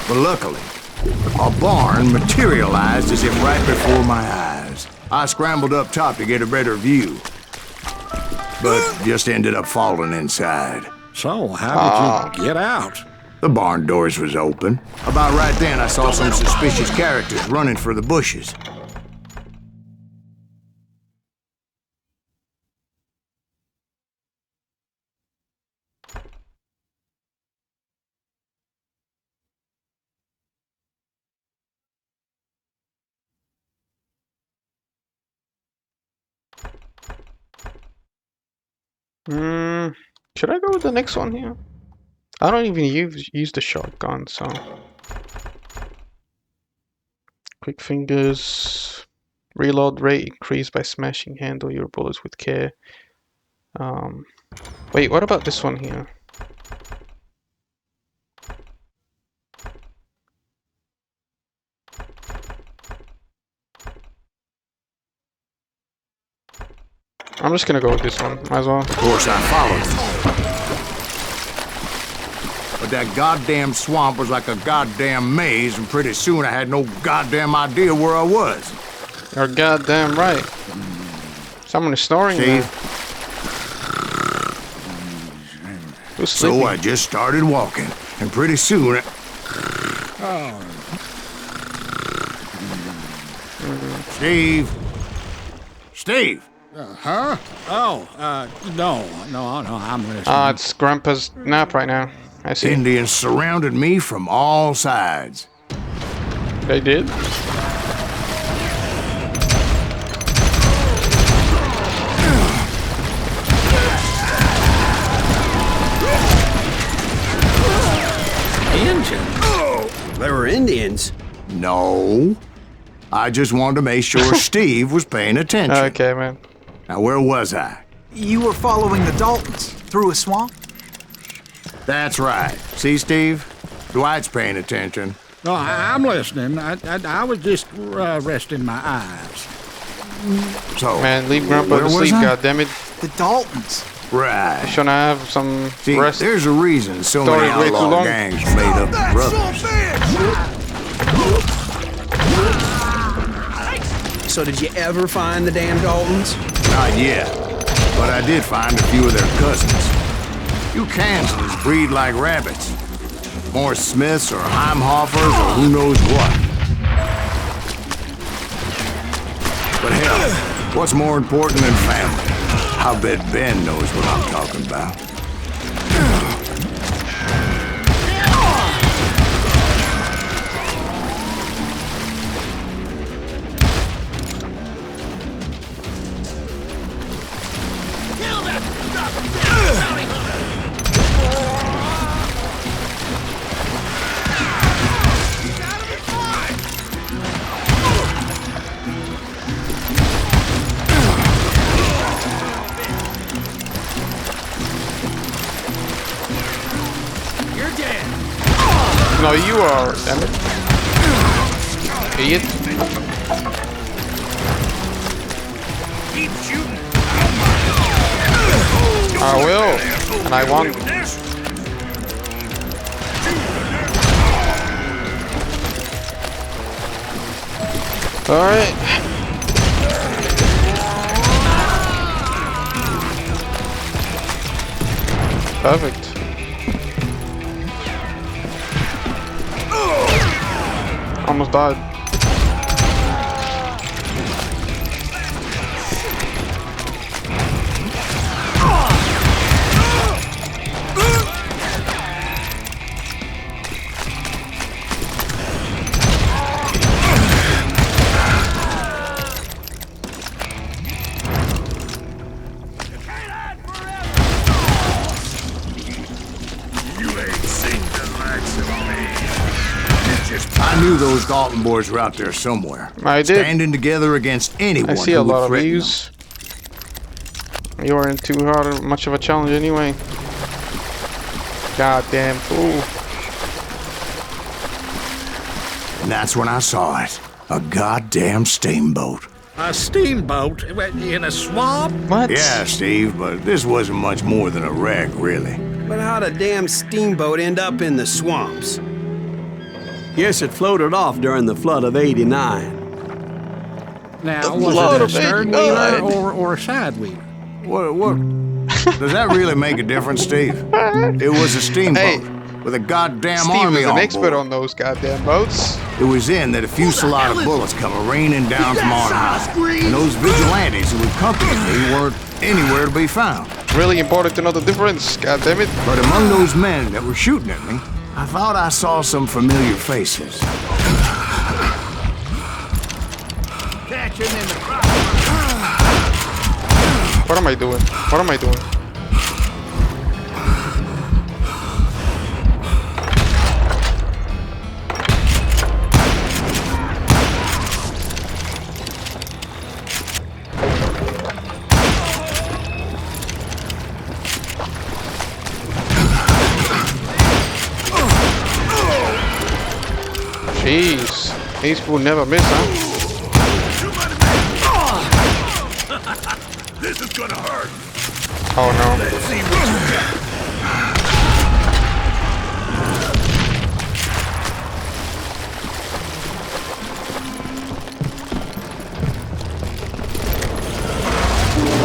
[SPEAKER 3] But luckily, a barn materialized as if right before my eyes. I scrambled up top to get a better view, but just ended up falling inside.
[SPEAKER 8] So, how did you get out?
[SPEAKER 3] The barn doors was open. About right then, I saw some suspicious characters running for the bushes.
[SPEAKER 1] Should I go with the next one here? I don't even use the shotgun, so quick fingers, reload rate increased by smashing handle your bullets with care. Wait, what about this one here? I'm just gonna go with this one, might as well.
[SPEAKER 3] Of course, I followed them. But that goddamn swamp was like a goddamn maze, and pretty soon I had no goddamn idea where I was.
[SPEAKER 1] You're goddamn right. Someone is snoring there. Who's sleeping?
[SPEAKER 3] So I just started walking, and pretty soon Steve! Steve!
[SPEAKER 8] Huh? Oh, no, I'm listening.
[SPEAKER 1] It's Grandpa's nap right now. I see.
[SPEAKER 3] Indians surrounded me from all sides.
[SPEAKER 1] They did?
[SPEAKER 7] Indians? They were Indians?
[SPEAKER 3] No. I just wanted to make sure Steve was paying attention.
[SPEAKER 1] Okay, man.
[SPEAKER 3] Now, where was I?
[SPEAKER 4] You were following the Daltons through a swamp?
[SPEAKER 3] That's right. See, Steve? Dwight's paying attention.
[SPEAKER 8] No, I'm listening. I was just resting my eyes.
[SPEAKER 3] So,
[SPEAKER 1] Man, leave Grandpa
[SPEAKER 3] where
[SPEAKER 1] to
[SPEAKER 3] was
[SPEAKER 1] sleep,
[SPEAKER 3] I?
[SPEAKER 1] goddammit.
[SPEAKER 4] The Daltons.
[SPEAKER 3] Right.
[SPEAKER 1] Shouldn't I have some
[SPEAKER 3] See,
[SPEAKER 1] rest?
[SPEAKER 3] there's a reason so many
[SPEAKER 1] Story way too
[SPEAKER 3] outlaw
[SPEAKER 1] long.
[SPEAKER 3] gangs made up of brothers.
[SPEAKER 7] So did you ever find the damn Daltons?
[SPEAKER 3] Not yet, but I did find a few of their cousins. You Kansans breed like rabbits. More Smiths or Heimhoffers or who knows what. But hell, what's more important than family? I bet Ben knows what I'm talking about.
[SPEAKER 1] No, you are, damn it. Idiot.
[SPEAKER 6] Keep shooting.
[SPEAKER 1] I will, and I want. Alright. Perfect. Almost died.
[SPEAKER 3] I knew those Dalton boys were out there somewhere.
[SPEAKER 1] I did.
[SPEAKER 3] Standing together against anyone
[SPEAKER 1] I see
[SPEAKER 3] who
[SPEAKER 1] a
[SPEAKER 3] would
[SPEAKER 1] lot of
[SPEAKER 3] threaten
[SPEAKER 1] views. You weren't too hard, much of a challenge anyway. Goddamn fool.
[SPEAKER 3] And that's when I saw it. A goddamn steamboat.
[SPEAKER 8] A steamboat in a swamp?
[SPEAKER 1] What?
[SPEAKER 3] Yeah, Steve, but this wasn't much more than a wreck, really.
[SPEAKER 7] But how'd a damn steamboat end up in the swamps?
[SPEAKER 2] Guess it floated off during the flood of '89.
[SPEAKER 8] Now,
[SPEAKER 1] The
[SPEAKER 8] was
[SPEAKER 1] flood
[SPEAKER 8] it a
[SPEAKER 1] of
[SPEAKER 8] stern
[SPEAKER 1] 89.
[SPEAKER 8] wheeler or a side wheeler?
[SPEAKER 3] What? Does that really make a difference, Steve? It was a steamboat with a goddamn
[SPEAKER 1] Steve
[SPEAKER 3] army
[SPEAKER 1] is an
[SPEAKER 3] on
[SPEAKER 1] expert
[SPEAKER 3] board.
[SPEAKER 1] on those goddamn boats.
[SPEAKER 3] It was then that a fusillade of bullets come raining down from on high, and those vigilantes who accompanied me weren't anywhere to be found.
[SPEAKER 1] Really important to know the difference. God damn it.
[SPEAKER 3] But among those men that were shooting at me, I thought I saw some familiar faces.
[SPEAKER 6] Catch him in the crowd.
[SPEAKER 1] What am I doing? What am I doing? Jeez, these fool never miss, huh?
[SPEAKER 6] This is gonna hurt.
[SPEAKER 1] Oh no.
[SPEAKER 6] Let's see what you got.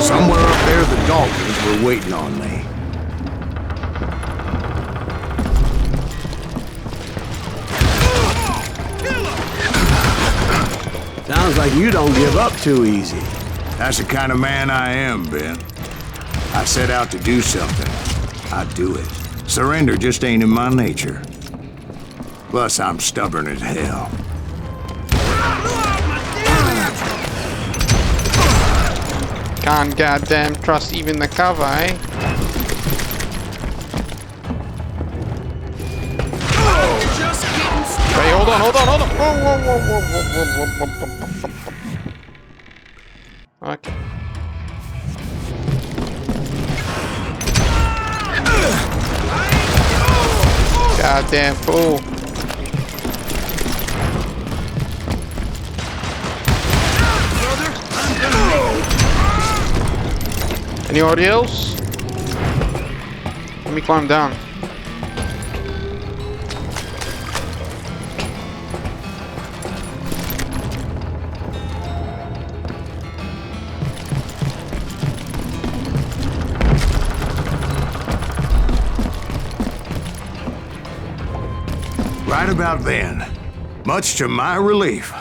[SPEAKER 3] Somewhere up there, the Daltons were waiting on me.
[SPEAKER 2] Sounds like you don't give up too easy.
[SPEAKER 3] That's the kind of man I am, Ben. I set out to do something. I do it. Surrender just ain't in my nature. Plus, I'm stubborn as hell.
[SPEAKER 1] Can't goddamn trust even the cover, eh? Hey, hold on. Whoa, whoa. Okay. Goddamn fool. Anybody else? Let me climb down.
[SPEAKER 3] Right about then, much to my relief,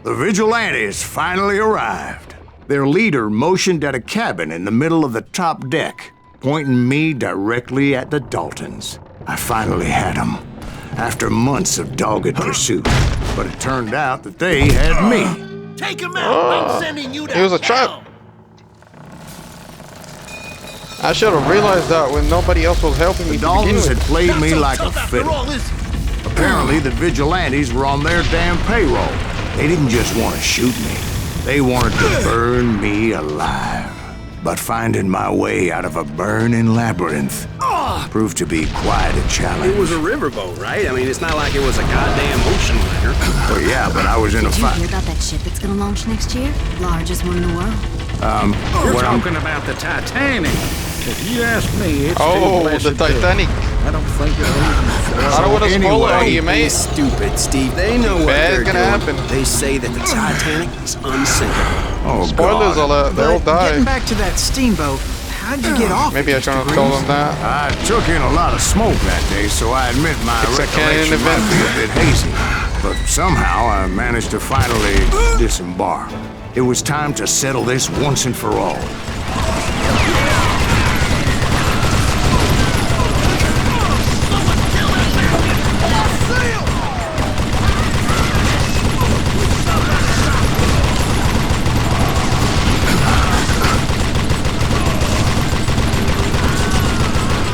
[SPEAKER 3] the vigilantes finally arrived. Their leader motioned at a cabin in the middle of the top deck, pointing me directly at the Daltons. I finally had them, after months of dogged pursuit. But it turned out that they had me.
[SPEAKER 6] Take him out. I'm sending you to
[SPEAKER 1] It was a trap. I should have realized that when nobody else was helping me
[SPEAKER 3] The
[SPEAKER 1] to begin
[SPEAKER 3] Daltons had
[SPEAKER 1] with.
[SPEAKER 3] played me like a fiddle. Apparently, the vigilantes were on their damn payroll. They didn't just want to shoot me. They wanted to burn me alive. But finding my way out of a burning labyrinth proved to be quite a challenge.
[SPEAKER 7] It was a riverboat, right? I mean, it's not like it was a goddamn ocean liner.
[SPEAKER 3] Well, yeah, but I was in a
[SPEAKER 5] Did you
[SPEAKER 3] fight.
[SPEAKER 5] hear about that ship that's gonna launch next year? Largest one in the world.
[SPEAKER 8] You're
[SPEAKER 3] What I'm-
[SPEAKER 8] talking about the Titanic. If you ask me, it's too
[SPEAKER 1] Oh,
[SPEAKER 8] blessed
[SPEAKER 1] the
[SPEAKER 8] to-
[SPEAKER 1] Titanic.
[SPEAKER 8] I don't think it'll even
[SPEAKER 1] I don't want to spoil it on you,
[SPEAKER 7] Be
[SPEAKER 1] mate.
[SPEAKER 7] stupid, Steve. They know what
[SPEAKER 1] Bad's
[SPEAKER 7] they're
[SPEAKER 1] gonna
[SPEAKER 7] doing.
[SPEAKER 1] happen.
[SPEAKER 7] They say that the Titanic is unsinkable.
[SPEAKER 3] Oh,
[SPEAKER 1] Spoilers
[SPEAKER 3] God.
[SPEAKER 1] alert, they'll
[SPEAKER 4] But getting
[SPEAKER 1] die.
[SPEAKER 4] back to that steamboat, how'd you get off?
[SPEAKER 1] Maybe I shouldn't have told them that.
[SPEAKER 3] I took in a lot of smoke that day, so I admit my
[SPEAKER 1] It's a canon
[SPEAKER 3] recollection might
[SPEAKER 1] event.
[SPEAKER 3] be a bit hazy. But somehow I managed to finally disembark. It was time to settle this once and for all.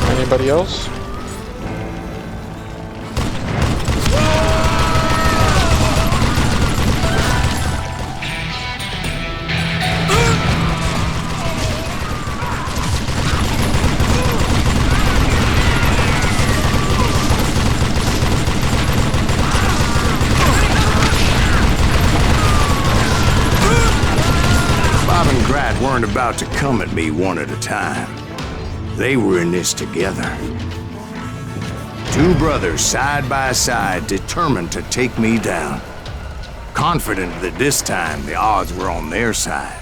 [SPEAKER 1] Anybody else?
[SPEAKER 3] Bob and Grat weren't about to come at me one at a time. They were in this together. Two brothers side by side, determined to take me down. Confident that this time the odds were on their side.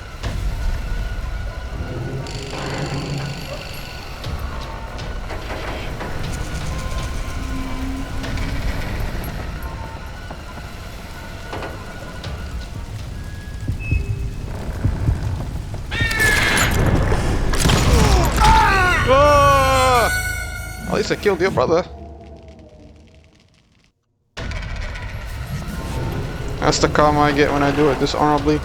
[SPEAKER 1] At least I killed your brother. That's the karma I get when I do it dishonorably.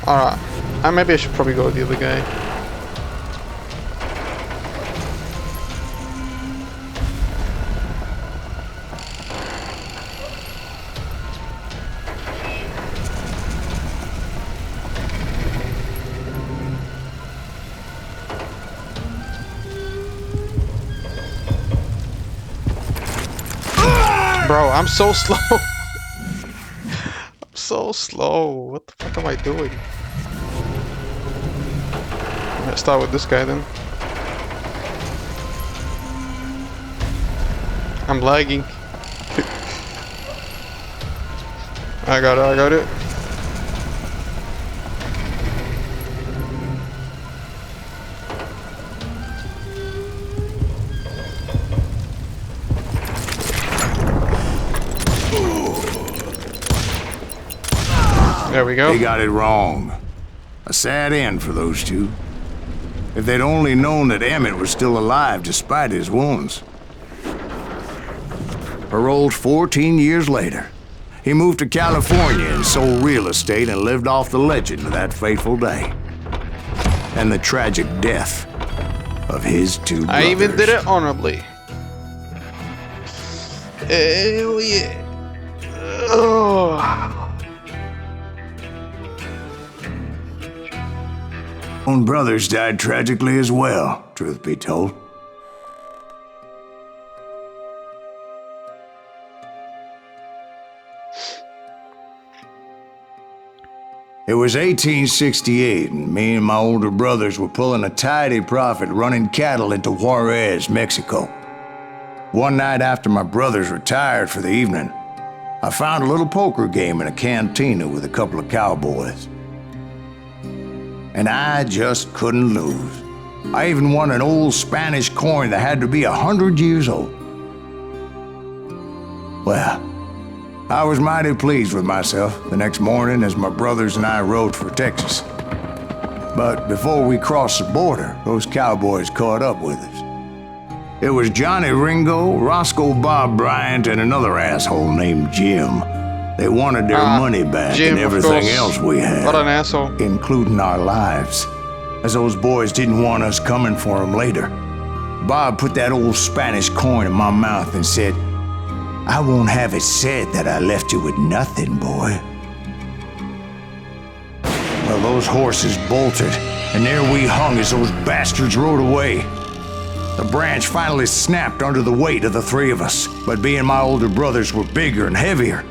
[SPEAKER 1] Alright. Maybe I should probably go with the other guy. Bro, I'm so slow. I'm so slow. What the fuck am I doing? Let's start with this guy then. I'm lagging. I got it. There we go.
[SPEAKER 3] They got it wrong. A sad end for those two. If they'd only known that Emmett was still alive despite his wounds. Paroled 14 years later, he moved to California and sold real estate and lived off the legend of that fateful day. And the tragic death of his two brothers.
[SPEAKER 1] I even did it honorably. Hell yeah. Oh.
[SPEAKER 3] Own brothers died tragically as well, truth be told. It was 1868, and me and my older brothers were pulling a tidy profit running cattle into Juarez, Mexico. One night after my brothers retired for the evening, I found a little poker game in a cantina with a couple of cowboys. And I just couldn't lose. I even won an old Spanish coin that had to be 100 years old. Well, I was mighty pleased with myself the next morning as my brothers and I rode for Texas. But before we crossed the border, those cowboys caught up with us. It was Johnny Ringo, Roscoe Bob Bryant, and another asshole named Jim. They wanted their money back
[SPEAKER 1] Jim,
[SPEAKER 3] and everything else we had.
[SPEAKER 1] What an asshole.
[SPEAKER 3] Including our lives, as those boys didn't want us coming for them later. Bob put that old Spanish coin in my mouth and said, I won't have it said that I left you with nothing, boy. Well, those horses bolted, and there we hung as those bastards rode away. The branch finally snapped under the weight of the three of us, but being my older brothers were bigger and heavier,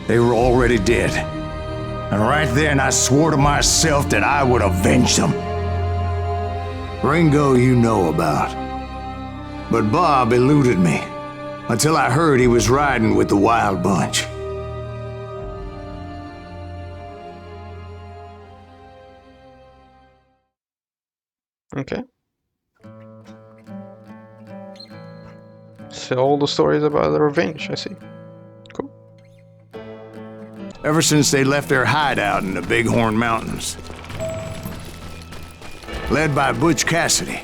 [SPEAKER 3] they were already dead. And right then I swore to myself that I would avenge them. Ringo you know about. But Bob eluded me, until I heard he was riding with the Wild Bunch.
[SPEAKER 1] Okay. So all the stories about the revenge, I see. Cool.
[SPEAKER 3] Ever since they left their hideout in the Bighorn Mountains. Led by Butch Cassidy,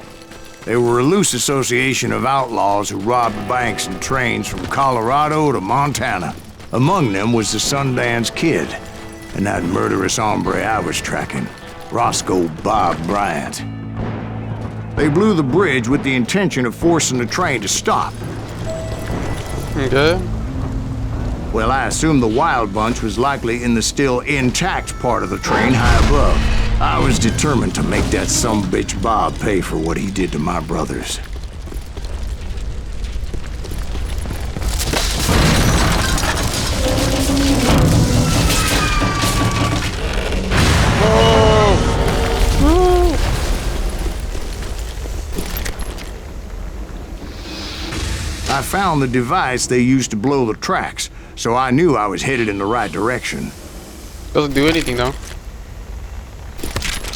[SPEAKER 3] they were a loose association of outlaws who robbed banks and trains from Colorado to Montana. Among them was the Sundance Kid, and that murderous hombre I was tracking, Roscoe Bob Bryant. They blew the bridge with the intention of forcing the train to stop.
[SPEAKER 1] Okay.
[SPEAKER 3] Well, I assumed the Wild Bunch was likely in the still intact part of the train high above. I was determined to make that sumbitch Bob pay for what he did to my brothers. I found the device they used to blow the tracks, so I knew I was headed in the right direction.
[SPEAKER 1] Doesn't do anything though.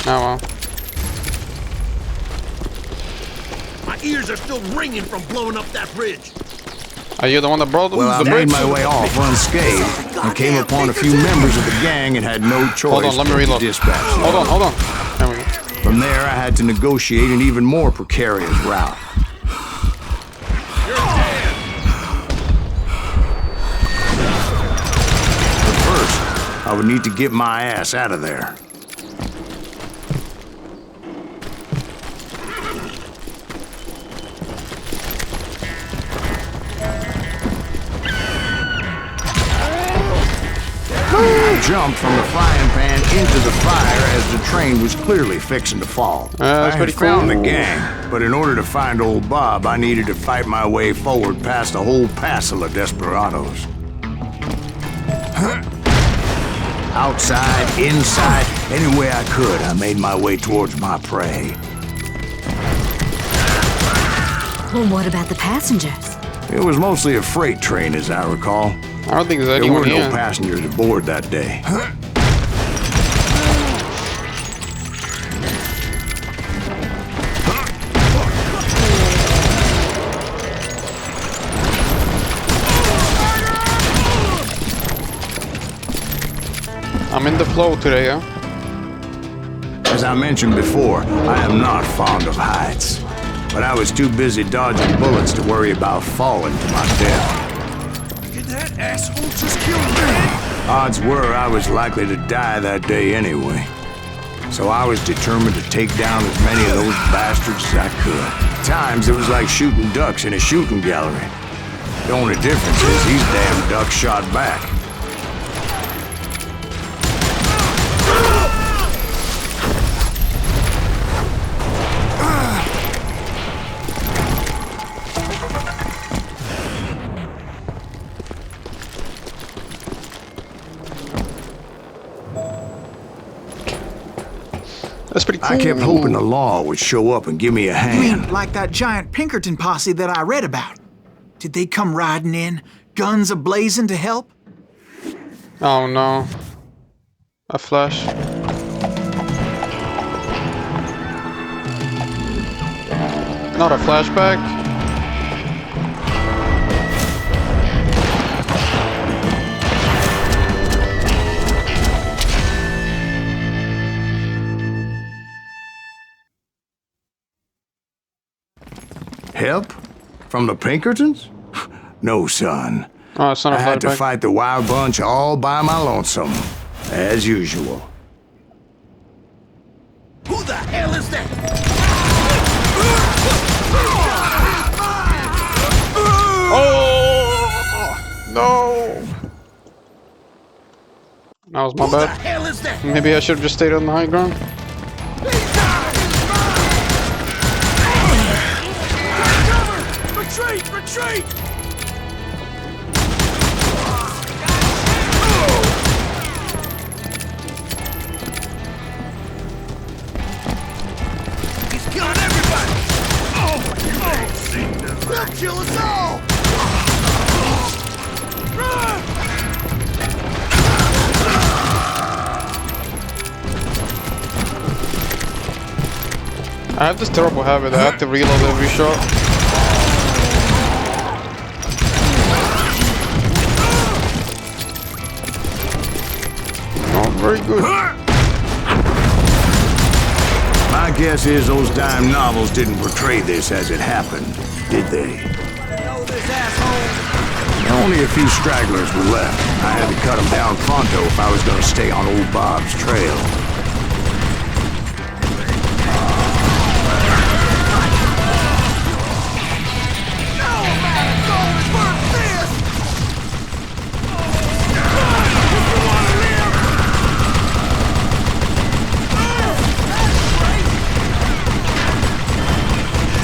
[SPEAKER 1] Oh well.
[SPEAKER 6] My ears are still ringing from blowing up that bridge.
[SPEAKER 1] Are you the one that brought
[SPEAKER 3] Well, I
[SPEAKER 1] the
[SPEAKER 3] made
[SPEAKER 1] bridge?
[SPEAKER 3] my way off unscathed and came upon a few members of the gang and had no choice
[SPEAKER 1] Hold on, let me
[SPEAKER 3] but to
[SPEAKER 1] reload.
[SPEAKER 3] dispatch them.
[SPEAKER 1] Hold on. There we go.
[SPEAKER 3] From there, I had to negotiate an even more precarious route. But first, I would need to get my ass out of there. I jumped from the frying pan into the fire as the train was clearly fixing to fall.
[SPEAKER 1] That's
[SPEAKER 3] I
[SPEAKER 1] pretty
[SPEAKER 3] had found
[SPEAKER 1] cool.
[SPEAKER 3] the gang, but in order to find old Bob, I needed to fight my way forward past a whole passel of desperados. Outside, inside, any way I could, I made my way towards my prey.
[SPEAKER 5] Well, what about the passengers?
[SPEAKER 3] It was mostly a freight train, as I recall.
[SPEAKER 1] I don't think there's
[SPEAKER 3] There
[SPEAKER 1] anyone
[SPEAKER 3] were no
[SPEAKER 1] here.
[SPEAKER 3] passengers aboard that day.
[SPEAKER 1] I'm in the flow today, yeah?
[SPEAKER 3] As I mentioned before, I am not fond of heights. But I was too busy dodging bullets to worry about falling to my death.
[SPEAKER 6] Did that asshole just kill me?
[SPEAKER 3] Odds were I was likely to die that day anyway. So I was determined to take down as many of those bastards as I could. At times, it was like shooting ducks in a shooting gallery. The only difference is these damn ducks shot back.
[SPEAKER 1] That's pretty cool.
[SPEAKER 3] I kept hoping the law would show up and give me a
[SPEAKER 4] You
[SPEAKER 3] hand.
[SPEAKER 4] mean like that giant Pinkerton posse that I read about? Did they come riding in, guns a-blazing to help?
[SPEAKER 1] Oh no. A flash. Not a flashback.
[SPEAKER 3] Help? From the Pinkertons? No, son.
[SPEAKER 1] Oh, it's not a
[SPEAKER 3] I had to
[SPEAKER 1] flashback.
[SPEAKER 3] fight the Wild Bunch all by my lonesome, as usual.
[SPEAKER 6] Who the hell is that?
[SPEAKER 1] Oh! No! That was my bad.
[SPEAKER 6] hell is that?
[SPEAKER 1] Maybe I should have just stayed on the high ground.
[SPEAKER 6] Retreat! Retreat! He's killing everybody! They'll kill us all!
[SPEAKER 1] I have this terrible habit. I have to reload every shot. Not very good.
[SPEAKER 3] My guess is those dime novels didn't portray this as it happened, did they? Only a few stragglers were left. I had to cut them down pronto if I was going to stay on old Bob's trail.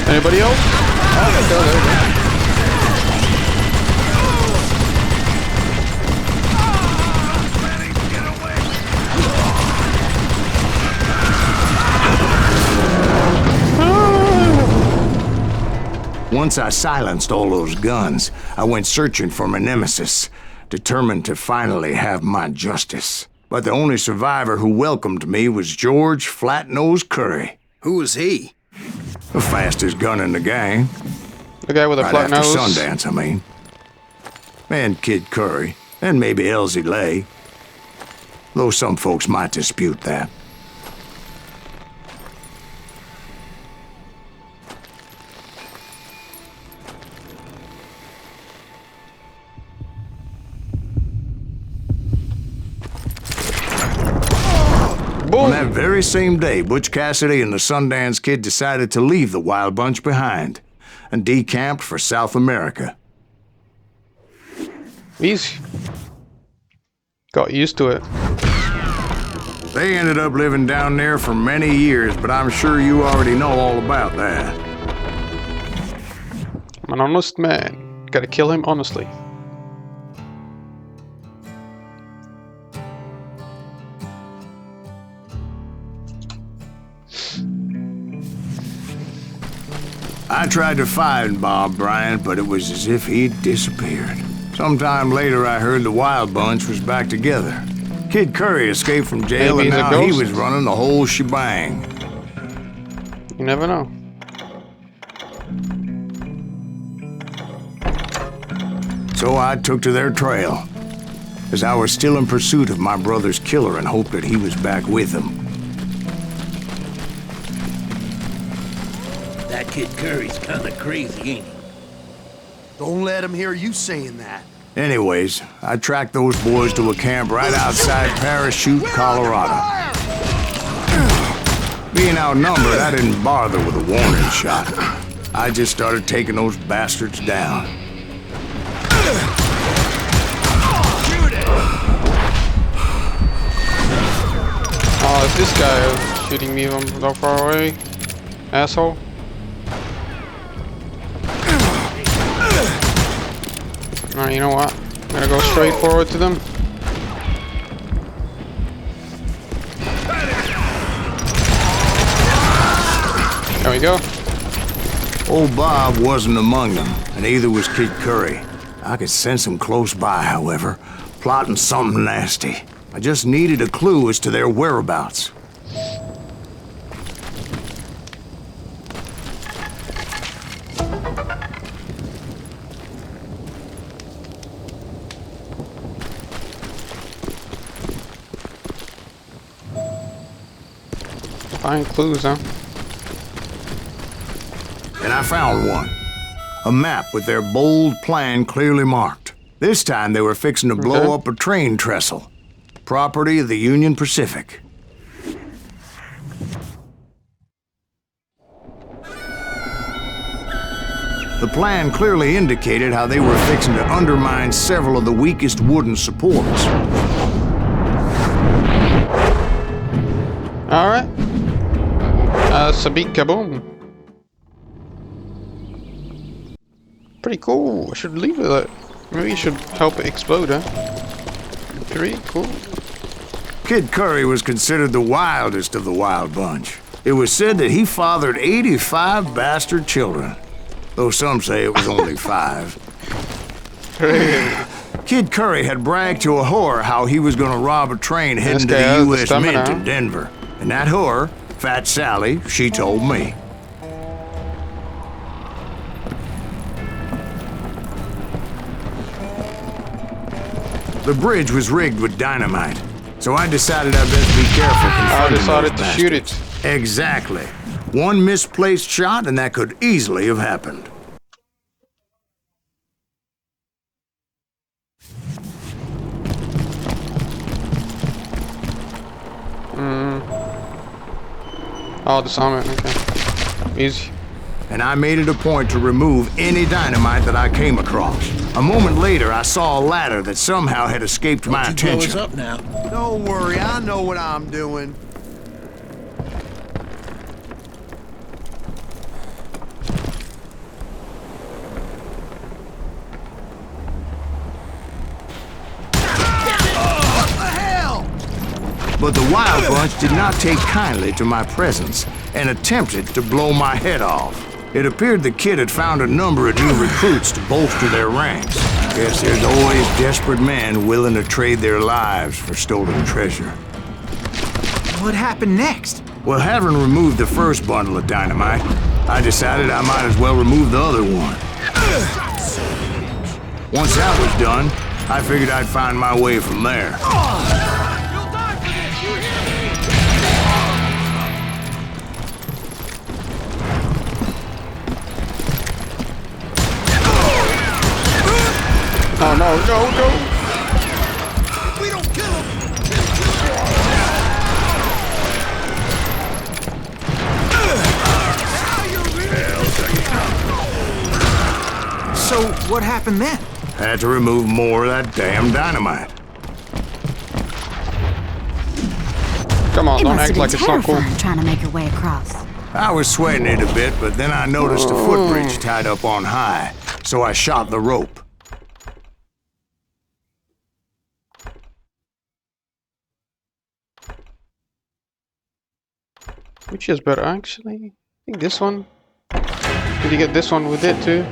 [SPEAKER 1] Anybody else? Oh, there we go.
[SPEAKER 3] Once I silenced all those guns, I went searching for my nemesis, determined to finally have my justice. But the only survivor who welcomed me was George Flat-Nose Curry.
[SPEAKER 7] Who was he?
[SPEAKER 3] The fastest gun in the gang.
[SPEAKER 1] The guy with a
[SPEAKER 3] Right
[SPEAKER 1] flat
[SPEAKER 3] after
[SPEAKER 1] nose.
[SPEAKER 3] Sundance, I mean. And Kid Curry, and maybe Elsie Lay. Though some folks might dispute that. On that very same day, Butch Cassidy and the Sundance Kid decided to leave the Wild Bunch behind and decamped for South America.
[SPEAKER 1] Easy. Got used to it.
[SPEAKER 3] They ended up living down there for many years, but I'm sure you already know all about that.
[SPEAKER 1] I'm an honest man. Gotta kill him honestly.
[SPEAKER 3] I tried to find Bob Bryant, but it was as if he'd disappeared. Sometime later, I heard the Wild Bunch was back together. Kid Curry escaped from jail,
[SPEAKER 1] Maybe
[SPEAKER 3] and
[SPEAKER 1] he's a
[SPEAKER 3] now he
[SPEAKER 1] ghost?
[SPEAKER 3] was running the whole shebang.
[SPEAKER 1] You never know.
[SPEAKER 3] So I took to their trail, as I was still in pursuit of my brother's killer and hoped that he was back with him.
[SPEAKER 6] That Kid Curry's kinda crazy, ain't he?
[SPEAKER 10] Don't let him hear you saying that.
[SPEAKER 3] Anyways, I tracked those boys to a camp right outside Parachute, Colorado. Being outnumbered, I didn't bother with a warning shot. I just started taking those bastards down.
[SPEAKER 1] Oh, it's this guy shooting me from so far away. Asshole. Alright, you know what? I'm gonna go straight forward to them. There we go.
[SPEAKER 3] Old Bob wasn't among them, and neither was Kid Curry. I could sense him close by, however, plotting something nasty. I just needed a clue as to their whereabouts.
[SPEAKER 1] Find clues, huh?
[SPEAKER 3] And I found one. A map with their bold plan clearly marked. This time they were fixing to blow up a train trestle. Property of the Union Pacific. The plan clearly indicated how they were fixing to undermine several of the weakest wooden supports.
[SPEAKER 1] Alright. That's a big kaboom. Pretty cool. I should leave with it. Maybe you should help it explode, huh? Pretty cool.
[SPEAKER 3] Kid Curry was considered the wildest of the wild bunch. It was said that he fathered 85 bastard children, though some say it was only 5. Kid Curry had bragged to a whore how he was going to rob a train heading to the U.S. Mint in Denver. And that whore, Fat Sally, she told me. The bridge was rigged with dynamite, so I decided I'd best be careful confronting those
[SPEAKER 1] decided to shoot it.
[SPEAKER 3] Exactly. One misplaced shot and that could easily have happened.
[SPEAKER 1] Oh, disarm it, okay. Easy.
[SPEAKER 3] And I made it a point to remove any dynamite that I came across. A moment later, I saw a ladder that somehow had escaped my attention.
[SPEAKER 7] Blow us up now.
[SPEAKER 10] Don't worry, I know what I'm doing.
[SPEAKER 3] But the Wild Bunch did not take kindly to my presence and attempted to blow my head off. It appeared the kid had found a number of new recruits to bolster their ranks. Guess there's always desperate men willing to trade their lives for stolen treasure.
[SPEAKER 4] What happened next?
[SPEAKER 3] Well, having removed the first bundle of dynamite, I decided I might as well remove the other one. Once that was done, I figured I'd find my way from there.
[SPEAKER 1] Oh no, no, no!
[SPEAKER 10] We don't kill him!
[SPEAKER 4] So, what happened then?
[SPEAKER 3] Had to remove more of that damn dynamite.
[SPEAKER 1] Come on,
[SPEAKER 5] It
[SPEAKER 1] don't
[SPEAKER 5] must
[SPEAKER 1] act
[SPEAKER 5] have
[SPEAKER 1] like
[SPEAKER 5] been
[SPEAKER 1] it's not cool.
[SPEAKER 5] terrifying trying to make her way across.
[SPEAKER 3] I was sweating it a bit, but then I noticed a footbridge tied up on high, so I shot the rope.
[SPEAKER 1] Which is better, actually? I think this one. Did you get this one with it too?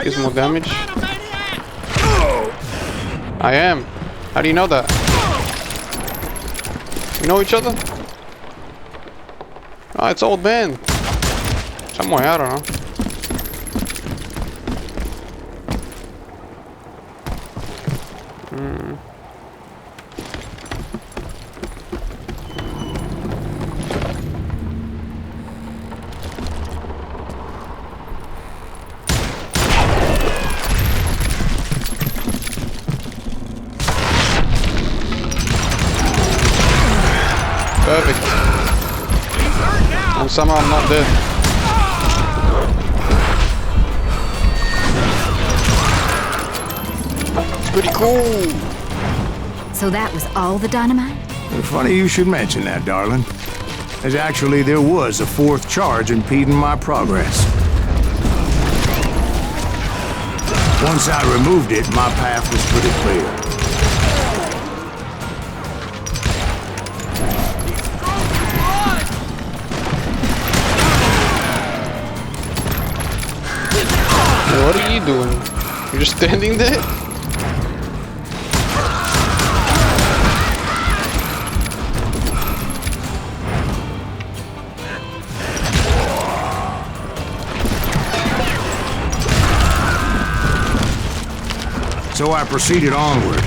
[SPEAKER 1] Gives more damage. I am. How do you know that? We know each other? Oh, it's old Ben. Somewhere, I don't know. Perfect. And somehow I'm not dead. It's pretty cool.
[SPEAKER 5] So that was all the dynamite?
[SPEAKER 3] Funny you should mention that, darling. As actually there was a fourth charge impeding my progress. Once I removed it, my path was pretty clear.
[SPEAKER 1] What are you doing? You're just standing there?
[SPEAKER 3] So I proceeded onward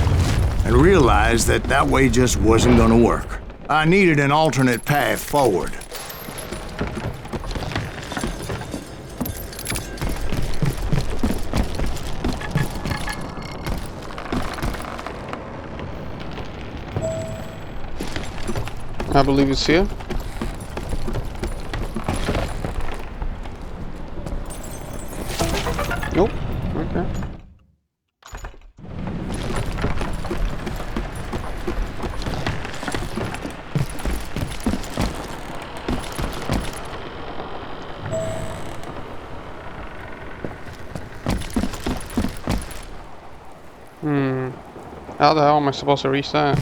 [SPEAKER 3] and realized that that way just wasn't gonna work. I needed an alternate path forward.
[SPEAKER 1] I believe it's here. Okay. How the hell am I supposed to reach that?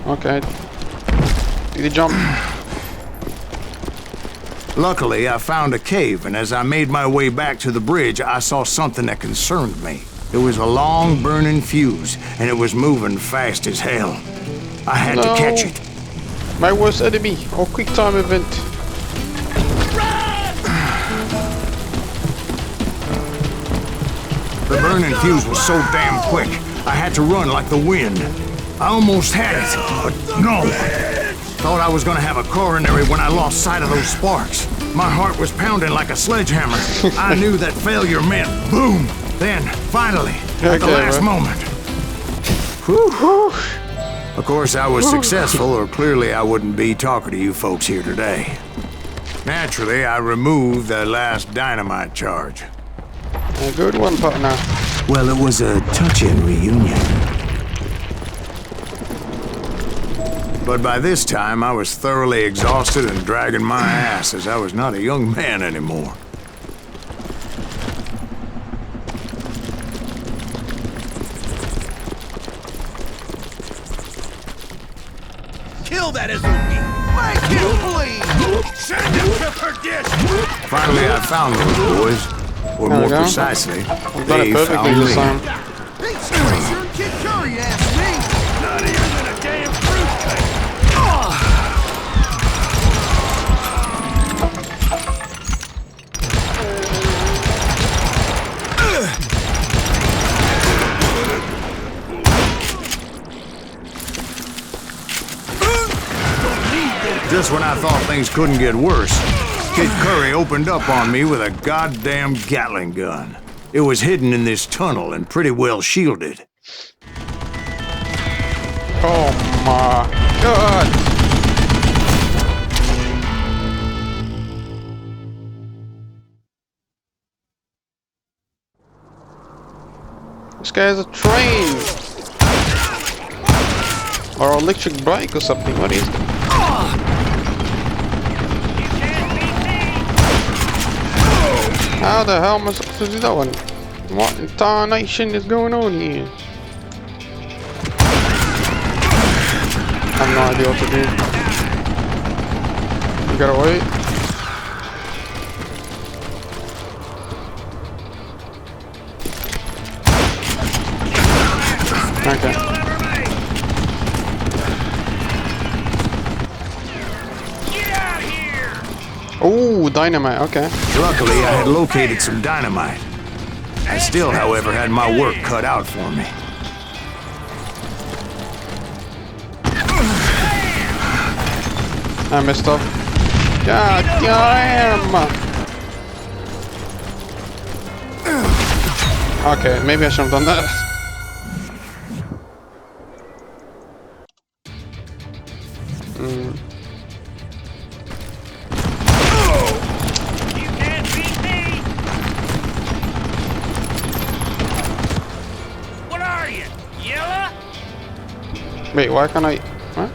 [SPEAKER 1] Okay. Did he jump?
[SPEAKER 3] Luckily, I found a cave, and as I made my way back to the bridge, I saw something that concerned me. It was a long burning fuse, and it was moving fast as hell. I had to catch it.
[SPEAKER 1] My worst enemy. Or quick time event.
[SPEAKER 3] The burning fuse was so damn quick, I had to run like the wind. I almost had it, but no. Thought I was gonna have a coronary when I lost sight of those sparks. My heart was pounding like a sledgehammer. I knew that failure meant boom. Then, finally, at the last moment. Whew. Of course, I was successful, or clearly I wouldn't be talking to you folks here today. Naturally, I removed the last dynamite charge.
[SPEAKER 1] A good one, partner.
[SPEAKER 2] Well, it was a touching reunion.
[SPEAKER 3] But by this time, I was thoroughly exhausted and dragging my ass as I was not a young man anymore.
[SPEAKER 10] Kill that Azuki! Make him bleed!
[SPEAKER 6] Send him to perdition!
[SPEAKER 3] Finally, I found those boys. Or
[SPEAKER 1] There we
[SPEAKER 3] more
[SPEAKER 1] go.
[SPEAKER 3] precisely,
[SPEAKER 1] I've done
[SPEAKER 3] they
[SPEAKER 1] it perfectly
[SPEAKER 3] found
[SPEAKER 1] this
[SPEAKER 3] me.
[SPEAKER 1] time.
[SPEAKER 10] Hey, Sure Kid Curry asked me!
[SPEAKER 6] Nuttier than a damn fruitcake!
[SPEAKER 3] Just when I thought things couldn't get worse, Kid Curry opened up on me with a goddamn Gatling gun. It was hidden in this tunnel and pretty well shielded.
[SPEAKER 1] Oh my god! This guy has a train! Or an electric bike or something, what is it? How the hell am I supposed to do that one? What in tarnation is going on here? I have no idea what to do. You gotta wait. Okay. Oh, dynamite, okay.
[SPEAKER 3] Luckily, I had located some dynamite. I still, however, had my work cut out for me.
[SPEAKER 1] I messed up. God damn! Okay, maybe I should have done that. Wait, why can't I? What?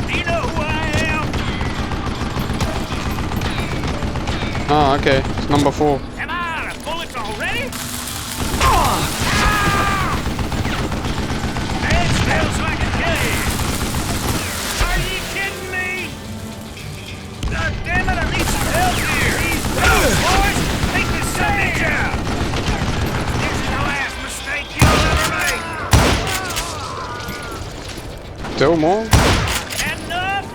[SPEAKER 6] Do you know who I am?
[SPEAKER 1] Oh, okay. It's number 4.
[SPEAKER 6] Am I out of bullets already? It smells like a cave. Are you kidding me? God damn it, I need some help here. Boys, take this savage out. This is the last mistake you'll ever make.
[SPEAKER 1] Still more?
[SPEAKER 6] Enough?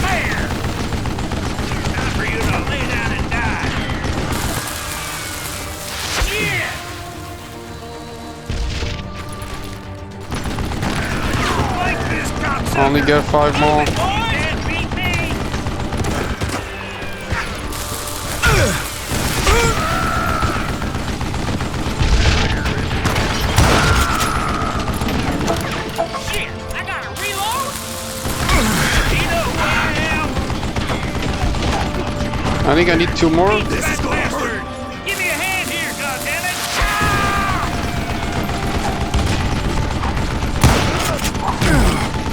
[SPEAKER 6] Fair. Time for you to lay down and die.
[SPEAKER 1] Only get 5 more.
[SPEAKER 6] Can't beat me. Shit, I gotta reload. You know who I am.
[SPEAKER 1] I think I need 2 more.
[SPEAKER 6] This is gonna hurt. Give me a hand here, goddammit.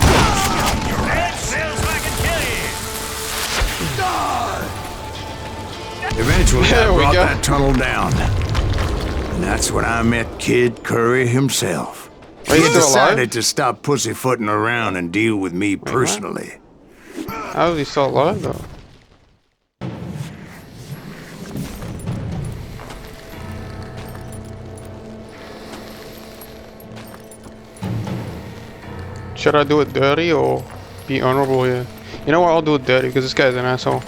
[SPEAKER 6] That smells like a killie.
[SPEAKER 3] Eventually,
[SPEAKER 1] There
[SPEAKER 3] I
[SPEAKER 1] we
[SPEAKER 3] brought
[SPEAKER 1] go.
[SPEAKER 3] that tunnel down. And that's when I met Kid Curry himself.
[SPEAKER 1] Are you
[SPEAKER 3] He
[SPEAKER 1] still
[SPEAKER 3] decided
[SPEAKER 1] alive?
[SPEAKER 3] to stop pussyfooting around and deal with me personally.
[SPEAKER 1] How is he still alive though? Should I do it dirty or be honorable here? You know what? I'll do it dirty because this guy's an asshole.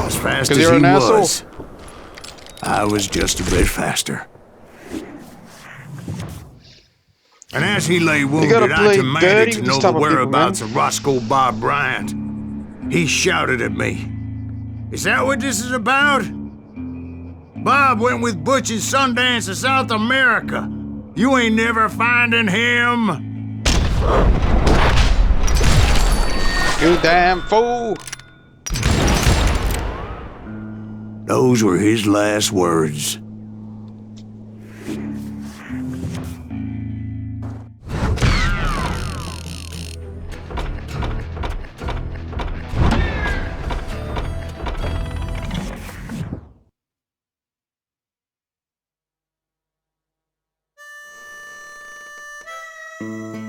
[SPEAKER 3] As fast
[SPEAKER 1] 'Cause
[SPEAKER 3] as
[SPEAKER 1] you're
[SPEAKER 3] he
[SPEAKER 1] an asshole.
[SPEAKER 3] was, I was just a bit faster. And as he lay wounded,
[SPEAKER 1] gotta
[SPEAKER 3] I
[SPEAKER 1] play dirty
[SPEAKER 3] demanded to
[SPEAKER 1] to
[SPEAKER 3] know
[SPEAKER 1] stop
[SPEAKER 3] the
[SPEAKER 1] a people,
[SPEAKER 3] whereabouts
[SPEAKER 1] man.
[SPEAKER 3] of Roscoe Bob Bryant. He shouted at me. Is that what this is about? Bob went with Butch and Sundance to South America. You ain't never finding him.
[SPEAKER 1] You damn fool!
[SPEAKER 3] Those were his last words.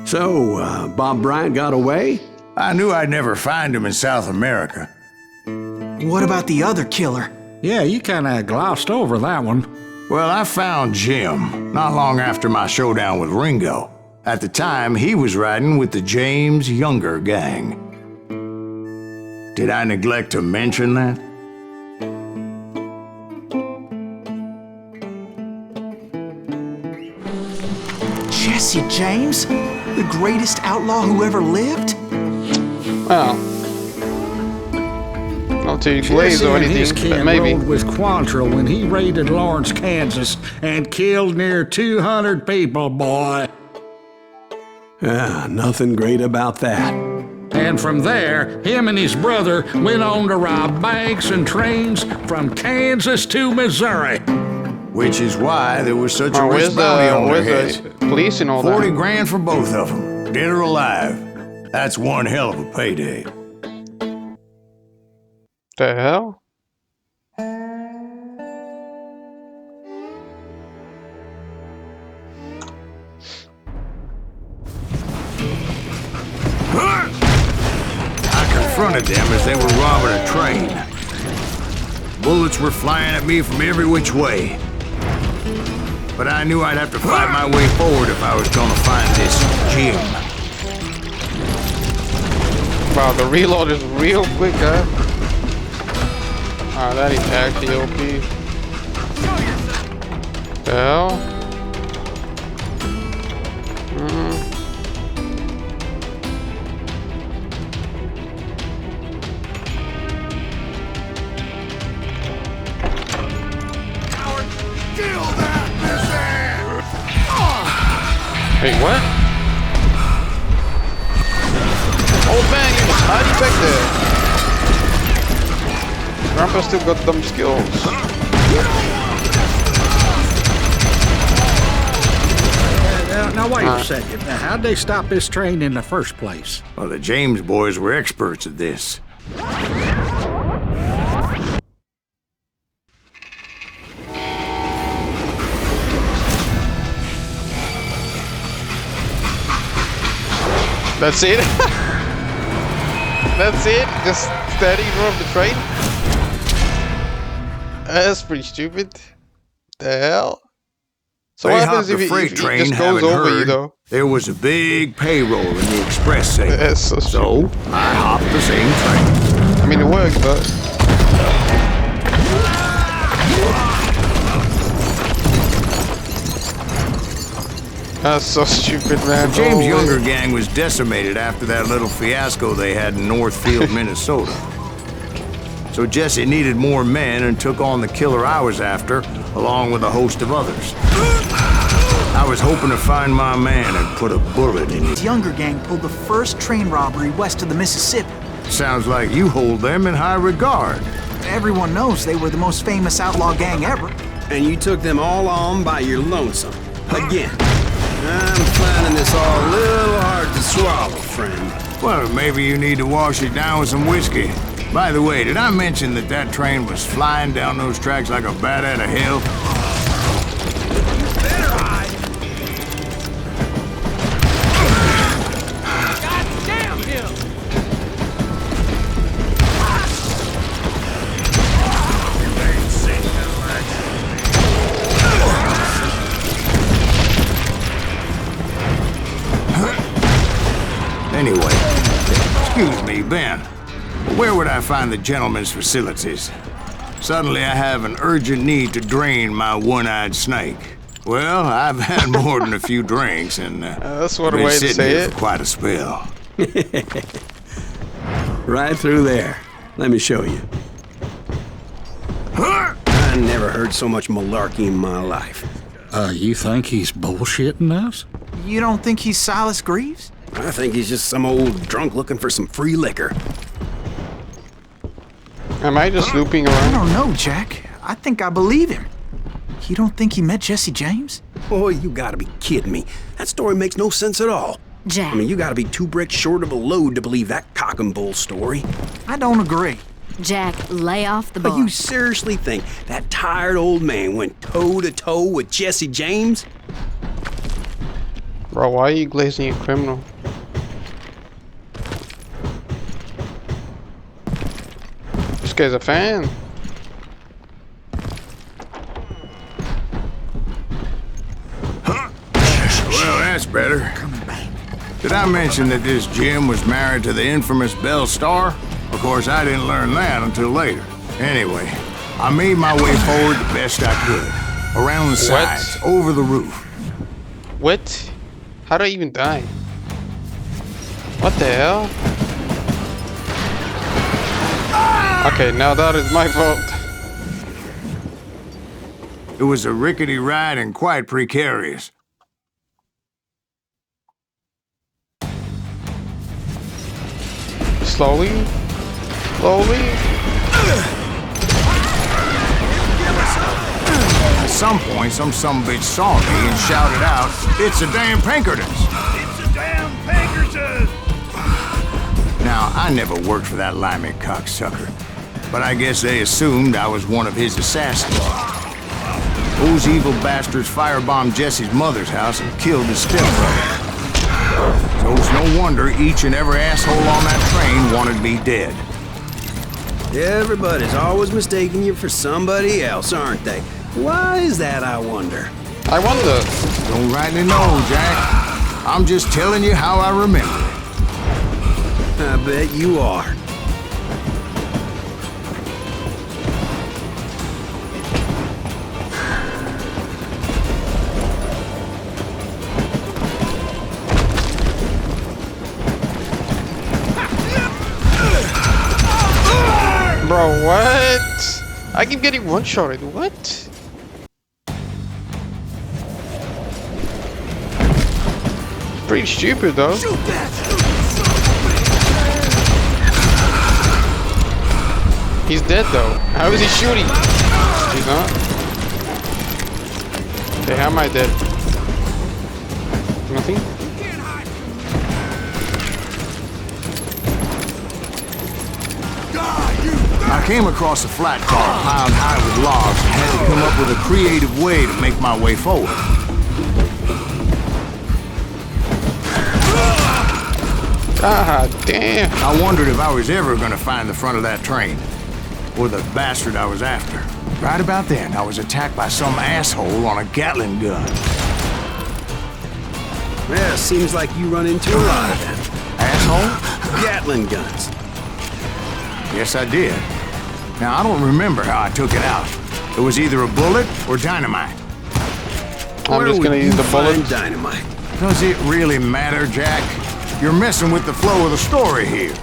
[SPEAKER 2] So, Bob Bryant got away?
[SPEAKER 3] I knew I'd never find him in South America.
[SPEAKER 4] What about the other killer?
[SPEAKER 8] Yeah, you kinda glossed over that one.
[SPEAKER 3] Well, I found Jim not long after my showdown with Ringo. At the time, he was riding with the James Younger gang. Did I neglect to mention that?
[SPEAKER 4] Jesse James? The greatest outlaw who ever lived?
[SPEAKER 1] Well, not to glaze
[SPEAKER 8] Jesse
[SPEAKER 1] or
[SPEAKER 8] and his
[SPEAKER 1] anything, but
[SPEAKER 8] kin
[SPEAKER 1] maybe.
[SPEAKER 8] rode with Quantrill when he raided Lawrence, Kansas, and killed near 200 people, boy.
[SPEAKER 2] Nothing great about that.
[SPEAKER 8] And from there, him and his brother went on to rob banks and trains from Kansas to Missouri.
[SPEAKER 3] Which is why there was such a
[SPEAKER 1] Oh,
[SPEAKER 3] rich bounty on their heads.
[SPEAKER 1] where's the police and all
[SPEAKER 3] 40
[SPEAKER 1] that?
[SPEAKER 3] grand for both of them, dead or alive. That's one hell of a payday.
[SPEAKER 1] The hell?
[SPEAKER 3] I confronted them as they were robbing a train. Bullets were flying at me from every which way. But I knew I'd have to fight my way forward if I was gonna find this Jim.
[SPEAKER 1] Wow, the reload is real quick, huh? Ah, that is actually OP. The hell?
[SPEAKER 10] Kill that missile!
[SPEAKER 1] Wait, what? Oh man, he was hiding back there. Grandpa still got them skills.
[SPEAKER 8] Now wait a second. Now, how'd they stop this train in the first place?
[SPEAKER 3] Well, the James boys were experts at this.
[SPEAKER 1] That's it? That's it? Just steady from the train? That's pretty stupid. The hell? So
[SPEAKER 3] They
[SPEAKER 1] what
[SPEAKER 3] hopped
[SPEAKER 1] happens
[SPEAKER 3] the
[SPEAKER 1] if
[SPEAKER 3] freight
[SPEAKER 1] it
[SPEAKER 3] train,
[SPEAKER 1] just goes
[SPEAKER 3] having
[SPEAKER 1] over you
[SPEAKER 3] heard
[SPEAKER 1] though?
[SPEAKER 3] there was a big payroll in the express segment.
[SPEAKER 1] That's so
[SPEAKER 3] So I hopped the same train.
[SPEAKER 1] I mean it worked, but That's so stupid, man.
[SPEAKER 3] James'
[SPEAKER 1] No
[SPEAKER 3] younger
[SPEAKER 1] way.
[SPEAKER 3] gang was decimated after that little fiasco they had in Northfield, Minnesota. So Jesse needed more men and took on the killer I was after, along with a host of others. I was hoping to find my man and put a bullet in
[SPEAKER 4] His
[SPEAKER 3] his...
[SPEAKER 4] younger gang pulled the first train robbery west of the Mississippi.
[SPEAKER 3] Sounds like you hold them in high regard.
[SPEAKER 4] Everyone knows they were the most famous outlaw gang ever.
[SPEAKER 7] And you took them all on by your lonesome. Again. I'm finding this all a little hard to swallow, friend.
[SPEAKER 3] Well, maybe you need to wash it down with some whiskey. By the way, did I mention that that train was flying down those tracks like a bat out of hell? Anyway, excuse me, Ben. Where would I find the gentleman's facilities? Suddenly I have an urgent need to drain my one-eyed snake. Well, I've had more than a few drinks and
[SPEAKER 1] That's what a
[SPEAKER 3] been
[SPEAKER 1] way to
[SPEAKER 3] sitting
[SPEAKER 1] say
[SPEAKER 3] here
[SPEAKER 1] it.
[SPEAKER 3] for quite a spell.
[SPEAKER 2] Right through there. Let me show you.
[SPEAKER 7] I never heard so much malarkey in my life.
[SPEAKER 8] You think he's bullshitting us?
[SPEAKER 4] You don't think he's Silas Greaves?
[SPEAKER 7] I think he's just some old drunk looking for some free liquor.
[SPEAKER 1] Am I just looping
[SPEAKER 4] I
[SPEAKER 1] around?
[SPEAKER 4] don't know, Jack. I think I believe him. You don't think he met Jesse James?
[SPEAKER 7] Boy, you gotta be kidding me. That story makes no sense at all.
[SPEAKER 5] Jack.
[SPEAKER 7] I mean, you gotta be 2 bricks short of a load to believe that cock and bull story.
[SPEAKER 4] I don't agree.
[SPEAKER 5] Jack, lay off the
[SPEAKER 7] But
[SPEAKER 5] bar.
[SPEAKER 7] you seriously think that tired old man went toe-to-toe with Jesse James?
[SPEAKER 1] Bro, why are you glazing a criminal? This guy's a fan.
[SPEAKER 3] Well, that's better. Did I mention that this Jim was married to the infamous Belle Starr? Of course, I didn't learn that until later. Anyway, I made my way forward the best I could. Around the sides, over the roof.
[SPEAKER 1] What? How did I even die? What the hell? Okay, now that is my fault.
[SPEAKER 3] It was a rickety ride and quite precarious.
[SPEAKER 1] Slowly? Slowly?
[SPEAKER 3] At some point, some sumbitch saw me and shouted out, "It's a damn Pinkertons!"
[SPEAKER 6] It's a damn Pinkerton!
[SPEAKER 3] Now, I never worked for that limey cocksucker, but I guess they assumed I was one of his assassins. Those evil bastards firebombed Jesse's mother's house and killed his stepbrother. So it's no wonder each and every asshole on that train wanted me dead.
[SPEAKER 7] Everybody's always mistaking you for somebody else, aren't they? Why is that, I wonder?
[SPEAKER 1] I wonder.
[SPEAKER 3] Don't rightly know, Jack. I'm just telling you how I remember it.
[SPEAKER 7] I bet you are.
[SPEAKER 1] Bro, what? I keep getting one-shotted. What? Pretty stupid, though. He's dead, though. How is he shooting? He's not. Okay, how am I dead? Nothing?
[SPEAKER 3] I came across a flat car piled high with logs and had to come up with a creative way to make my way forward.
[SPEAKER 1] God damn.
[SPEAKER 3] I wondered if I was ever going to find the front of that train, or the bastard I was after. Right about then, I was attacked by some asshole on a Gatling gun.
[SPEAKER 7] Yeah, seems like you run into a lot of them.
[SPEAKER 3] Asshole?
[SPEAKER 7] Gatling guns.
[SPEAKER 3] Yes, I did. Now, I don't remember how I took it out. It was either a bullet or dynamite.
[SPEAKER 1] I'm just gonna use the bullet.
[SPEAKER 2] Dynamite.
[SPEAKER 3] Does it really matter, Jack? You're messing with the flow of the story here.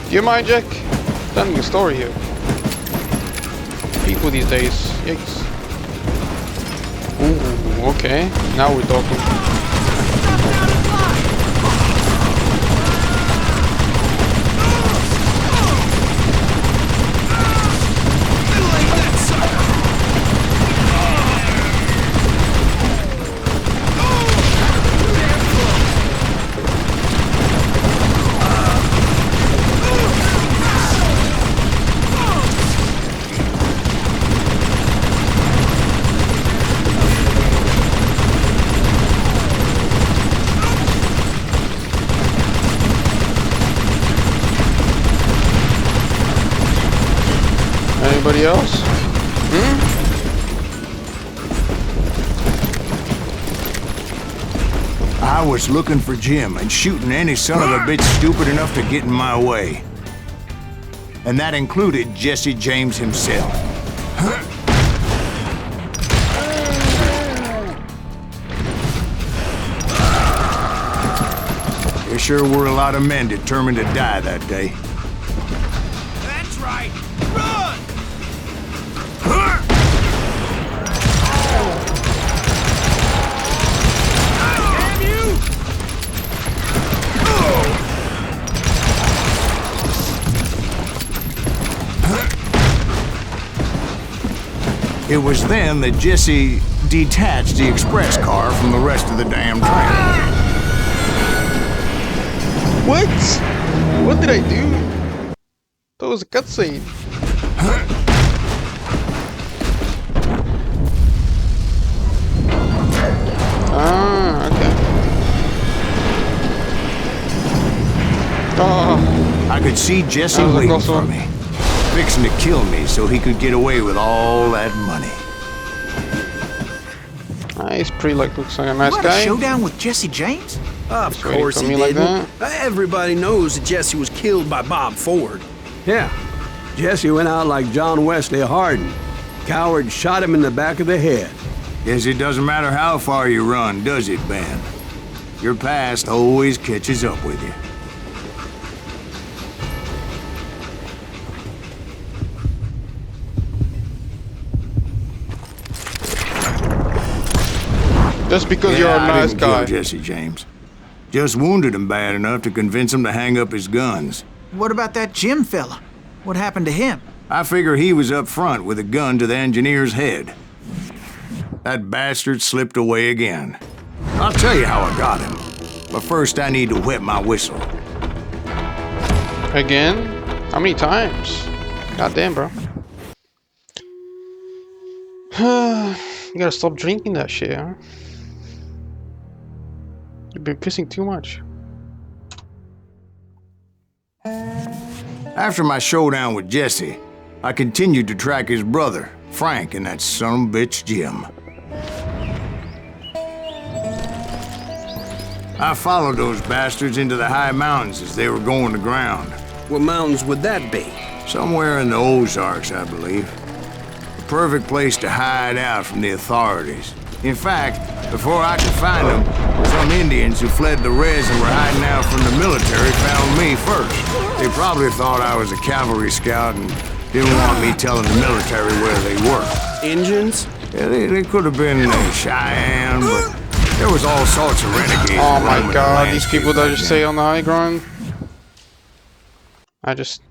[SPEAKER 1] Do you mind, Jack? Telling a story here. People these days. Yikes. Ooh, okay. Now we're talking. Anybody else?
[SPEAKER 3] I was looking for Jim and shooting any son of a bitch stupid enough to get in my way. And that included Jesse James himself. There sure were a lot of men determined to die that day.
[SPEAKER 6] That's right. Run! Damn you!
[SPEAKER 3] It was then that Jesse detached the express car from the rest of the damn train.
[SPEAKER 1] What? What did I do? That was a cutscene. Ah, okay. Oh,
[SPEAKER 3] I could see Jesse
[SPEAKER 1] That was a
[SPEAKER 3] waiting
[SPEAKER 1] close
[SPEAKER 3] for
[SPEAKER 1] one.
[SPEAKER 3] me, fixing to kill me so he could get away with all that money.
[SPEAKER 1] he's pretty looks like a nice
[SPEAKER 4] You had a
[SPEAKER 1] guy.
[SPEAKER 4] showdown with Jesse James?
[SPEAKER 2] Of
[SPEAKER 1] Just waiting
[SPEAKER 2] course
[SPEAKER 1] for
[SPEAKER 2] he
[SPEAKER 1] me like
[SPEAKER 2] didn't. Everybody knows that Jesse was killed by Bob Ford. Yeah, Jesse went out like John Wesley Hardin. Coward shot him in the back of the head.
[SPEAKER 3] Guess it doesn't matter how far you run, does it, Ben? Your past always catches up with you.
[SPEAKER 1] Just because you're a
[SPEAKER 3] I
[SPEAKER 1] nice
[SPEAKER 3] didn't kill
[SPEAKER 1] guy.
[SPEAKER 3] Jesse James. Just wounded him bad enough to convince him to hang up his guns.
[SPEAKER 4] What about that Jim fella? What happened to him?
[SPEAKER 3] I figure he was up front with a gun to the engineer's head. That bastard slipped away again. I'll tell you how I got him. But first I need to wet my whistle.
[SPEAKER 1] Again? How many times? God damn, bro. You gotta stop drinking that shit, huh? You've been pissing too much.
[SPEAKER 3] After my showdown with Jesse, I continued to track his brother, Frank, and that son of a bitch, Jim. I followed those bastards into the high mountains as they were going to ground.
[SPEAKER 2] What mountains would that be?
[SPEAKER 3] Somewhere in the Ozarks, I believe. The perfect place to hide out from the authorities. In fact, before I could find them, some Indians who fled the Reds and were hiding out from the military found me first. They probably thought I was a cavalry scout and didn't want me telling the military where they were.
[SPEAKER 2] Engines?
[SPEAKER 3] Yeah, they could have been Cheyenne, but there was all sorts of renegades.
[SPEAKER 1] Oh my
[SPEAKER 3] roaming
[SPEAKER 1] god,
[SPEAKER 3] the
[SPEAKER 1] these people that
[SPEAKER 3] landscape
[SPEAKER 1] just
[SPEAKER 3] back
[SPEAKER 1] stay on the high ground. I just...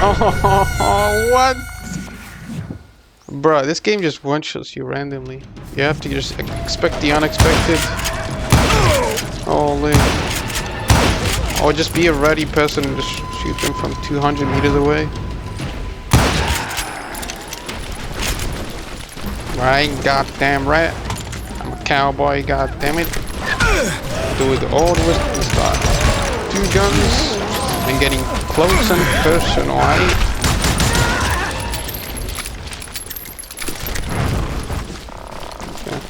[SPEAKER 1] Oh, what? Bruh, this game just one-shots you randomly. You have to just expect the unexpected. Holy. Or just be a ready person and just shoot them from 200 meters away. Right, goddamn right. I'm a cowboy, goddammit. Do it all the way to the start. 2 guns and getting close and personal, right? Okay.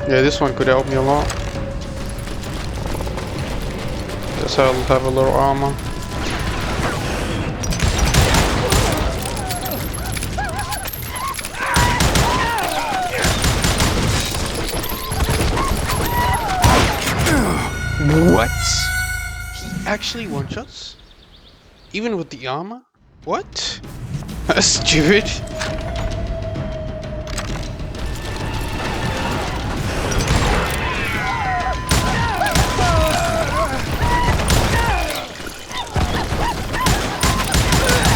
[SPEAKER 1] Yeah, this one could help me a lot. Guess I'll have a little armor. What? He actually one-shots? Even with the armor? What? That's stupid.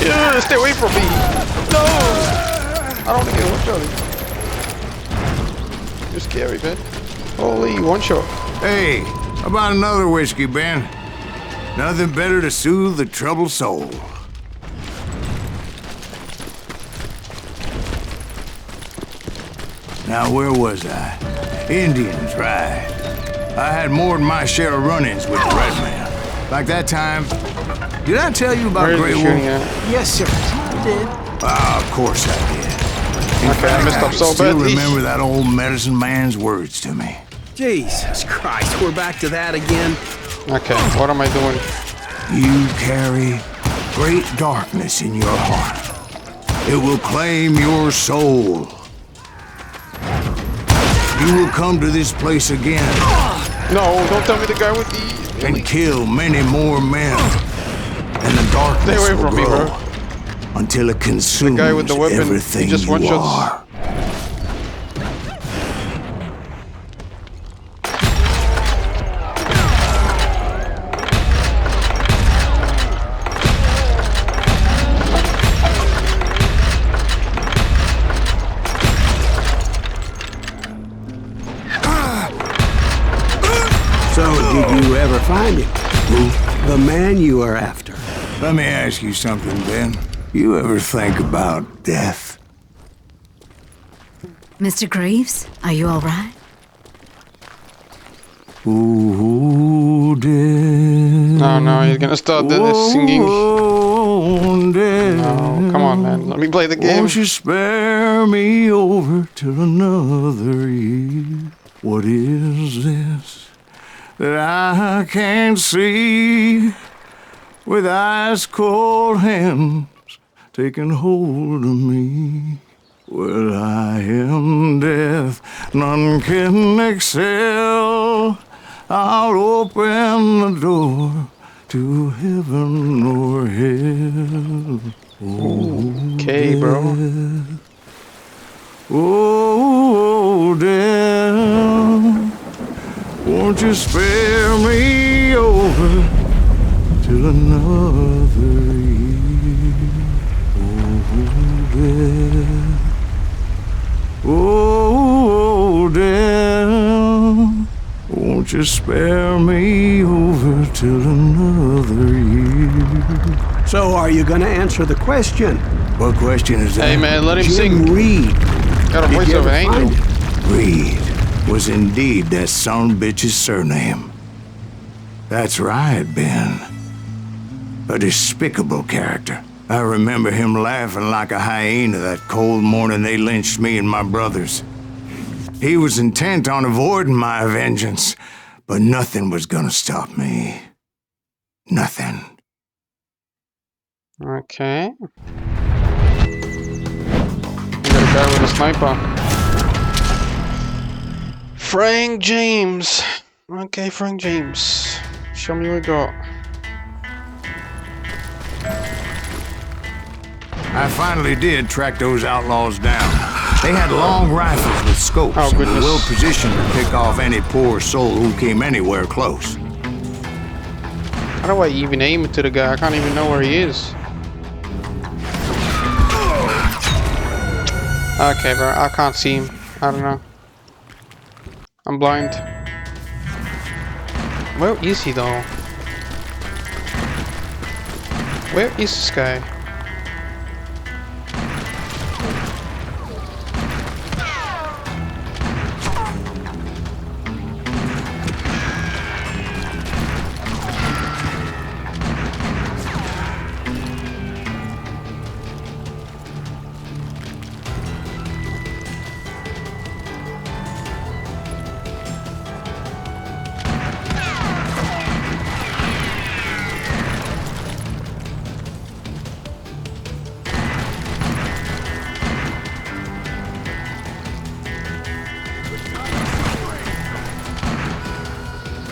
[SPEAKER 1] Yeah, stay away from me! No! I don't want to get one-shotted. You're scary, man. Holy one-shot.
[SPEAKER 3] Hey, how about another whiskey, Ben? Nothing better to soothe the troubled soul. Now, where was I? Indians, right. I had more than my share of run-ins with the red man. Like that time. Did I tell you about Grey Wolf?
[SPEAKER 4] Yes, sir. You did.
[SPEAKER 3] Ah, of course I did. In
[SPEAKER 1] Okay, I
[SPEAKER 3] fact,
[SPEAKER 1] messed up so
[SPEAKER 3] I still
[SPEAKER 1] bad.
[SPEAKER 3] remember that old medicine man's words to me.
[SPEAKER 2] Jesus Christ, we're back to that again.
[SPEAKER 1] Okay, what am I doing?
[SPEAKER 3] You carry great darkness in your heart. It will claim your soul. You will come to this place again.
[SPEAKER 1] No, don't tell me the guy with the...
[SPEAKER 3] And kill many more men. And the darkness
[SPEAKER 1] Stay away
[SPEAKER 3] will
[SPEAKER 1] from me,
[SPEAKER 3] grow
[SPEAKER 1] bro.
[SPEAKER 3] until it consumes
[SPEAKER 1] guy with the weapon,
[SPEAKER 3] everything
[SPEAKER 1] he just
[SPEAKER 3] you
[SPEAKER 1] one-shots.
[SPEAKER 3] are.
[SPEAKER 2] So, did you ever find him? Who? The man you are after.
[SPEAKER 3] Let me ask you something, Ben. You ever think about death?
[SPEAKER 5] Mr. Greaves, are you all right?
[SPEAKER 3] Ooh, death.
[SPEAKER 1] No, he's gonna start singing.
[SPEAKER 3] Oh, death.
[SPEAKER 1] No, come on, man. Let me play the game.
[SPEAKER 3] Won't you spare me over till another year? What is this that I can't see? With ice cold hands taking hold of me. Well, I am death, none can excel. I'll open the door to heaven or hell. Oh,
[SPEAKER 1] Okay, bro.
[SPEAKER 3] death. Oh, death, won't you spare me over till another year? Oh, death. Oh, death, won't you spare me over till another year?
[SPEAKER 2] So, are you gonna answer the question?
[SPEAKER 3] What question is that?
[SPEAKER 1] Hey, man, let him
[SPEAKER 2] Jim
[SPEAKER 1] sing.
[SPEAKER 2] Reed.
[SPEAKER 1] Got a
[SPEAKER 2] Did
[SPEAKER 1] voice
[SPEAKER 2] you
[SPEAKER 1] of an
[SPEAKER 2] ever
[SPEAKER 1] angel.
[SPEAKER 2] find him?
[SPEAKER 3] Reed was indeed that son of a bitch's surname. That's right, Ben. A despicable character. I remember him laughing like a hyena that cold morning they lynched me and my brothers. He was intent on avoiding my vengeance, but nothing was gonna stop me. Nothing.
[SPEAKER 1] Okay. We got a guy with a sniper. Frank James. Okay, Frank James. Show me what we got.
[SPEAKER 3] I finally did track those outlaws down. They had long rifles with scopes
[SPEAKER 1] Oh,
[SPEAKER 3] and were
[SPEAKER 1] goodness.
[SPEAKER 3] well positioned to pick off any poor soul who came anywhere close.
[SPEAKER 1] How do I even aim it to the guy? I can't even know where he is. Okay, bro. I can't see him. I don't know. I'm blind. Where is he, though? Where is this guy?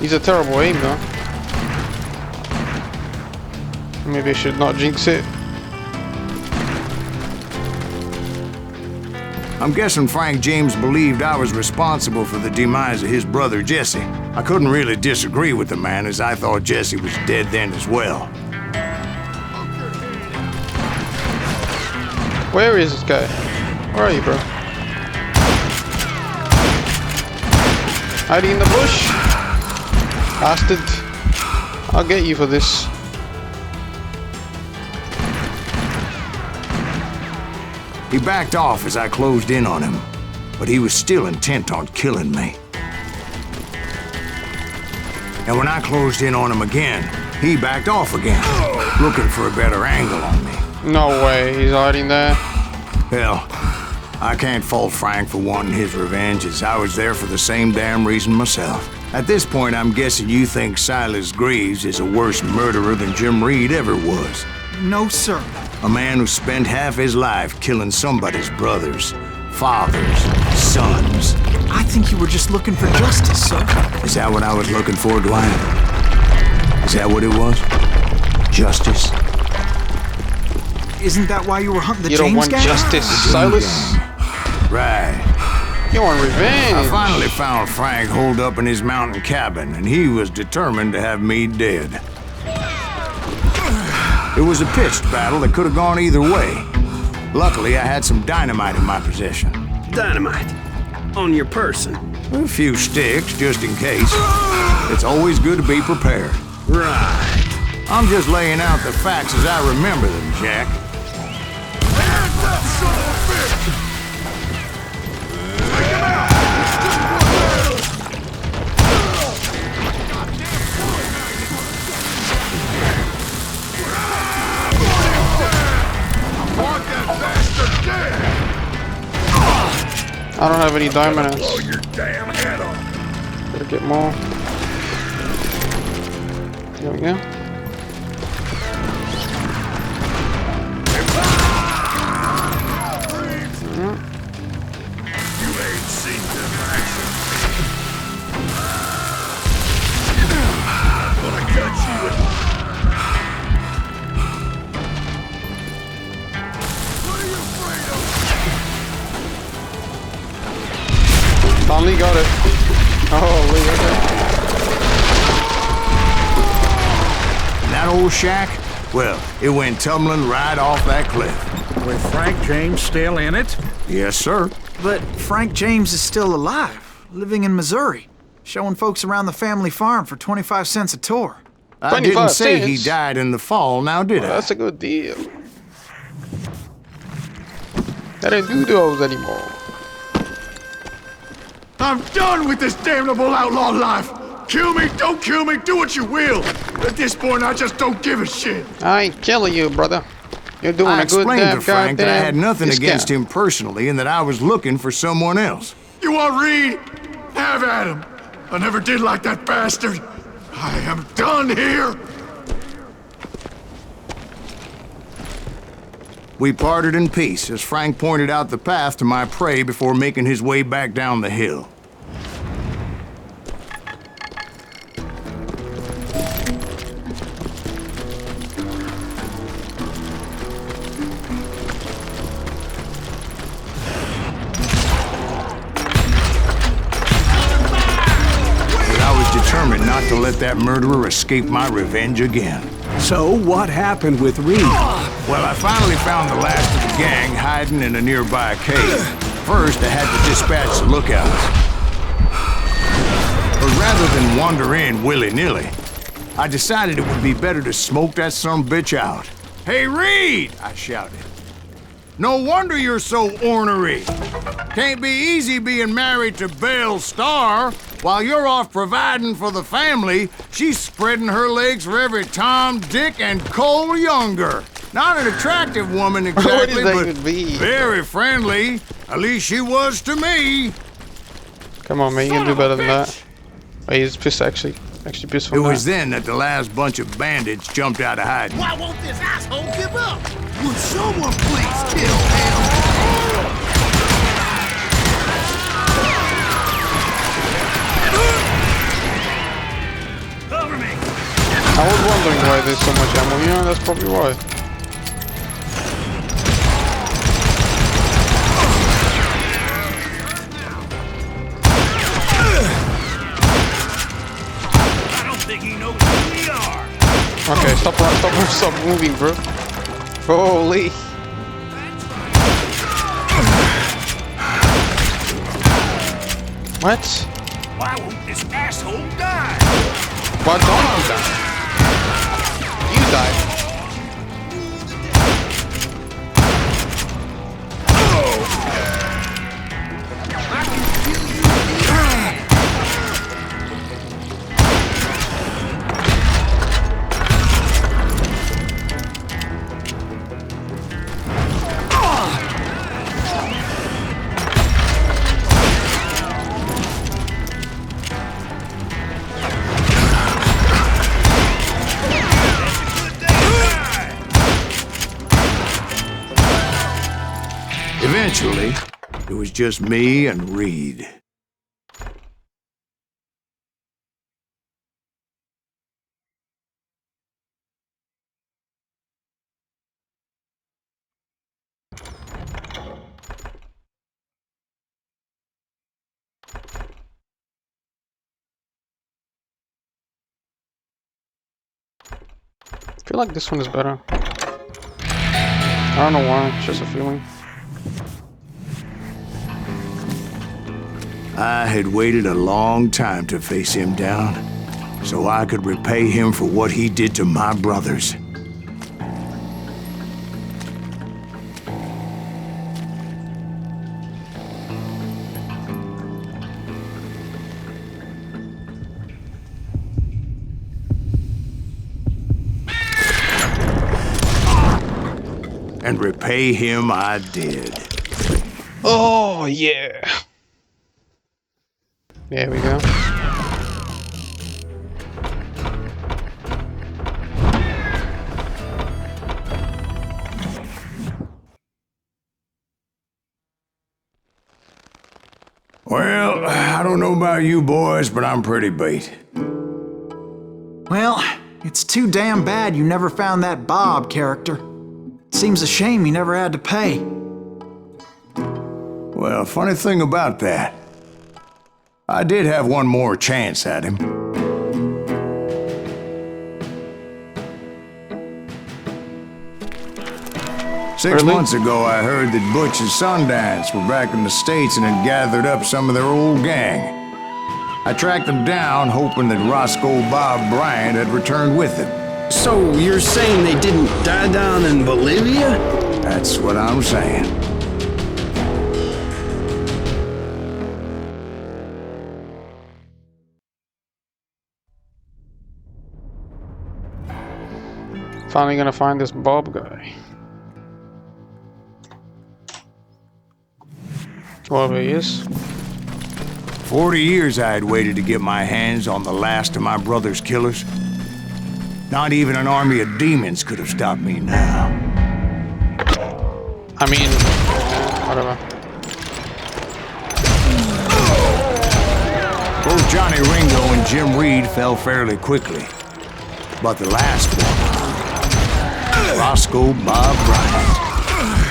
[SPEAKER 1] He's a terrible aim though. Maybe I should not jinx it.
[SPEAKER 3] I'm guessing Frank James believed I was responsible for the demise of his brother Jesse. I couldn't really disagree with the man, as I thought Jesse was dead then as well.
[SPEAKER 1] Where is this guy? Where are you, bro? Hiding in the bush? Bastard. I'll get you for this.
[SPEAKER 3] He backed off as I closed in on him, but he was still intent on killing me. And when I closed in on him again, he backed off again, looking for a better angle on me.
[SPEAKER 1] No way, he's hiding there.
[SPEAKER 3] Hell, I can't fault Frank for wanting his revenge, as I was there for the same damn reason myself. At this point, I'm guessing you think Silas Greaves is a worse murderer than Jim Reed ever was.
[SPEAKER 4] No, sir.
[SPEAKER 3] A man who spent half his life killing somebody's brothers, fathers, sons.
[SPEAKER 4] I think you were just looking for justice, sir.
[SPEAKER 3] Is that what I was looking for, Dwight? Is that what it was? Justice?
[SPEAKER 4] Isn't that why you were hunting the
[SPEAKER 1] You
[SPEAKER 4] James
[SPEAKER 1] don't want
[SPEAKER 4] gang?
[SPEAKER 1] justice, Silas?
[SPEAKER 3] Right.
[SPEAKER 1] You want revenge?
[SPEAKER 3] I finally found Frank holed up in his mountain cabin, and he was determined to have me dead. It was a pitched battle that could have gone either way. Luckily, I had some dynamite in my possession.
[SPEAKER 2] Dynamite. On your person.
[SPEAKER 3] A few sticks, just in case. It's always good to be prepared.
[SPEAKER 2] Right.
[SPEAKER 3] I'm just laying out the facts as I remember them, Jack.
[SPEAKER 10] There's that son of a bitch! Take him out! I want that bastard dead!
[SPEAKER 1] I don't have any diamonds.
[SPEAKER 10] Blow your damn head off!
[SPEAKER 1] Gotta get more. There we go.
[SPEAKER 10] You ain't seen them action. But I got you. What are you afraid of?
[SPEAKER 1] Finally got it. Oh, Lee, okay.
[SPEAKER 3] That old shack? Well, it went tumbling right off that cliff.
[SPEAKER 8] With Frank James still in it?
[SPEAKER 3] Yes, sir.
[SPEAKER 4] But Frank James is still alive, living in Missouri, showing folks around the family farm for 25 cents a tour.
[SPEAKER 3] I
[SPEAKER 1] 25
[SPEAKER 3] didn't say he
[SPEAKER 1] cents?
[SPEAKER 3] died in the fall, now did
[SPEAKER 1] Well,
[SPEAKER 3] I?
[SPEAKER 1] that's a good deal. I don't do those anymore.
[SPEAKER 10] I'm done with this damnable outlaw life. Kill me, don't kill me, do what you will. At this point, I just don't give a shit.
[SPEAKER 1] I ain't killing you, brother. You're doing
[SPEAKER 3] I
[SPEAKER 1] a good
[SPEAKER 3] explained
[SPEAKER 1] damn
[SPEAKER 3] to Frank that I had nothing
[SPEAKER 1] discount.
[SPEAKER 3] against him personally and that I was looking for someone else.
[SPEAKER 10] You want Reed? Have at him. I never did like that bastard. I am done here.
[SPEAKER 3] We parted in peace as Frank pointed out the path to my prey before making his way back down the hill. But I was determined not to let that murderer escape my revenge again.
[SPEAKER 2] So what happened with Reed?
[SPEAKER 3] Well, I finally found the last of the gang hiding in a nearby cave. First, I had to dispatch the lookouts. But rather than wander in willy-nilly, I decided it would be better to smoke that sumbitch out. "Hey, Reed!" I shouted. "No wonder you're so ornery. Can't be easy being married to Belle Starr. While you're off providing for the family, she's spreading her legs for every Tom, Dick, and Cole Younger. Not an attractive woman exactly,
[SPEAKER 1] that
[SPEAKER 3] but
[SPEAKER 1] even be?
[SPEAKER 3] very friendly. At least she was to me."
[SPEAKER 1] Come on, man, you can do better than that. Oh, he's pissed actually. Actually pissed
[SPEAKER 3] It
[SPEAKER 1] from
[SPEAKER 3] was
[SPEAKER 1] that.
[SPEAKER 3] then that the last bunch of bandits jumped out of hiding.
[SPEAKER 10] Why won't this asshole give up? Would someone please kill him?
[SPEAKER 1] was wondering why there's so much ammo. Yeah, that's probably why.
[SPEAKER 6] I don't think he knows who we are.
[SPEAKER 1] Okay, stop moving, bro. Holy. What?
[SPEAKER 6] Why won't this asshole die?
[SPEAKER 1] Why don't you die? You die.
[SPEAKER 3] Eventually, it was just me and Reed.
[SPEAKER 1] I feel like this one is better. I don't know why, it's just a feeling.
[SPEAKER 3] I had waited a long time to face him down, so I could repay him for what he did to my brothers. And repay him I did.
[SPEAKER 1] Oh, yeah. There we go.
[SPEAKER 3] Well, I don't know about you boys, but I'm pretty beat.
[SPEAKER 4] Well, it's too damn bad you never found that Bob character. Seems a shame you never had to pay.
[SPEAKER 3] Well, funny thing about that, I did have one more chance at him. Six months ago, I heard that Butch and Sundance were back in the States and had gathered up some of their old gang. I tracked them down, hoping that Roscoe Bob Bryant had returned with them.
[SPEAKER 7] So you're saying they didn't die down in Bolivia?
[SPEAKER 3] That's what I'm saying.
[SPEAKER 1] Finally gonna find this Bob guy. Whoever he is.
[SPEAKER 3] 40 years I had waited to get my hands on the last of my brother's killers. Not even an army of demons could have stopped me now.
[SPEAKER 1] I mean, whatever.
[SPEAKER 3] Both Johnny Ringo and Jim Reed fell fairly quickly. But the last one, Roscoe Bob Bryant,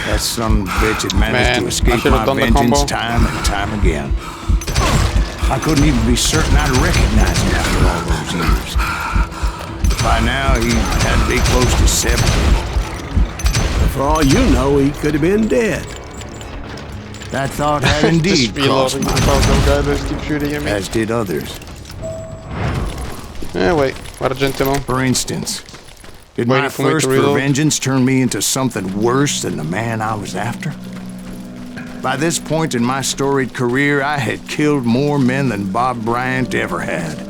[SPEAKER 3] that son of a bitch had managed to escape my vengeance time and time again. I couldn't even be certain I'd recognize him after all those years. By now, he had to be close to 70.
[SPEAKER 2] But for all you know, he could have been dead.
[SPEAKER 3] That thought had indeed crossed my mind, as did others.
[SPEAKER 1] Yeah, wait, what a gentleman.
[SPEAKER 3] For instance, did my thirst for vengeance turn me into something worse than the man I was after? By this point in my storied career, I had killed more men than Bob Bryant ever had.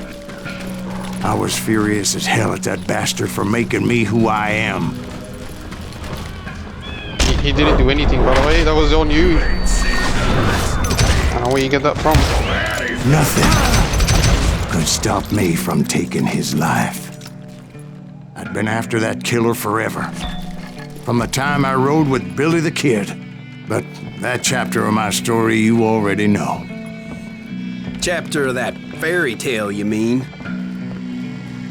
[SPEAKER 3] I was furious as hell at that bastard for making me who I am.
[SPEAKER 1] He didn't do anything, by the way. That was on you. I don't know where you get that from.
[SPEAKER 3] Nothing could stop me from taking his life. I'd been after that killer forever. From the time I rode with Billy the Kid. But that chapter of my story you already know.
[SPEAKER 7] Chapter of that fairy tale, you mean?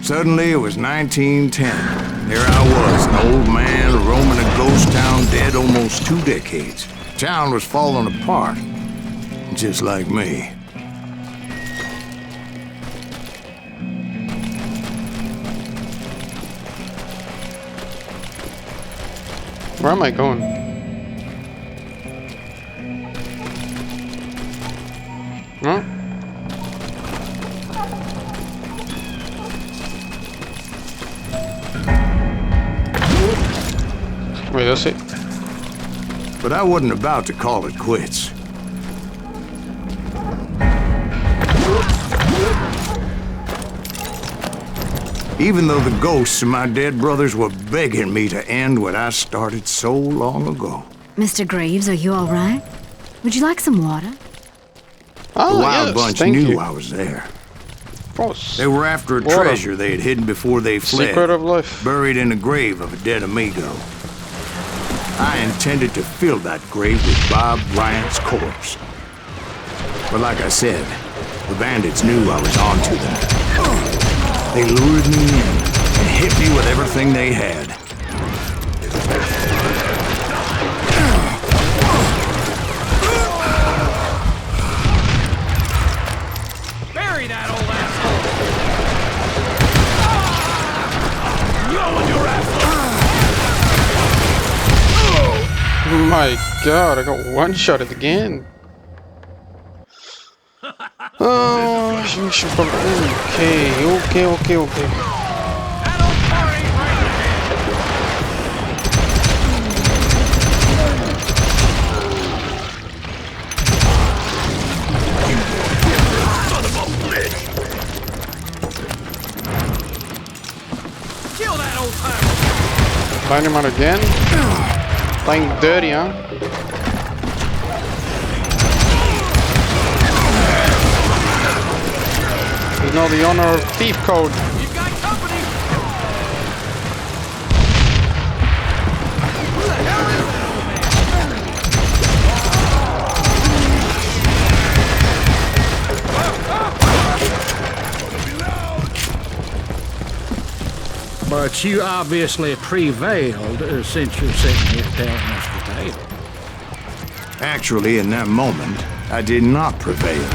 [SPEAKER 3] Suddenly, it was 1910. There I was, an old man roaming a ghost town dead almost 2 decades. Town was falling apart, just like me.
[SPEAKER 1] Where am I going? Huh? Wait, that's it.
[SPEAKER 3] But I wasn't about to call it quits. Even though the ghosts of my dead brothers were begging me to end what I started so long ago.
[SPEAKER 5] Mr. Graves, are you all right? Would you like some water?
[SPEAKER 1] Oh,
[SPEAKER 3] The Wild
[SPEAKER 1] yes,
[SPEAKER 3] Bunch
[SPEAKER 1] thank
[SPEAKER 3] knew
[SPEAKER 1] you.
[SPEAKER 3] I was there.
[SPEAKER 1] Of course.
[SPEAKER 3] They were after a
[SPEAKER 1] Water.
[SPEAKER 3] treasure they had hidden before they fled.
[SPEAKER 1] Secret of life.
[SPEAKER 3] Buried in the grave of a dead amigo. I intended to fill that grave with Bob Bryant's corpse. But like I said, the bandits knew I was onto them. They lured me in and hit me with everything they had.
[SPEAKER 6] Bury that old asshole! You and your asshole!
[SPEAKER 1] My god, I got one-shotted again. Oh, you should probably... Okay.
[SPEAKER 6] That old car ain't right. Kill that old timer!
[SPEAKER 1] Find him out again. Playing dirty, huh? You know the honor of thief code.
[SPEAKER 6] You've got company!
[SPEAKER 8] But you obviously prevailed since you're sitting here telling us the tale.
[SPEAKER 3] Actually, in that moment, I did not prevail.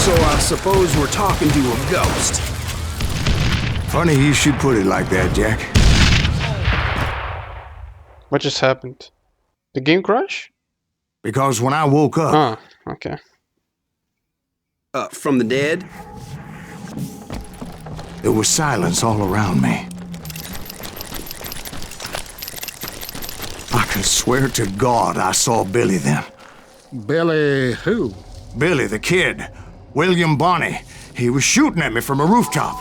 [SPEAKER 7] So I suppose we're talking to a ghost.
[SPEAKER 3] Funny you should put it like that, Jack.
[SPEAKER 1] What just happened? The game crash?
[SPEAKER 3] Because when I woke up,
[SPEAKER 1] Ah, okay.
[SPEAKER 7] From the dead?
[SPEAKER 3] there was silence all around me. I could swear to God I saw Billy then.
[SPEAKER 8] Billy who?
[SPEAKER 3] Billy, the kid. William Bonney. He was shooting at me from a rooftop.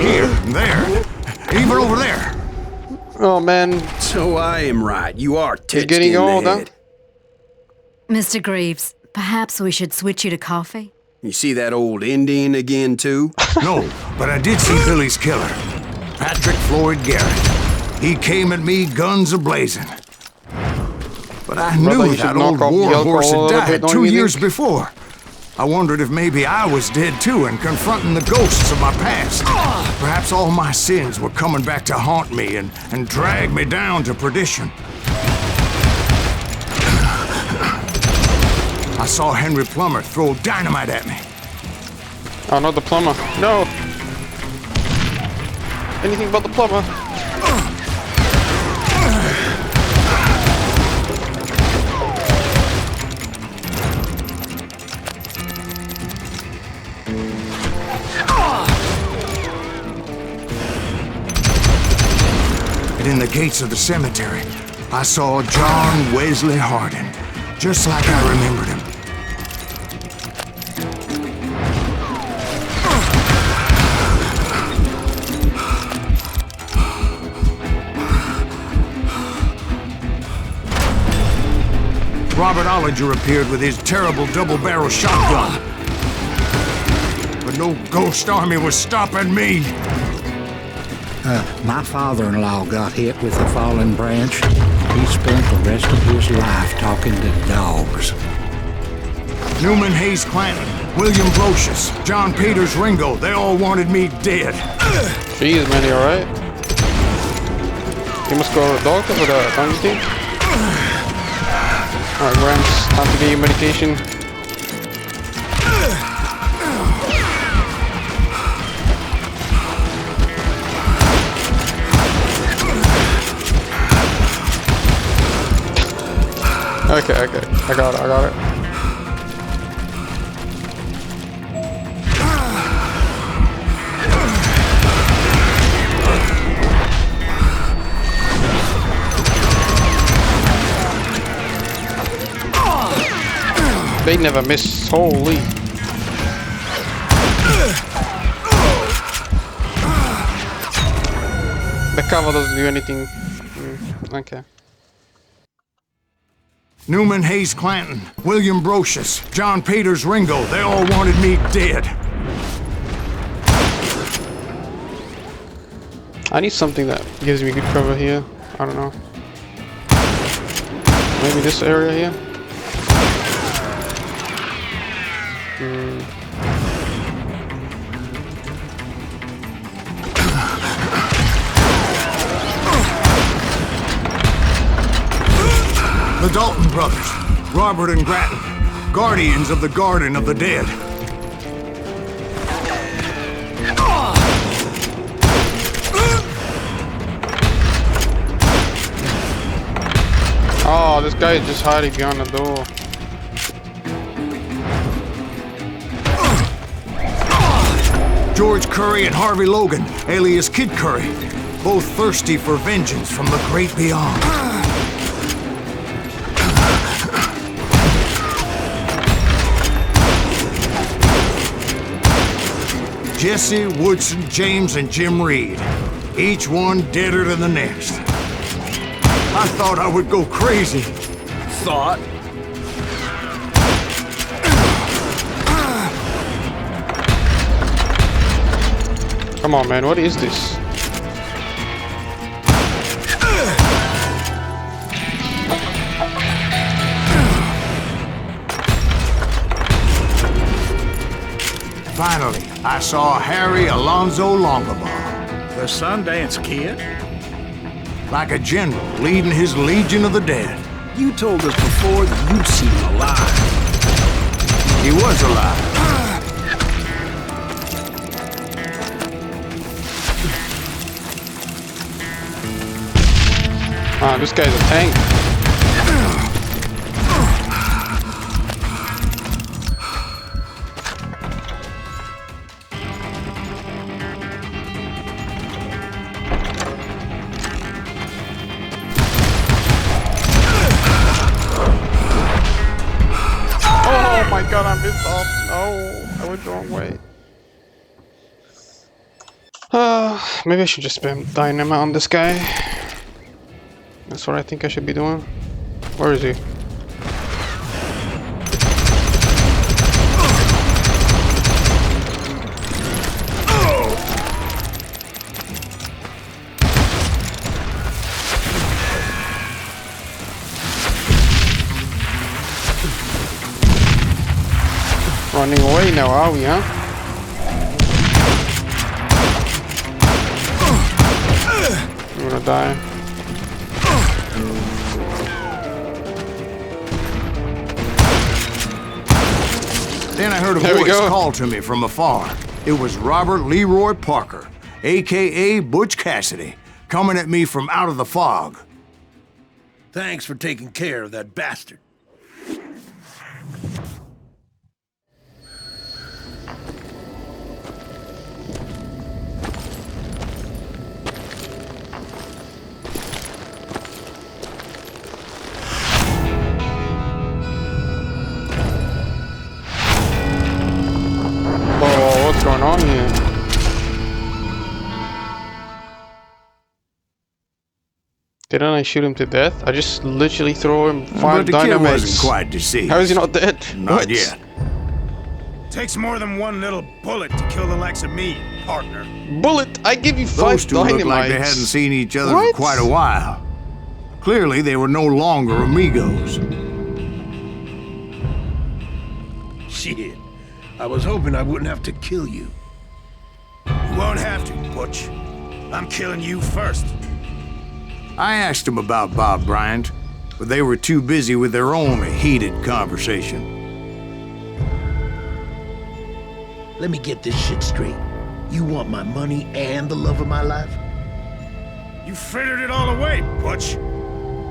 [SPEAKER 3] Here, there, even over there.
[SPEAKER 1] Oh man,
[SPEAKER 7] So I am right. You are
[SPEAKER 1] he's
[SPEAKER 7] tits
[SPEAKER 1] getting
[SPEAKER 7] in the
[SPEAKER 1] old, huh?
[SPEAKER 7] head.
[SPEAKER 5] Mr. Graves, perhaps we should switch you to coffee?
[SPEAKER 7] You see that old Indian again, too?
[SPEAKER 3] No, but I did see Billy's killer, Patrick Floyd Garrett. He came at me guns a-blazing. But I
[SPEAKER 1] Brother,
[SPEAKER 3] knew
[SPEAKER 1] you should
[SPEAKER 3] that old
[SPEAKER 1] knock off the
[SPEAKER 3] war horse
[SPEAKER 1] alcohol a
[SPEAKER 3] had
[SPEAKER 1] little bit,
[SPEAKER 3] died
[SPEAKER 1] don't
[SPEAKER 3] 2
[SPEAKER 1] you
[SPEAKER 3] years
[SPEAKER 1] think?
[SPEAKER 3] before. I wondered if maybe I was dead too and confronting the ghosts of my past. Perhaps all my sins were coming back to haunt me and drag me down to perdition. I saw Henry Plummer throw dynamite at me.
[SPEAKER 1] oh not the plumber. No. Anything but the plumber.
[SPEAKER 3] And in the gates of the cemetery, I saw John Wesley Hardin, just like I remembered him. Robert Ollinger appeared with his terrible double-barrel shotgun. But no ghost army was stopping me.
[SPEAKER 8] My father-in-law got hit with a fallen branch. He spent the rest of his life talking to dogs.
[SPEAKER 3] Newman Hayes Clanton, William Brocious, John Peters, Ringo, they all wanted me dead.
[SPEAKER 1] Jeez, man, you alright? You must go to the doctor for that, don't you think? Alright, Grams, time to get your medication. Okay, I got it. They never miss, holy. The cover doesn't do anything. Okay.
[SPEAKER 3] Newman Hayes Clanton, William Brocious, John Peters, Ringo, they all wanted me dead.
[SPEAKER 1] I need something that gives me good cover here. I don't know. Maybe this area here?
[SPEAKER 3] The Dalton brothers, Robert and Grattan, guardians of the Garden of the Dead.
[SPEAKER 1] Oh, this guy is just hiding behind the door.
[SPEAKER 3] George Curry and Harvey Logan, alias Kid Curry, both thirsty for vengeance from the great beyond. Jesse, Woodson, James, and Jim Reed, each one deader than the next. I thought I would go crazy.
[SPEAKER 7] Thought?
[SPEAKER 1] Come on, man, what is this?
[SPEAKER 3] Finally, I saw Harry Alonzo Longabaugh.
[SPEAKER 6] The Sundance Kid?
[SPEAKER 3] Like a general leading his legion of the dead.
[SPEAKER 7] You told us before that you'd seen him alive.
[SPEAKER 3] He was alive.
[SPEAKER 1] Ah, this guy's a tank. Oh my god, I missed off. No, I went the wrong way. Maybe I should just spam dynamite on this guy. That's what I think I should be doing. Where is he? Running away now, are we, huh? I'm gonna die.
[SPEAKER 3] Then I heard a voice call to me from afar. It was Robert Leroy Parker, a.k.a. Butch Cassidy, coming at me from out of the fog.
[SPEAKER 7] Thanks for taking care of that bastard.
[SPEAKER 1] What's going on here? Didn't I shoot him to death? I just literally throw him 5
[SPEAKER 3] But the kid
[SPEAKER 1] dynamites.
[SPEAKER 3] wasn't quite deceived.
[SPEAKER 1] How is he not dead?
[SPEAKER 3] Not
[SPEAKER 1] What?
[SPEAKER 3] yet.
[SPEAKER 6] Takes more than one little bullet to kill the likes of me, partner.
[SPEAKER 1] Bullet! I give you 5
[SPEAKER 3] Those two
[SPEAKER 1] dynamites.
[SPEAKER 3] looked like they hadn't seen each other
[SPEAKER 1] What?
[SPEAKER 3] for quite a while. Clearly, they were no longer amigos.
[SPEAKER 7] Shit. I was hoping I wouldn't have to kill you.
[SPEAKER 3] You won't have to, Butch. I'm killing you first. I asked them about Bob Bryant, but they were too busy with their own heated conversation.
[SPEAKER 7] Let me get this shit straight. You want my money and the love of my life?
[SPEAKER 6] You frittered it all away, Butch.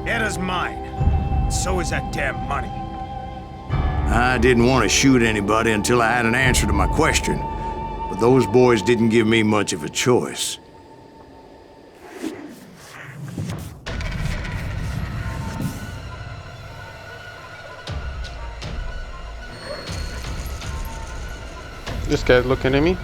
[SPEAKER 6] Etta's mine. So is that damn money.
[SPEAKER 3] I didn't want to shoot anybody until I had an answer to my question, but those boys didn't give me much of a choice.
[SPEAKER 1] This guy's looking at me.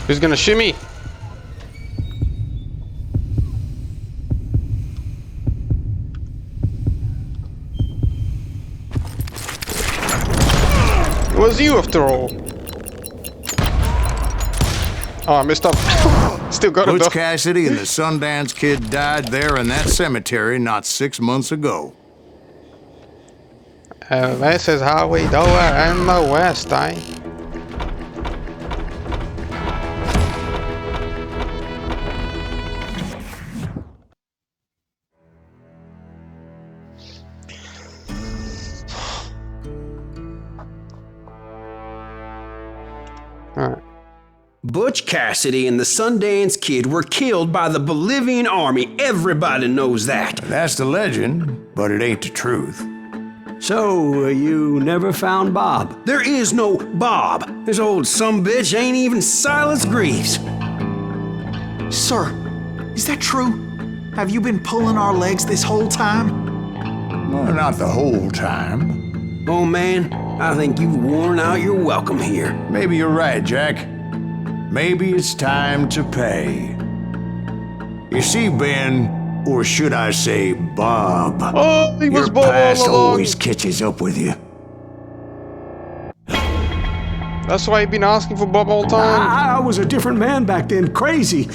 [SPEAKER 1] Who's gonna shimmy? It was you after all. Oh, I messed up. Still got it
[SPEAKER 3] Butch
[SPEAKER 1] though.
[SPEAKER 3] Cassidy and the Sundance Kid died there in that cemetery not 6 months ago.
[SPEAKER 1] This is how we do it in the West, eh? Alright.
[SPEAKER 2] Butch Cassidy and the Sundance Kid were killed by the Bolivian army. Everybody knows that.
[SPEAKER 3] That's the legend, but it ain't the truth.
[SPEAKER 2] So, you never found Bob? There is no Bob. This old sumbitch ain't even Silas Greaves.
[SPEAKER 4] Sir, is that true? Have you been pulling our legs this whole time?
[SPEAKER 3] Well, not the whole time.
[SPEAKER 2] Oh man, I think you've worn out your welcome here.
[SPEAKER 3] Maybe you're right, Jack. Maybe it's time to pay. You see, Ben, or should I say Bob,
[SPEAKER 1] Oh, he was
[SPEAKER 3] your
[SPEAKER 1] Bob all
[SPEAKER 3] past
[SPEAKER 1] along.
[SPEAKER 3] always catches up with you.
[SPEAKER 1] That's why you've been asking for Bob all the time.
[SPEAKER 2] I was a different man back then, crazy.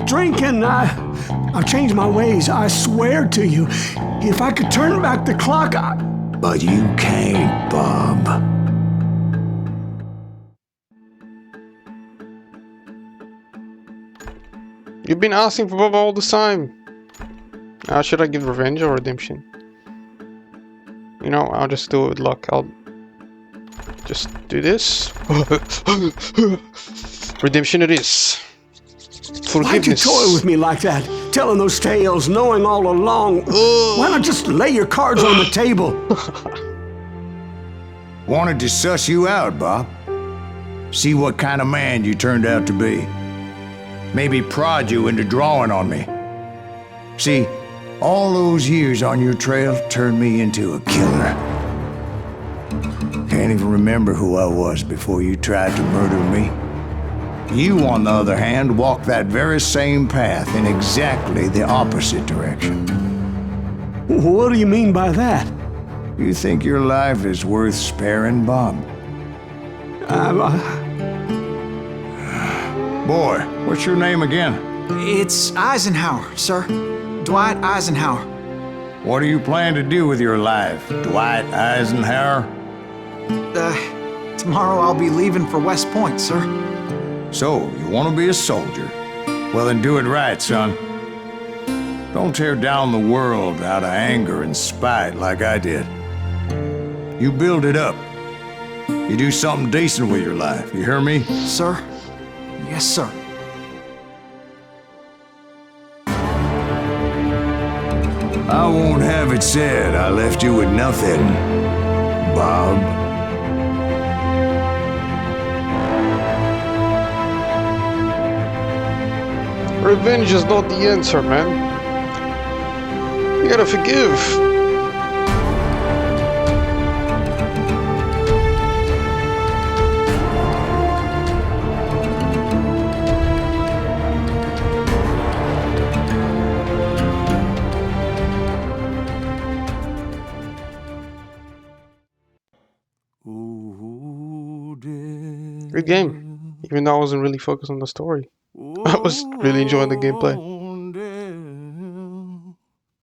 [SPEAKER 2] Drinking, I've changed my ways, I swear to you. If I could turn back the clock,
[SPEAKER 3] But you can't, Bob.
[SPEAKER 1] You've been asking for Bob all the time. Now, should I give revenge or redemption? You know, I'll just do it with luck. I'll just do this. Redemption it is.
[SPEAKER 2] why'd you
[SPEAKER 1] Forgiveness.
[SPEAKER 2] toy with me like that? Telling those tales, knowing all along. Why not just lay your cards on the table?
[SPEAKER 3] Wanted to suss you out, Bob. See what kind of man you turned out to be. Maybe prod you into drawing on me. See, all those years on your trail turned me into a killer. Can't even remember who I was before you tried to murder me. You, on the other hand, walked that very same path in exactly the opposite direction.
[SPEAKER 2] What do you mean by that?
[SPEAKER 3] You think your life is worth sparing, Bob? Boy, what's your name again?
[SPEAKER 4] It's Eisenhower, sir. Dwight Eisenhower.
[SPEAKER 3] What do you plan to do with your life, Dwight Eisenhower?
[SPEAKER 4] Tomorrow I'll be leaving for West Point, sir.
[SPEAKER 3] So, you want to be a soldier? Well, then do it right, son. Don't tear down the world out of anger and spite like I did. You build it up. You do something decent with your life, you hear me?
[SPEAKER 4] Sir? Yes, sir.
[SPEAKER 3] I won't have it said I left you with nothing, Bob.
[SPEAKER 1] Revenge is not the answer, man. You gotta forgive. Good game. Even though I wasn't really focused on the story. I was really enjoying the gameplay.